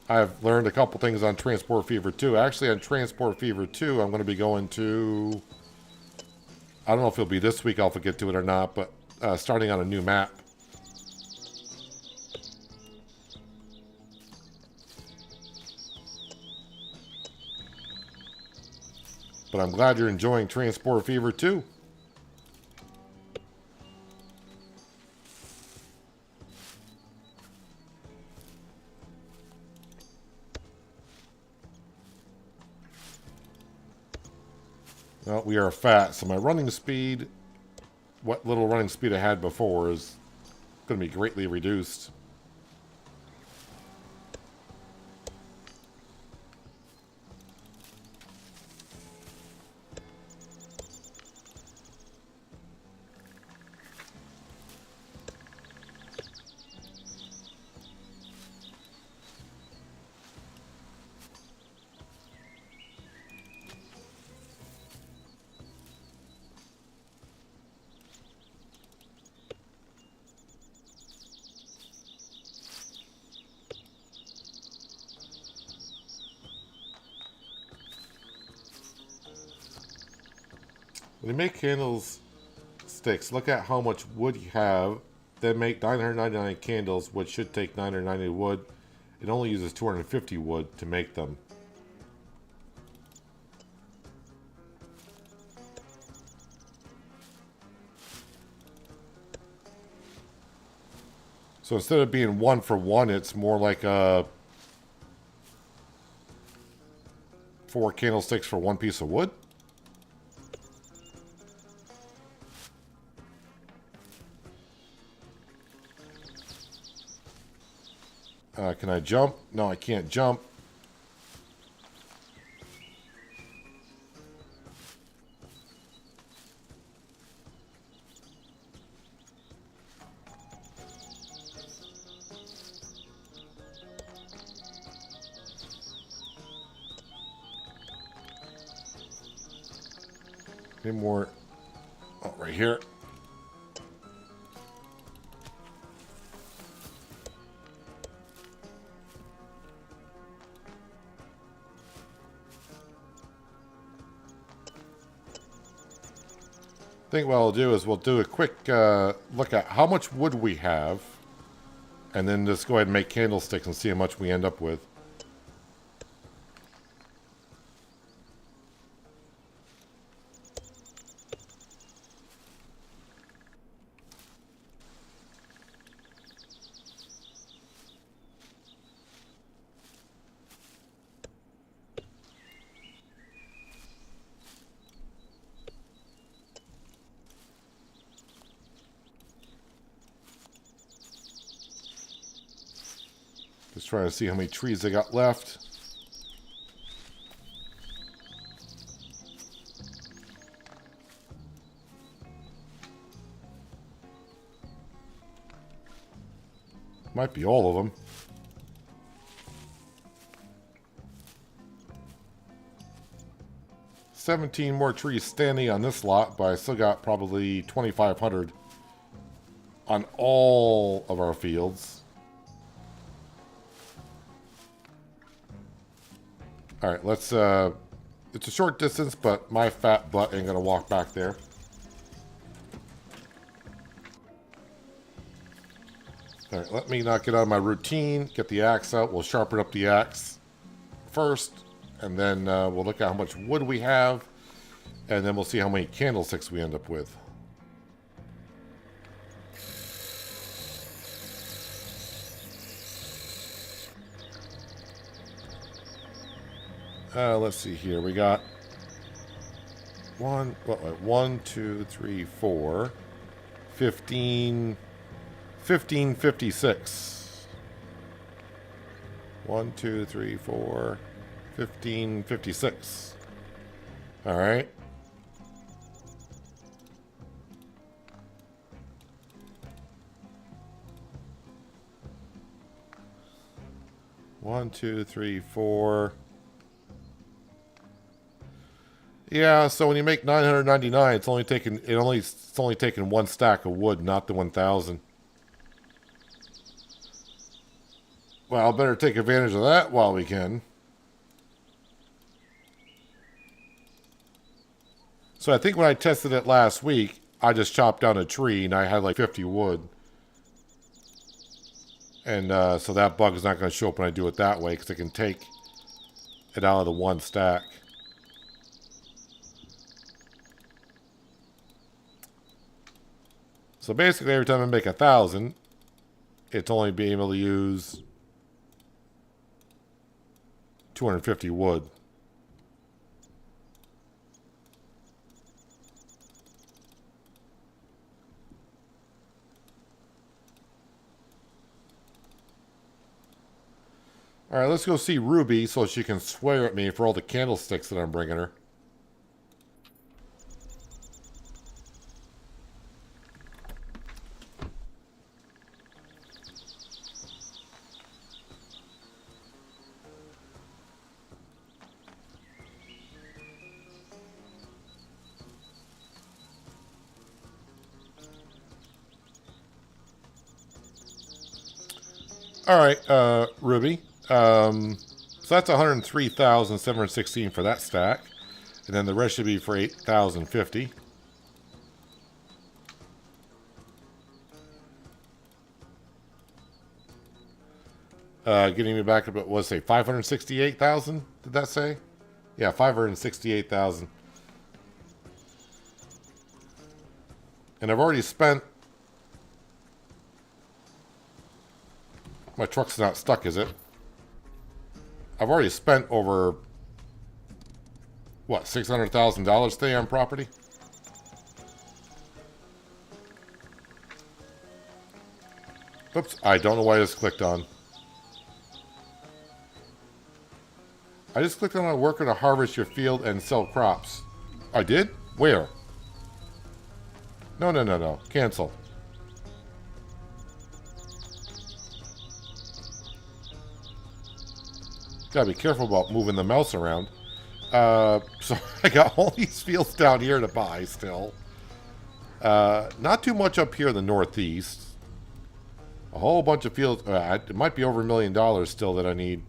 I've learned a couple things on Transport Fever 2. Actually, on Transport Fever 2, I'm going to be going to... I don't know if it'll be this week, I'll forget to it or not, but starting on a new map. but I'm glad you're enjoying Transport Fever too. Well, we are fat, so my running speed, what little running speed I had before, is going to be greatly reduced. When you make candles sticks, look at how much wood you have, then make 999 candles, which should take 990 wood. It only uses 250 wood to make them. So instead of being 1 for 1, it's more like 4 candlesticks for 1 piece of wood. Can I jump? No, I can't jump. Any more? Oh, right here. I think what I'll do is we'll do a quick look at how much wood we have, and then just go ahead and make candlesticks and see how much we end up with. Just trying to see how many trees I got left. Might be all of them. $17 more trees standing on this lot, but I still got probably 2,500 on all of our fields. Alright, let's, it's a short distance, but my fat butt ain't gonna walk back there. Alright, let me not get out of my routine, get the axe out. We'll sharpen up the axe first, and then we'll look at how much wood we have, and then we'll see how many candlesticks we end up with. Let's see here. We got 1, 2, 3, 4, 15, 56. 1, 2, 3, 4, 15, 56. All right. One, two, three, four. Yeah, so when you make 999, it's only taking 1 stack of wood, not the 1,000. Well, better take advantage of that while we can. So I think when I tested it last week, I just chopped down a tree and I had like 50 wood. And so that bug is not going to show up when I do it that way, because I can take it out of the 1 stack. So basically, every time I make 1,000, it's only being able to use 250 wood. Alright, let's go see Ruby so she can swear at me for all the candlesticks that I'm bringing her. Alright, Ruby. So that's 103,716 for that stack. And then the rest should be for 8,050. Getting me back up, what say, 568,000? Did that say? Yeah, 568,000. And I've already spent... My truck's not stuck, is it? I've already spent over, what, $600,000 today on property? Oops, I don't know why I just clicked on. I just clicked on a worker to harvest your field and sell crops. I did? Where? No. Cancel. Gotta be careful about moving the mouse around. So I got all these fields down here to buy still. Not too much up here in the northeast. A whole bunch of fields. It might be over $1 million still that I need.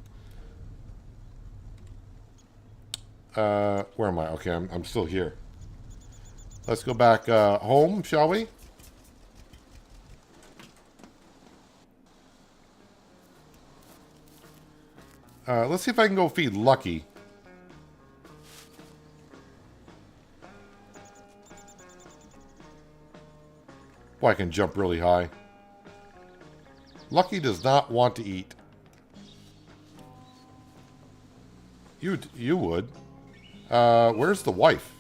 Where am I? Okay, I'm still here. Let's go back home, shall we? Let's see if I can go feed Lucky. Boy, I can jump really high. Lucky does not want to eat. You would. Where's the wife?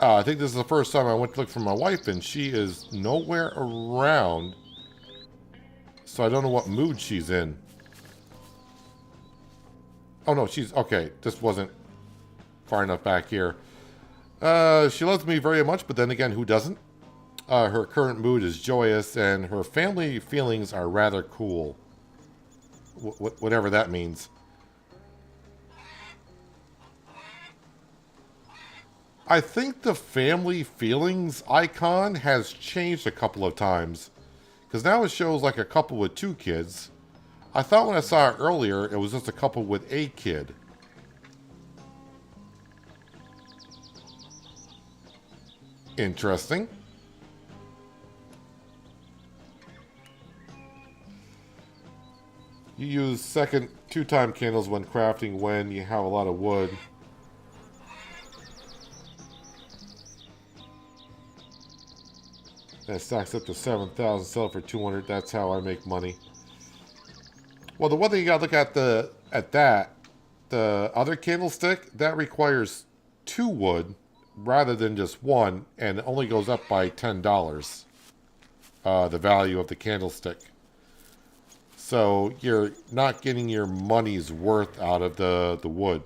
I think this is the first time I went to look for my wife, and she is nowhere around. So I don't know what mood she's in. Oh, no, she's... Okay, this wasn't far enough back here. She loves me very much, but then again, who doesn't? Her current mood is joyous, and her family feelings are rather cool. Whatever that means. I think the family feelings icon has changed a couple of times. Because now it shows like a couple with 2 kids. I thought when I saw it earlier, it was just a couple with a kid. Interesting. You use second 2-time candles when crafting when you have a lot of wood. That stacks up to 7,000, sell it for 200. That's how I make money. Well, the one thing you gotta look at the other candlestick, that requires 2 wood rather than just 1, and it only goes up by $10. The value of the candlestick. So you're not getting your money's worth out of the wood.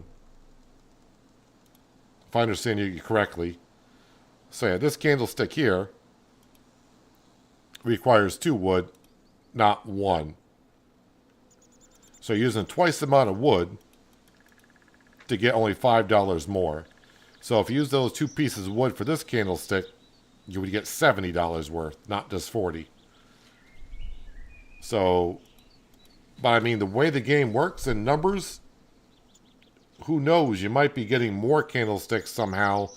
If I understand you correctly. So yeah, this candlestick here requires 2 wood, not 1. So you're using twice the amount of wood to get only $5 more. So if you use those 2 pieces of wood for this candlestick, you would get $70 worth, not just 40. So, but I mean, the way the game works in numbers, who knows? You might be getting more candlesticks somehow.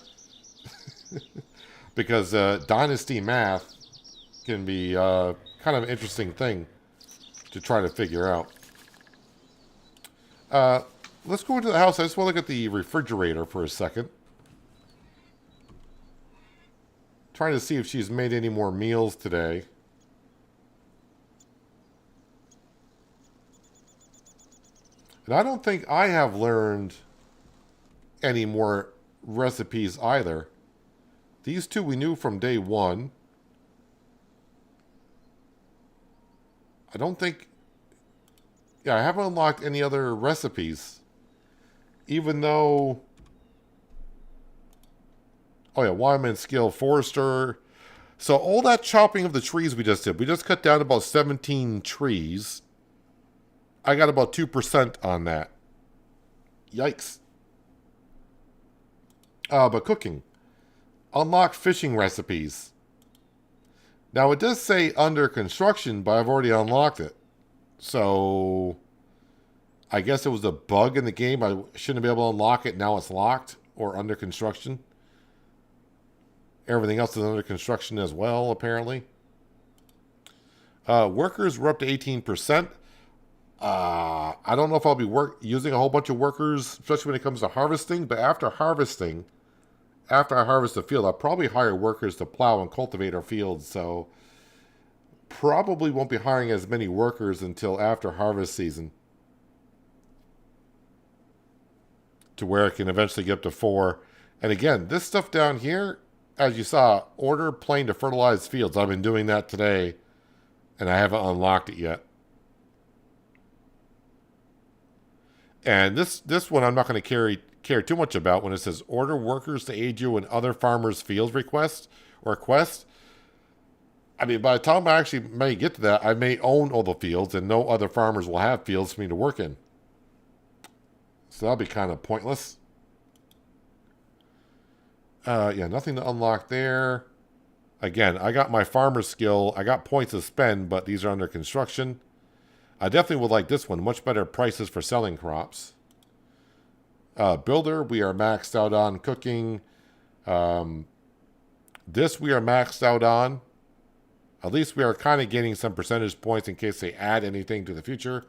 Because Dynasty math can be kind of an interesting thing to try to figure out. Let's go into the house. I just want to look at the refrigerator for a second. Trying to see if she's made any more meals today. And I don't think I have learned any more recipes either. These two we knew from day one. I don't think... Yeah, I haven't unlocked any other recipes. Even though... Oh yeah, Wyman skill, Forester. So all that chopping of the trees we just did. We just cut down about 17 trees. I got about 2% on that. Yikes. But cooking. Unlock fishing recipes. Now it does say under construction, but I've already unlocked it. So I guess it was a bug in the game. I shouldn't be able to unlock it. Now it's locked or under construction. Everything else is under construction as well, apparently. Workers were up to 18%. I don't know if I'll be using a whole bunch of workers, especially when it comes to harvesting. But after harvesting, after I harvest the field, I'll probably hire workers to plow and cultivate our fields. So probably won't be hiring as many workers until after harvest season, to where it can eventually get up to 4. And again, this stuff down here, as you saw, order plane to fertilize fields. I've been doing that today, and I haven't unlocked it yet. And this one I'm not going to care too much about when it says order workers to aid you in other farmers' fields requests or quests. I mean, by the time I actually may get to that, I may own all the fields, and no other farmers will have fields for me to work in. So that'll be kind of pointless. Yeah, nothing to unlock there. Again, I got my farmer skill. I got points to spend, but these are under construction. I definitely would like this one. Much better prices for selling crops. Builder, we are maxed out on. Cooking. This we are maxed out on. At least we are kind of gaining some percentage points in case they add anything to the future.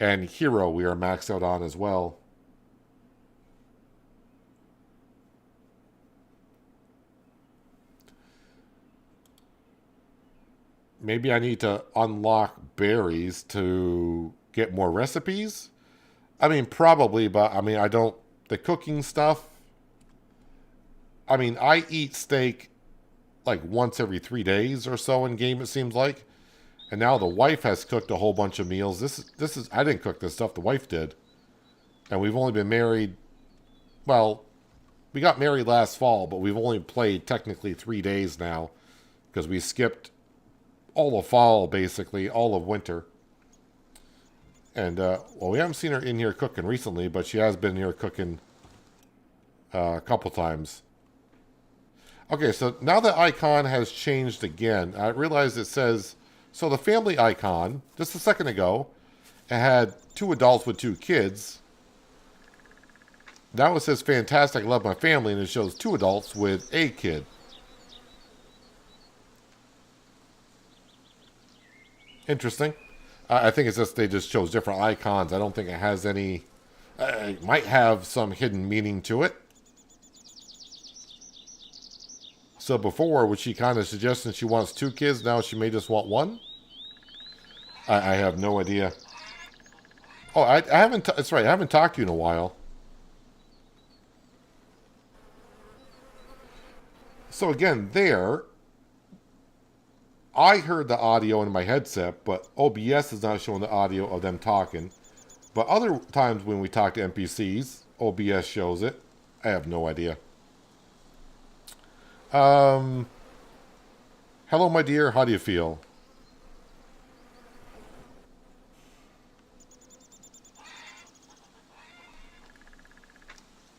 And Hero, we are maxed out on as well. Maybe I need to unlock berries to get more recipes. I mean, probably, but I mean, I don't... The cooking stuff... I mean, I eat steak like once every 3 days or so in game, it seems like. And now the wife has cooked a whole bunch of meals. This is I didn't cook this stuff, the wife did. And we've only been married... Well, we got married last fall, but we've only played technically 3 days now. Because we skipped all of fall, basically, all of winter. And, well, we haven't seen her in here cooking recently, but she has been here cooking a couple times. Okay, so now the icon has changed again. I realized it says... So the family icon, just a second ago, it had 2 adults with 2 kids. Now it says, fantastic, I love my family, and it shows 2 adults with a kid. Interesting. I think it's just they just chose different icons. I don't think it has any... it might have some hidden meaning to it. So before, was she kind of suggesting she wants 2 kids? Now she may just want 1? I have no idea. Oh, I haven't... That's right, I haven't talked to you in a while. So again, there... I heard the audio in my headset, but OBS is not showing the audio of them talking. But other times when we talk to NPCs, OBS shows it. I have no idea. Hello, my dear. How do you feel?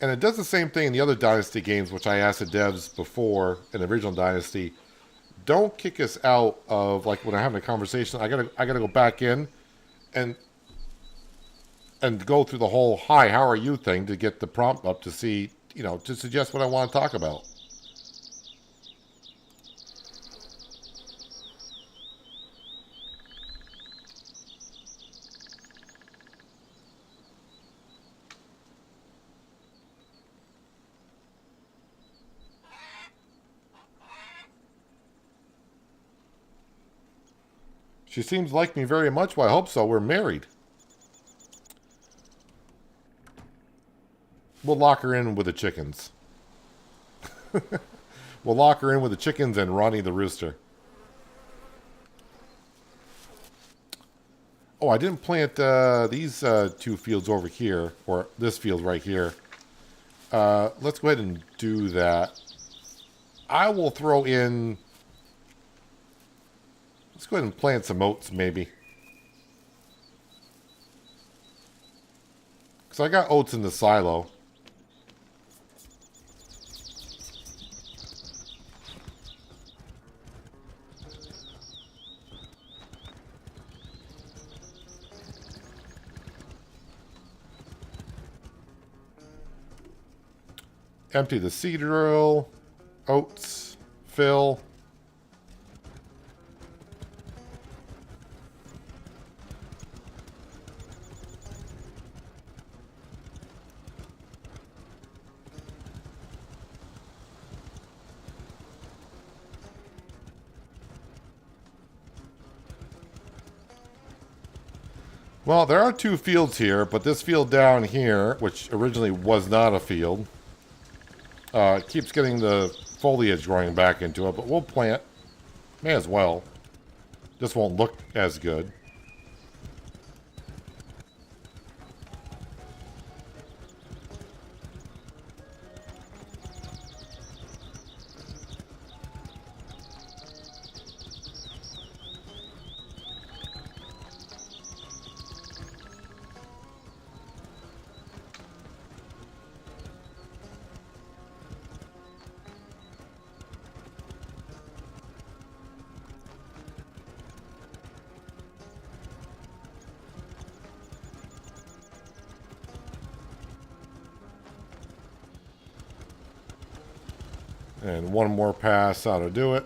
And it does the same thing in the other Dynasty games, which I asked the devs before in the original Dynasty. Don't kick us out of, like, when I'm having a conversation. I gotta go back in and go through the whole "hi, how are you" thing to get the prompt up to see, you know, to suggest what I want to talk about. She seems like me very much. Well, I hope so. We're married. We'll lock her in with the chickens. We'll lock her in with the chickens and Ronnie the rooster. Oh, I didn't plant these two fields over here, or this field right here. Let's go ahead and do that. I will throw in... Let's go ahead and plant some oats, maybe. Because I got oats in the silo. Empty the seed drill, oats, fill. Well, there are two fields here, but this field down here, which originally was not a field, keeps getting the foliage growing back into it, but we'll plant. May as well. This won't look as good. And one more pass ought to do it.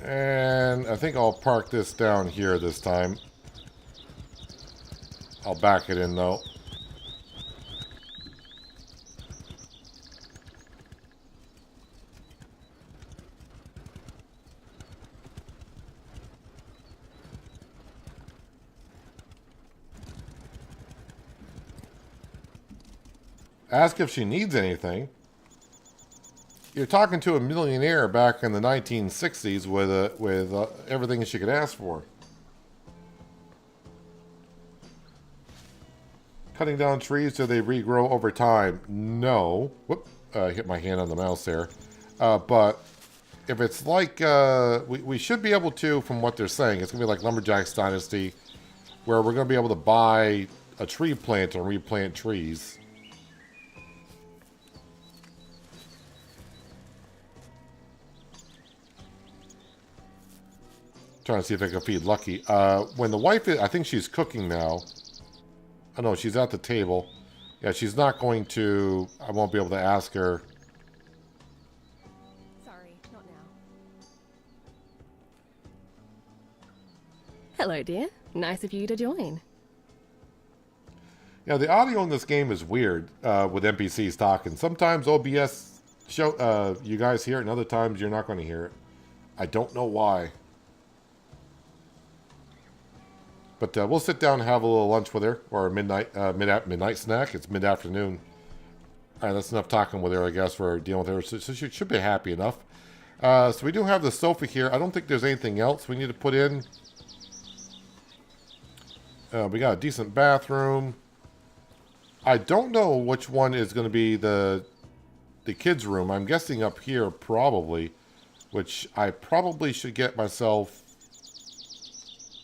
And I think I'll park this down here this time. I'll back it in though. Ask if she needs anything. You're talking to a millionaire back in the 1960s with everything she could ask for. Cutting down trees, do they regrow over time? No. Whoop, hit my hand on the mouse there. But if it's like, we should be able to, from what they're saying, it's going to be like Lumberjack's Dynasty, where we're going to be able to buy a tree planter and replant trees. Trying to see if I can feed Lucky. When the wife is, I think she's cooking now. Oh no, she's at the table. Yeah, she's not going to, I won't be able to ask her. Sorry, not now. Hello, dear. Nice of you to join. Yeah, the audio in this game is weird with NPCs talking. Sometimes OBS show you guys hear it, and other times you're not going to hear it. I don't know why. But we'll sit down and have a little lunch with her, or a midnight snack. It's mid-afternoon. All right, that's enough talking with her, I guess, for dealing with her. So she should be happy enough. So we do have the sofa here. I don't think there's anything else we need to put in. We got a decent bathroom. I don't know which one is going to be the kids' room. I'm guessing up here, probably. Which I probably should get myself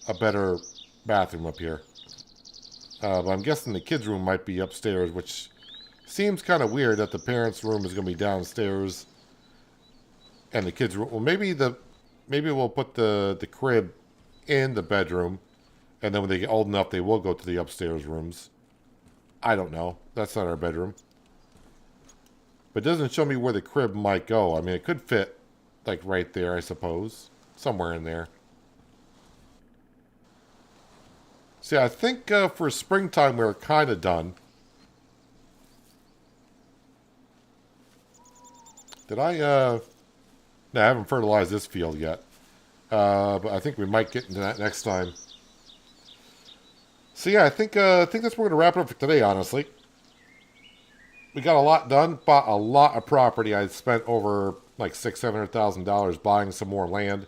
a better bathroom up here. But I'm guessing the kids' room might be upstairs, which seems kind of weird that the parents' room is going to be downstairs and the kids' room. Well, maybe we'll put the crib in the bedroom, and then when they get old enough, they will go to the upstairs rooms. I don't know. That's not our bedroom. But it doesn't show me where the crib might go. I mean, it could fit, like, right there, I suppose. Somewhere in there. See, I think for springtime we're kind of done. Did I, no, I haven't fertilized this field yet. But I think we might get into that next time. So yeah, I think that's where we're going to wrap it up for today, honestly. We got a lot done, bought a lot of property. I spent over like $600,000-$700,000 buying some more land.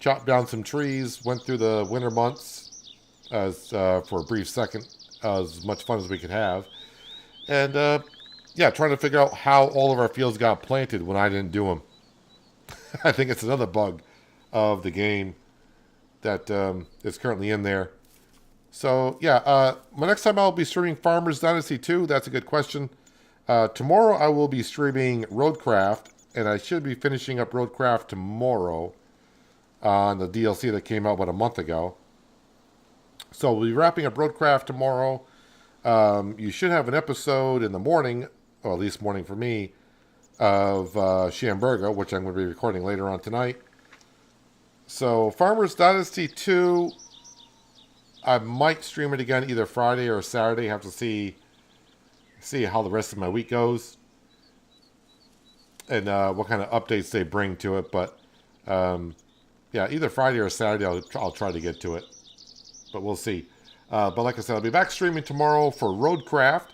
Chopped down some trees, went through the winter months as for a brief second, as much fun as we could have. And yeah, trying to figure out how all of our fields got planted when I didn't do them. I think it's another bug of the game that is currently in there. So yeah, my next time I'll be streaming Farmers Dynasty 2. That's a good question. Tomorrow I will be streaming Roadcraft, and I should be finishing up Roadcraft tomorrow on the DLC that came out about a month ago. So we'll be wrapping up Roadcraft tomorrow. You should have an episode in the morning, or at least morning for me, of Shamburga, which I'm going to be recording later on tonight. So Farmers Dynasty 2, I might stream it again either Friday or Saturday. Have to see how the rest of my week goes and what kind of updates they bring to it. But yeah, either Friday or Saturday I'll try to get to it, but we'll see. But like I said, I'll be back streaming tomorrow for Roadcraft,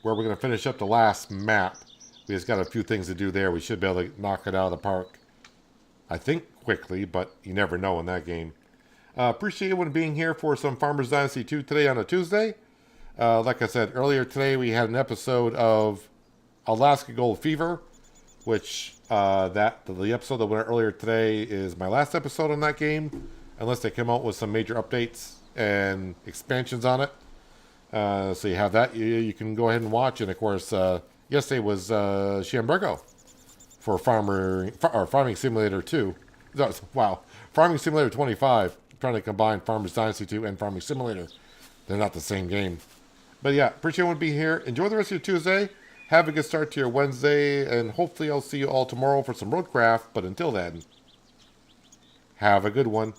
where we're going to finish up the last map. We just got a few things to do there. We should be able to knock it out of the park, I think, quickly, but you never know in that game. Appreciate everyone being here for some Farmers Dynasty 2 today on a Tuesday. Like I said earlier today, we had an episode of Alaska Gold Fever, which the episode that went earlier today is my last episode on that game, unless they come out with some major updates and expansions on it. So you have that. You can go ahead and watch. And of course, yesterday was Shamburgo for Farming Simulator 2. Wow, Farming Simulator 25. Trying to combine Farmers Dynasty 2 and Farming Simulator. They're not the same game. But yeah, appreciate everyone being here. Enjoy the rest of your Tuesday. Have a good start to your Wednesday. And hopefully I'll see you all tomorrow for some Roadcraft. But until then, have a good one.